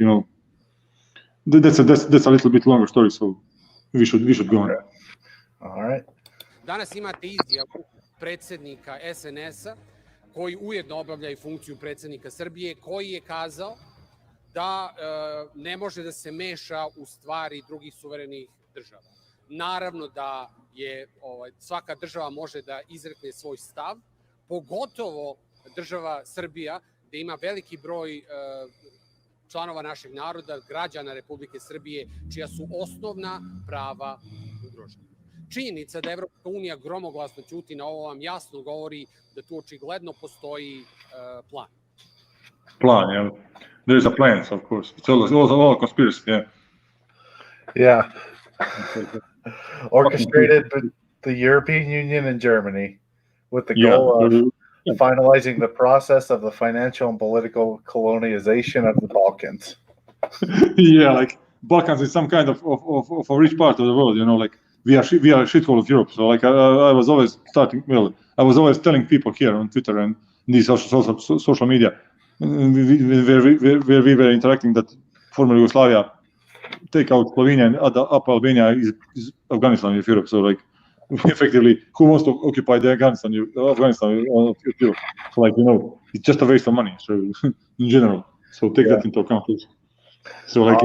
that's a little bit longer story. So we should go on. All right. Danas imate izjavu predsjednika SNS-a koji ujedno obavlja i funkciju predsjednika Srbije, koji je kazao da ne može da se meša u stvari drugih suverenih država. Naravno da je svaka država može da izrekne svoj stav, pogotovo država Srbija, gde ima veliki broj članova našeg naroda, građana Republike Srbije, čija su osnovna prava ugrožena. Činjenica da Evropska unija gromoglasno ćuti na ovo vam jasno govori da tu očigledno postoji plan. Plan, yeah. There is a plan, of course. It's all a conspiracy, yeah. Yeah. Orchestrated by the European Union and Germany with the goal of finalizing the process of the financial and political colonization of the Balkans. Yeah, like Balkans is some kind of a rich part of the world, like we are a shithole of Europe. So like I was always telling people here on Twitter and these social media where we were interacting that former Yugoslavia, take out Slovenia and up Albania is Afghanistan of Europe. So like effectively, who wants to occupy the Afghanistan of Europe? So like it's just a waste of money. So in general, so take that into account. So like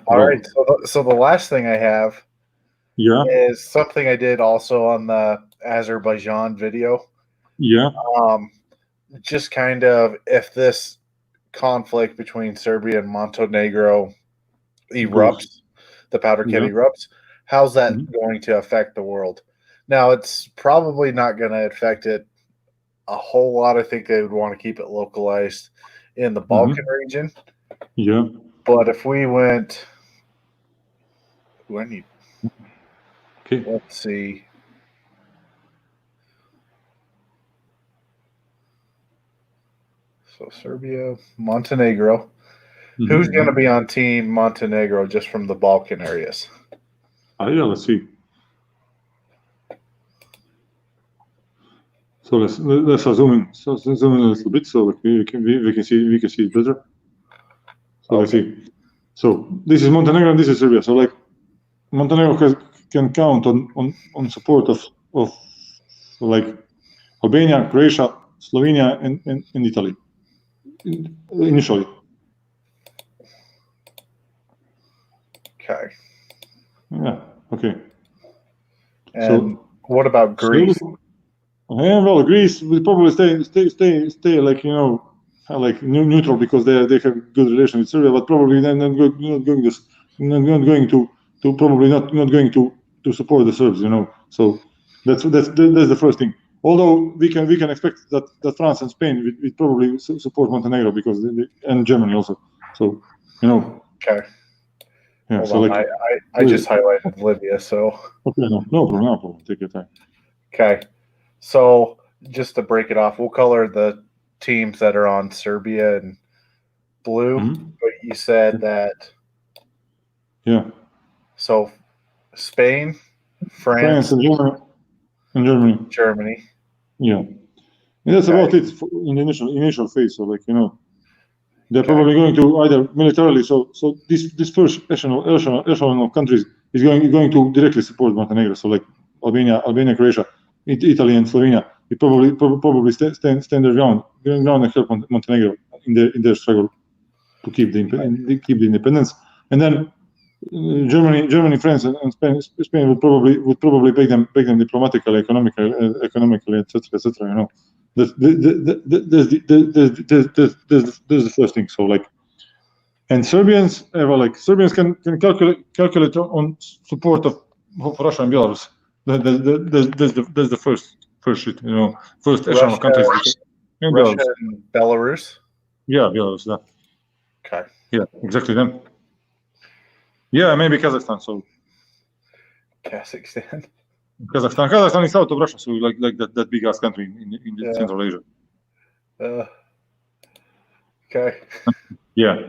All right. So the last thing I have is something I did also on the Azerbaijan video. Yeah. Just kind of if this conflict between Serbia and Montenegro erupts, the Powder Keg erupts, how's that going to affect the world? Now, it's probably not going to affect it a whole lot. I think they would want to keep it localized in the Balkan region. Yeah. But if we went, let's see. So Serbia, Montenegro. Who's going to be on team Montenegro just from the Balkan areas? Let's see. So let's zoom in. So zoom in a little bit so we can see it better. So let's see. So this is Montenegro and this is Serbia. So like Montenegro can count on support of like Albania, Croatia, Slovenia, and Italy initially. Okay. Yeah. Okay. And what about Greece? Well, Greece will probably stay like like neutral because they have good relation with Serbia, but probably then not going to support the Serbs. So that's the first thing. Although we can expect that France and Spain will probably support Montenegro because and Germany also. So Okay. Yeah. Hold so on. like I just highlighted Libya. So okay, no problem. Take your time. Okay. So just to break it off, we'll color the teams that are on Serbia in blue. But you said that. Yeah. So Spain, France and Germany. Yeah. And that's about it in the initial phase. So like They're probably going to either militarily. So this first echelon of countries is going to directly support Montenegro. So like Albania, Croatia, Italy, and Slovenia. It probably stand their ground and help Montenegro in their struggle to keep the independence. And then Germany, France, and Spain would probably beg them diplomatically, economically, etc. You know, there's the first thing. So like, and Serbians can calculate on support of Russia and Belarus. That's the first shit. You know, first echelon of countries. Russia and Belarus. Yeah, Belarus. Yeah. Okay. Yeah, exactly them. Yeah, maybe Kazakhstan. So Kazakhstan is south of Russia, so like that big ass country in Central Asia. Okay. Yeah,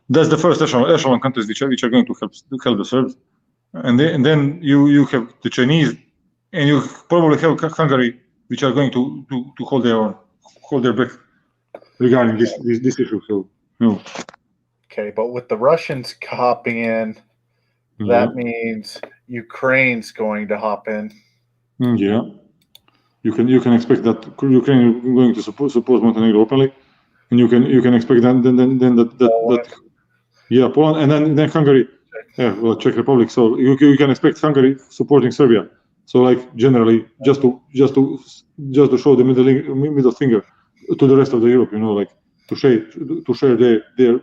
that's the first echelon countries which are going to help the Serbs, and then you have the Chinese, and you probably have Hungary, which are going to hold their breath regarding this issue. So no. Okay, but with the Russians hopping in, that means Ukraine's going to hop in. Yeah, you can expect that Ukraine is going to support Montenegro openly, and you can expect that yeah, Poland, and then Hungary, Czech Republic. So you can expect Hungary supporting Serbia. So like generally, just to show the middle finger to the rest of the Europe, you know, like to share their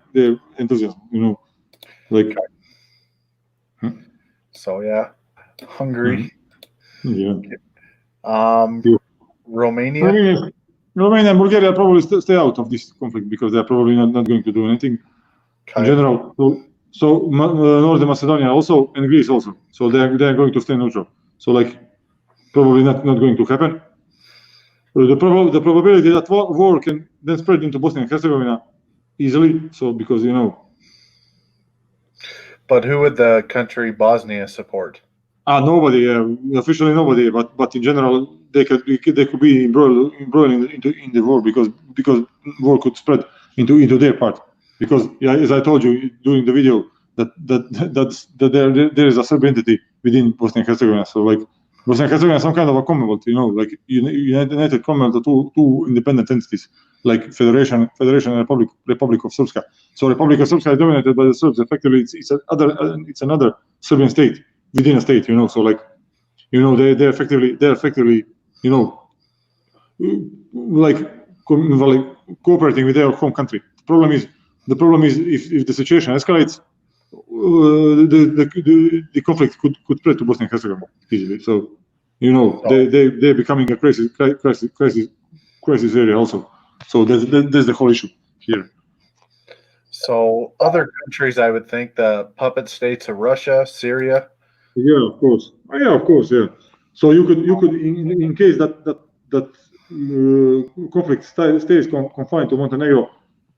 enthusiasm, you know, like. So yeah, Hungary. Yeah. Romania and Bulgaria probably stay out of this conflict because they're probably not going to do anything in general. So Northern Macedonia also, and Greece also. So they're going to stay neutral. So like probably not going to happen. The probability that war can then spread into Bosnia and Herzegovina easily. So because you know. But who would the country Bosnia support? Nobody. Officially nobody. But in general, they could be embroiled in the war because war could spread into their part. Because as I told you during the video, that there is a Serb entity within Bosnia and Herzegovina. So like Bosnia and Herzegovina is some kind of a Commonwealth, you know, like United Commonwealth of two independent entities, like Federation and Republic of Srpska. So Republic of Srpska is dominated by the Serbs. Effectively, it's another Serbian state within a state, you know. So like, you know, they're effectively, you know, like cooperating with their home country. The problem is if the situation escalates, the conflict could spread to Bosnia and Herzegovina easily. So, you know, they're becoming a crisis area also. So that's the whole issue here. So other countries, I would think the puppet states of Russia, Syria. Yeah, of course. Yeah. So you could in case that conflict stays confined to Montenegro,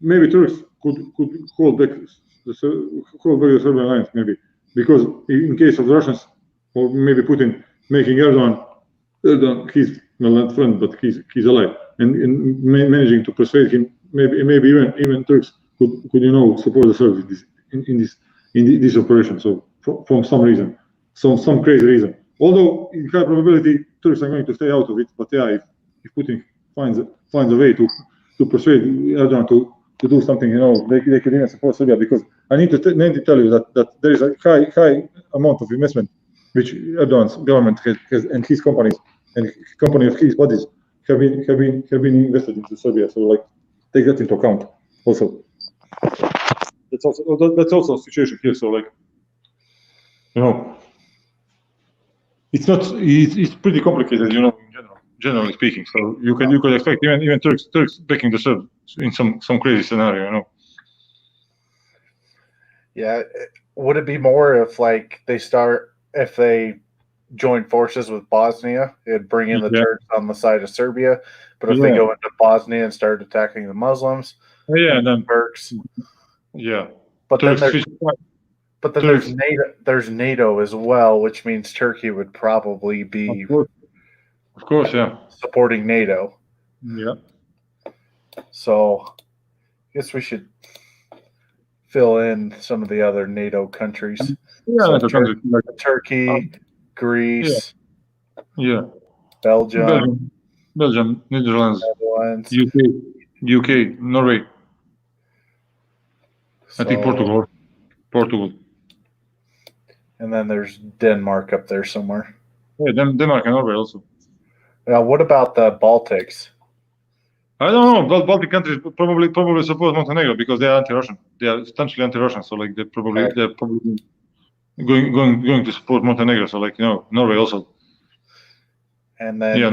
maybe Turks could hold back the Serbian alliance, maybe, because in case of the Russians, or maybe Putin making Erdogan his not friend but his ally, and managing to persuade him, maybe even Turks could you know support the Serbs in this operation. So from some reason, some crazy reason. Although in high probability Turks are going to stay out of it, but yeah, if Putin finds a way to persuade Erdogan to do something, you know, they could even support Serbia, because I need to tell you that there is a high amount of investment which Erdogan's government has and his companies and company of his bodies have been invested into Serbia. So like take that into account also. That's also a situation here. So like, you know, it's pretty complicated, you know, generally speaking. So you could expect even Turks backing the Serbs in some crazy scenario, you know. Yeah, would it be more if like if they join forces with Bosnia, it'd bring in the Turks on the side of Serbia, but if they go into Bosnia and start attacking the Muslims, then Turks. Yeah. But Turks, then there's NATO as well, which means Turkey would probably be of course, yeah, supporting NATO. Yeah. So I guess we should fill in some of the other NATO countries. Yeah, So NATO countries like Turkey, Greece, yeah, Belgium, Netherlands, Netherlands. UK, Norway. I think Portugal. And then there's Denmark up there somewhere. Yeah, Denmark and Norway also. Now, what about the Baltics? I don't know. Baltic countries probably support Montenegro because they are anti-Russian. They are substantially anti-Russian. So like they're probably going to support Montenegro. So like Norway also. And then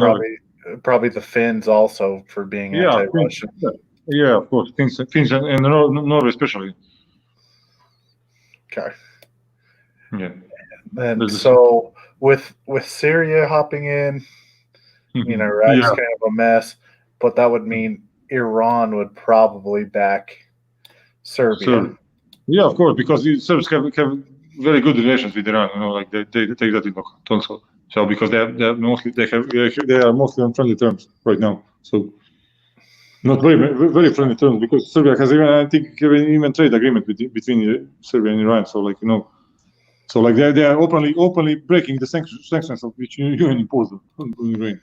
probably the Finns also for being anti-Russian. Yeah, of course. Finns and Norway especially. Okay. Yeah. And so with Syria hopping in, Iraq's kind of a mess, but that would mean Iran would probably back Serbia. Yeah, of course, because the Serbs have very good relations with Iran. Like they take that into account also. So because they are mostly on friendly terms right now. So not very friendly terms because Serbia has even trade agreement between Serbia and Iran. So like so like they are openly breaking the sanctions of which UN imposed on Iran.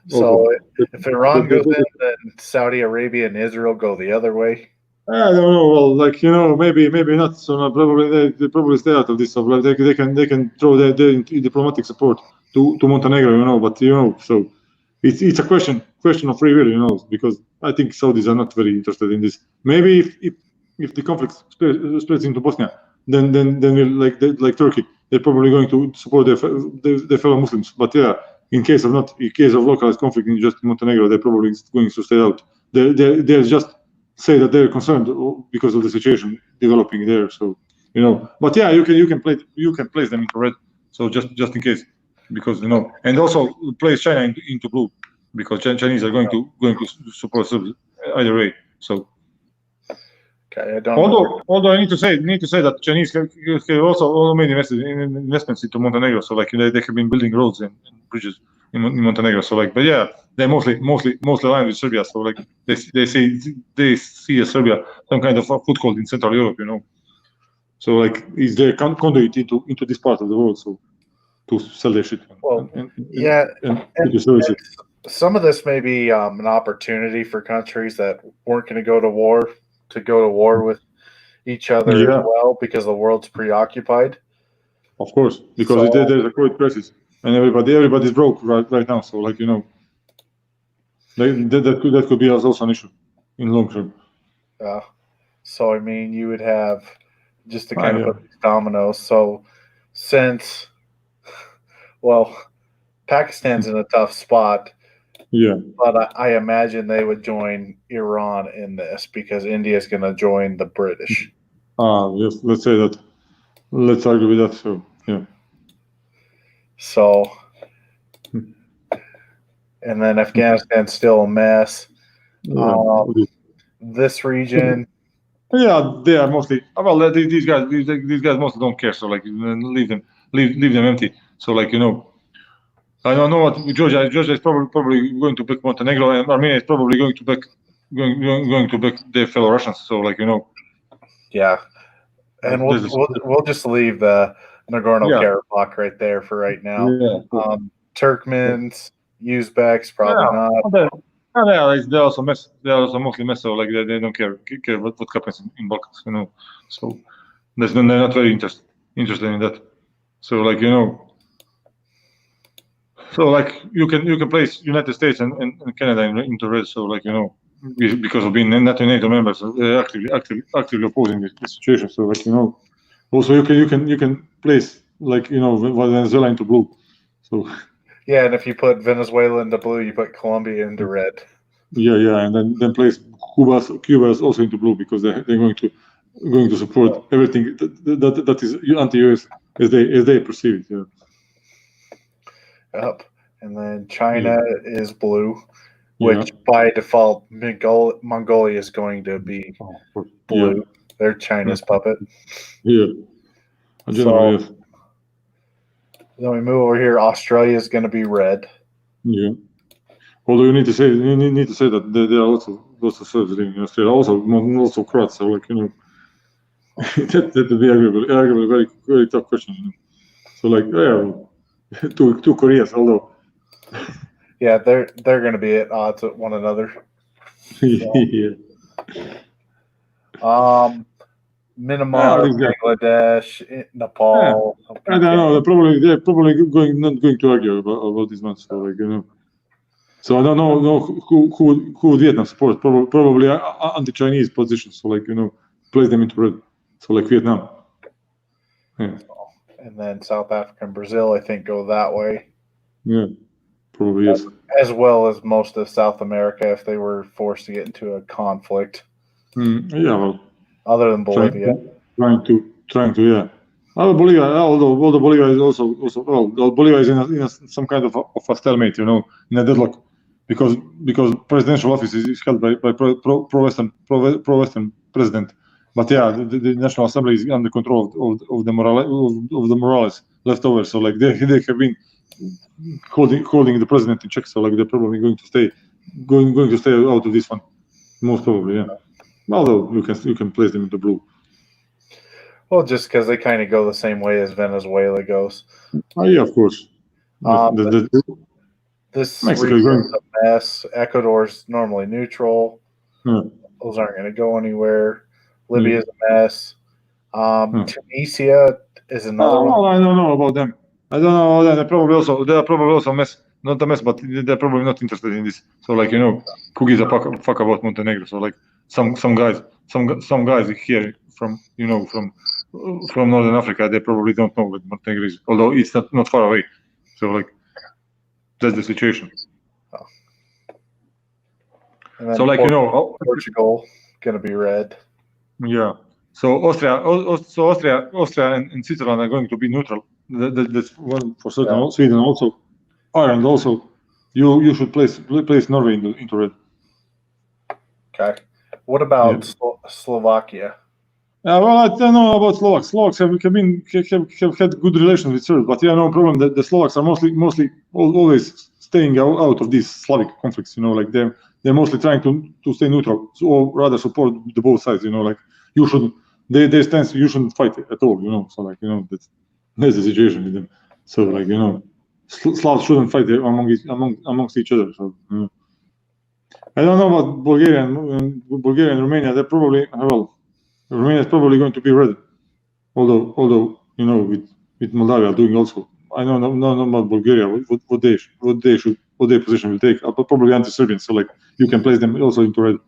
So if Iran goes in, then Saudi Arabia and Israel go the other way. I don't know. Well, like maybe not. So probably they probably stay out of this. So like they can throw their diplomatic support to Montenegro. But so it's a question of free will. Because I think Saudis are not very interested in this. Maybe if the conflict spreads into Bosnia, then like Turkey, they're probably going to support their fellow Muslims. But yeah, in case of localized conflict in just Montenegro, they're probably going to stay out. They're just say that they're concerned because of the situation developing there. So but yeah, you can place them into red. So just in case, because and also place China into blue because Chinese are going to support Serbia either way. So. Okay, I don't. Although I need to say that Chinese have also made investments into Montenegro. So like they have been building roads and bridges in Montenegro. So like, but yeah, they're mostly aligned with Serbia. So like they see as Serbia some kind of a foothold in Central Europe. So like is their conduit into this part of the world. So to sell their shit. And some of this may be an opportunity for countries that weren't going to go to war with each other as well because the world's preoccupied. Of course, because there's a COVID crisis and everybody's broke right now. So like that could be also an issue in long term. So I mean, you would have just to kind of put these dominoes. So since Pakistan's in a tough spot. Yeah, but I imagine they would join Iran in this because India is going to join the British. Yes, let's say that. Let's argue with that. So yeah. So, and then Afghanistan's still a mess. This region. Yeah, they are mostly. Well, these guys mostly don't care. So like, leave them empty. So like I don't know what Georgia is probably going to back Montenegro, and Armenia is probably going to back their fellow Russians. So like Yeah, and we'll just leave the Nagorno-Karabakh right there for right now. Yeah. Turkmens, Uzbeks, probably not. They also mess. They are also mostly mess. So like they don't care what happens in Balkans. So they're not very interested in that. So like So like you can place United States and Canada into red. So like because of being NATO members, they're actively opposing this situation. So like also you can place like Venezuela into blue. So yeah, and if you put Venezuela into blue, you put Colombia into red. Yeah, and then place Cuba also into blue because they're going to support everything that is anti-US as they perceive it. Up, and then China is blue, which by default Mongolia is going to be blue. They're China's puppet. Yeah. So, then we move over here. Australia is going to be red. Yeah. Although you need to say that they are also lots of Serbs living in Austria, also Croats. So like that would be arguably very very tough question. So like two Koreas, although yeah, they're going to be at odds with one another. yeah. Myanmar, Bangladesh, Nepal. I don't know. They're probably not going to argue about this much. So like So I don't know who would Vietnam support. Probably anti-Chinese positions. So like place them into red. So like Vietnam. Yeah. And then South Africa and Brazil, I think, go that way. Yeah, probably yes. As well as most of South America, if they were forced to get into a conflict. Yeah, well. Other than Bolivia. Trying to yeah. Bolivia, although Bolivia is also Bolivia is in some kind of a stalemate, in a deadlock, because presidential office is held by pro-Western president. But yeah, the National Assembly is under control of the Morales left over. So like they have been holding the president in check. So like they're probably going to stay out of this one, most probably. Yeah. Although you can place them in the blue. Well, just because they kind of go the same way as Venezuela goes. Yeah, of course. This region is a mess. Ecuador's normally neutral. Yeah. Those aren't going to go anywhere. Libya's a mess. Tunisia is another one. I don't know about them. I don't know about them. They're probably also a mess. Not a mess, but they're probably not interested in this. So like who gives a fuck about Montenegro? So like some guys here from Northern Africa, they probably don't know what Montenegro is, although it's not far away. So like that's the situation. So like Portugal gonna be red. Yeah. So Austria and Switzerland are going to be neutral. That's one for certain. Yeah. Sweden also, Ireland also. You should place Norway into red. Okay. What about Slovakia? Well, I don't know about Slovaks. Slovaks have had good relations with Serbs, but no problem that the Slovaks are mostly always staying out of these Slavic conflicts. Like they're mostly trying to stay neutral, or rather support the both sides. Like you shouldn't. They stand. You shouldn't fight at all. So like that's the situation with them. So like Slavs shouldn't fight amongst each other. So I don't know about Bulgaria and Romania. They're probably Romania is probably going to be red, although with Moldavia doing also. I don't know about Bulgaria. What their position will take. Probably anti-Serbian. So like you can place them also into red.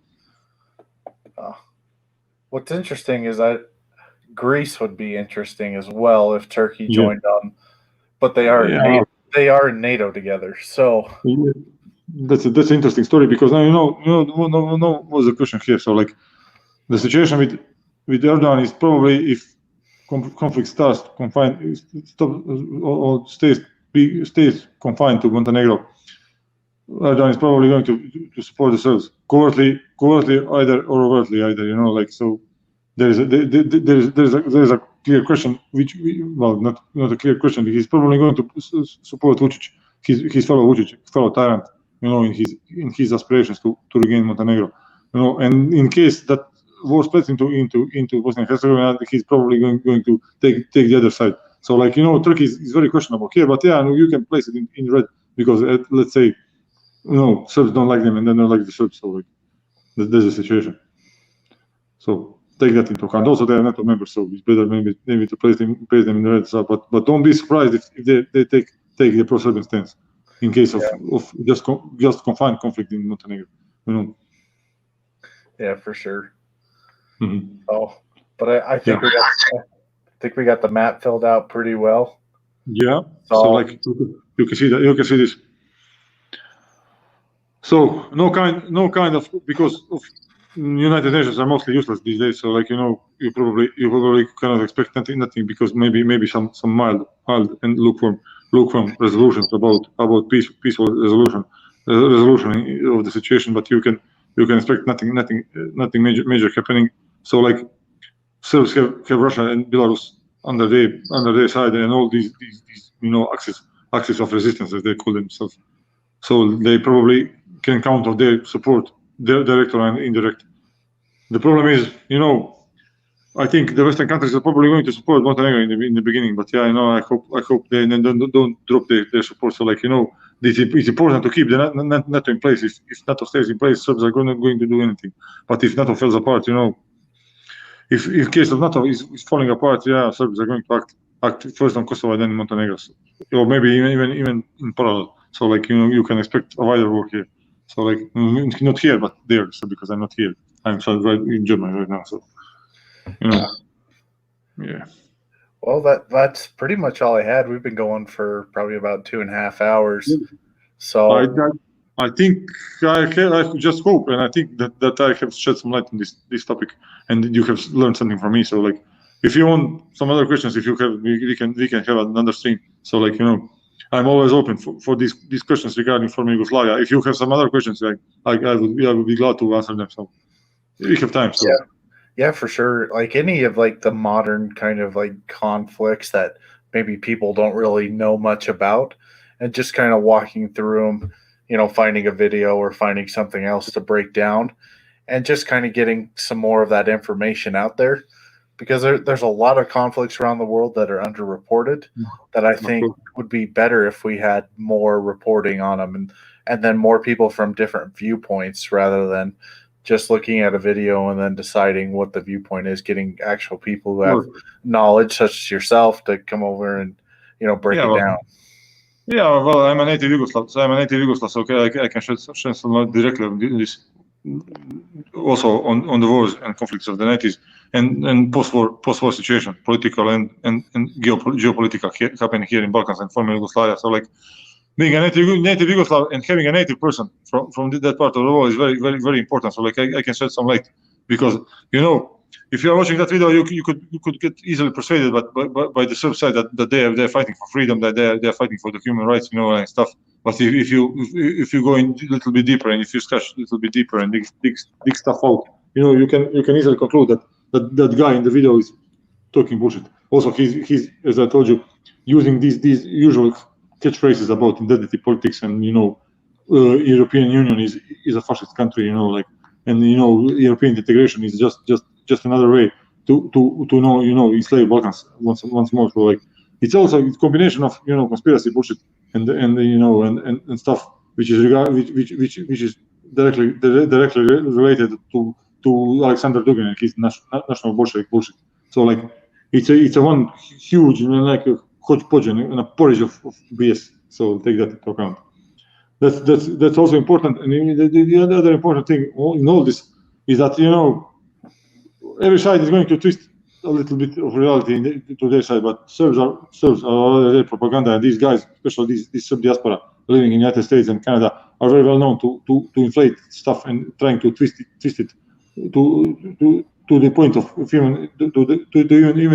What's interesting is that Greece would be interesting as well if Turkey joined them, but they are in NATO together. So that's an interesting story because now what's the question here. So like the situation with Erdogan is probably if conflict starts stays confined to Montenegro, Erdogan is probably going to support the Serbs covertly either or overtly either. Like so. There's a clear question, not a clear question. He's probably going to support Vučić, his fellow Vučić, fellow tyrant, in his aspirations to regain Montenegro, and in case that war splits into Bosnia and Herzegovina, he's probably going to take the other side. So like Turkey is very questionable here, but you can place it in red because let's say Serbs don't like them and they don't like the Serbs, so like there's a situation. So. Take that into account. Also, they are NATO members, so it's better maybe to place them in the red. So, but don't be surprised if they take the pro-Serbian stance in case of just confined conflict in Montenegro. Yeah, for sure. Mm-hmm. Oh, but I think we got the map filled out pretty well. Yeah. So like you can see that. You can see this. So no kind of because of. United Nations are mostly useless these days, so like you probably cannot expect nothing because maybe some mild and lukewarm resolutions about peaceful resolution of the situation, but you can expect nothing major happening. So like Serbs have Russia and Belarus under their side and all these axis of resistance as they call themselves. So they probably can count on their support direct or indirect. The problem is, I think the Western countries are probably going to support Montenegro in the beginning, but yeah, I hope they don't drop their support. So it's important to keep the NATO in place. If NATO stays in place, Serbs are not going to do anything. But if NATO falls apart, if in case of NATO is falling apart, yeah, Serbs are going to act first on Kosovo and then in Montenegro, or maybe even in parallel. So you can expect a wider war here. So not here, but there. So because I'm not here, I'm right in Germany right now. So. Yeah. Well, that's pretty much all I had. We've been going for probably about 2.5 hours. So I think I just hope, and I think that I have shed some light on this topic, and you have learned something from me. So if you want some other questions, if you have, we can have another stream. So I'm always open for these questions regarding former Yugoslavia. If you have some other questions, I would be glad to answer them. So we have time. So. Yeah, for sure. Any of the modern kind of conflicts that maybe people don't really know much about, and just kind of walking through them, finding a video or finding something else to break down, and just kind of getting some more of that information out there, because there's a lot of conflicts around the world that are underreported that I think would be better if we had more reporting on them, and then more people from different viewpoints rather than just looking at a video and then deciding what the viewpoint is, getting actual people who have knowledge, such as yourself, to come over and, break it down. Yeah, well, I'm a native Yugoslav, so I can shed some light directly on this, also on the wars and conflicts of the 90s and post-war situation, political and geopolitical happening here in Balkans and former Yugoslavia. So being a native Yugoslav and having a native person from that part of the world is very, very, very important. So I can shed some light, because if you are watching that video, you could get easily persuaded by the Serb side that they're fighting for freedom, that they're fighting for the human rights, and stuff. But if you go in a little bit deeper, and if you scratch a little bit deeper and dig stuff out, you can easily conclude that guy in the video is talking bullshit. Also, he's as I told you, using these usual catchphrases about identity politics and European Union is a fascist country, and European integration is just another way to enslave Balkans once more. So it's also a combination of conspiracy bullshit and stuff which is directly related to Alexander Dugin and his national Bolshevik bullshit. So it's a one huge a hodgepodge and a porridge of BS. So take that into account. That's also important. And the other important thing in all this is that every side is going to twist a little bit of reality to their side, but Serbs are their propaganda, and these guys, especially this Serb diaspora living in the United States and Canada, are very well known to inflate stuff and trying to twist it to the point of even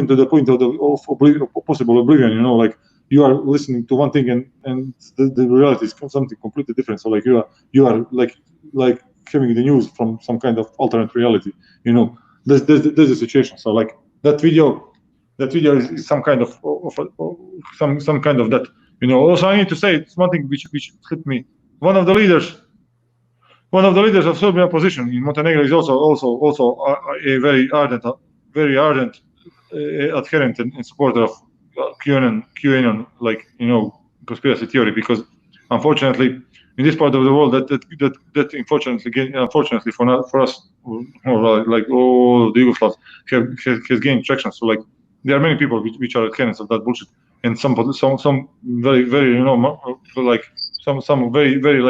to the point of possible oblivion. You are listening to one thing and the reality is something completely different. So you are like having the news from some kind of alternate reality. There's a situation. So that video is some kind of some kind of that. Also I need to say it's one thing which hit me. One of the leaders of Serbian opposition in Montenegro is also a very ardent adherent and supporter of QAnon, conspiracy theory, because unfortunately in this part of the world that unfortunately for us, all the Yugoslavs has gained traction. So there are many people which are adherents of that bullshit, and some very very some very very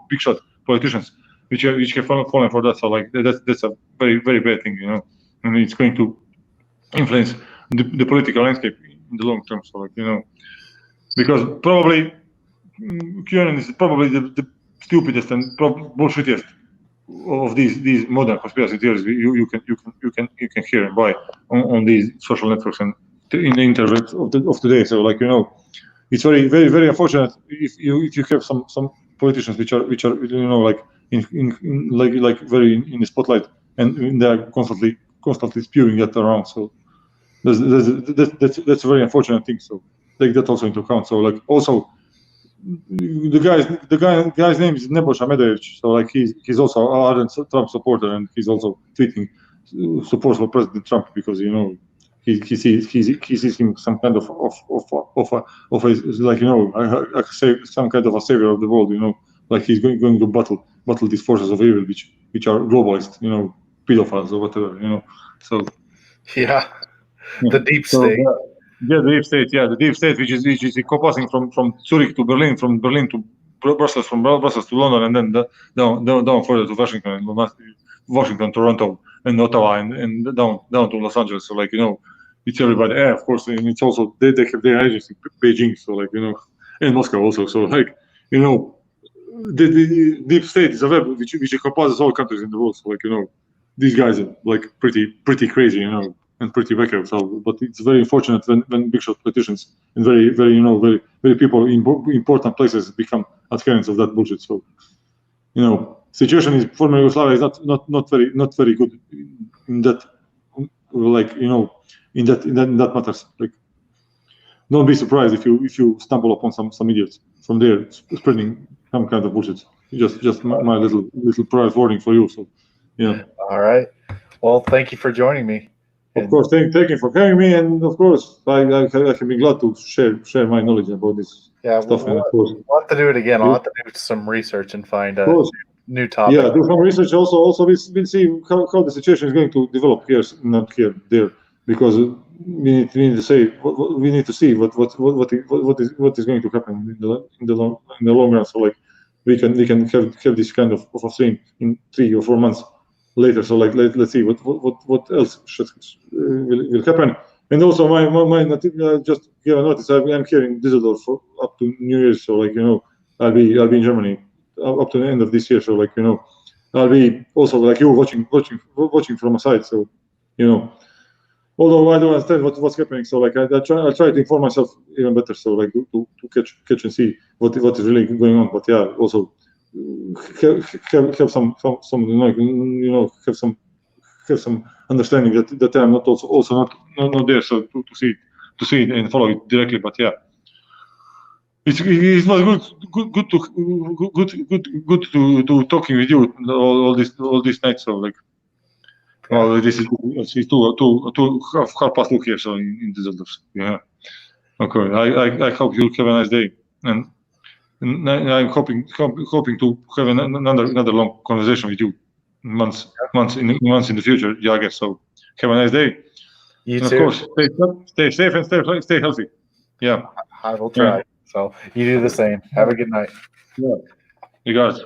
big shot politicians which have fallen for that. So that's a very very bad thing, and it's going to influence the political landscape in the long term. So because probably QAnon is probably the stupidest and bullshittiest of these modern conspiracy theories you can hear and buy on these social networks and in the internet of today. So it's very very very unfortunate if you have some politicians which are in very in the spotlight, and they are constantly spewing that around. So that's a very unfortunate thing. So take that also into account. So also the guy's name is Nebojša Medević. So like he's also an ardent Trump supporter, and he's also tweeting support for President Trump because he sees him some kind of a, like I say, some kind of a savior of the world. Like he's going to battle these forces of evil which are globalist, pedophiles or whatever. So yeah, the deep state. The deep state, which is encompassing from Zurich to Berlin, from Berlin to Brussels, from Brussels to London, and then down further to Washington, Toronto, and Ottawa, and down to Los Angeles. So like it's everybody. Of course, and it's also they have their agency Beijing. So like and Moscow also. So like the deep state is a web which encompasses all countries in the world. So like these guys are like pretty crazy, and pretty wicked. So, but it's very unfortunate when big shot politicians and very people in important places become adherents of that bullshit. So, situation in former Yugoslavia is not very good in that, like in that matters. Like, don't be surprised if you stumble upon some idiots from there spreading some kind of bullshit. Just my little private warning for you. So, yeah. All right. Well, thank you for joining me. Of course, thank you for having me, and of course, I can be glad to share my knowledge about this stuff. We'll have to do it again. I'll have to do some research and find a new topic. Yeah, do some research. Also, we'll see how the situation is going to develop here, not here, there, because we need to see what is going to happen in the long run. So, like, we can have this kind of a stream in 3 or 4 months later. So like let's see what else will happen. And also my just give a notice. I'm here in Düsseldorf for up to New Year's. So like I'll be in Germany up to the end of this year. So like I'll be also like you watching from a side. So although I don't understand what's happening. So like I'll try to inform myself even better. So like to catch and see what is really going on. But yeah, also have some have some understanding that I'm not also not there, so to see it and follow it directly. But yeah, it was good to talking with you all this night. So like, well, this is it's two half past look here, so in Düsseldorf. Yeah, okay. I hope you'll have a nice day, and I'm hoping to have another long conversation with you months in the future. Yeah, I guess so. Have a nice day. You and too. Of course, stay safe and stay healthy. Yeah, I will try. So you do the same. Have a good night. Yeah, regards.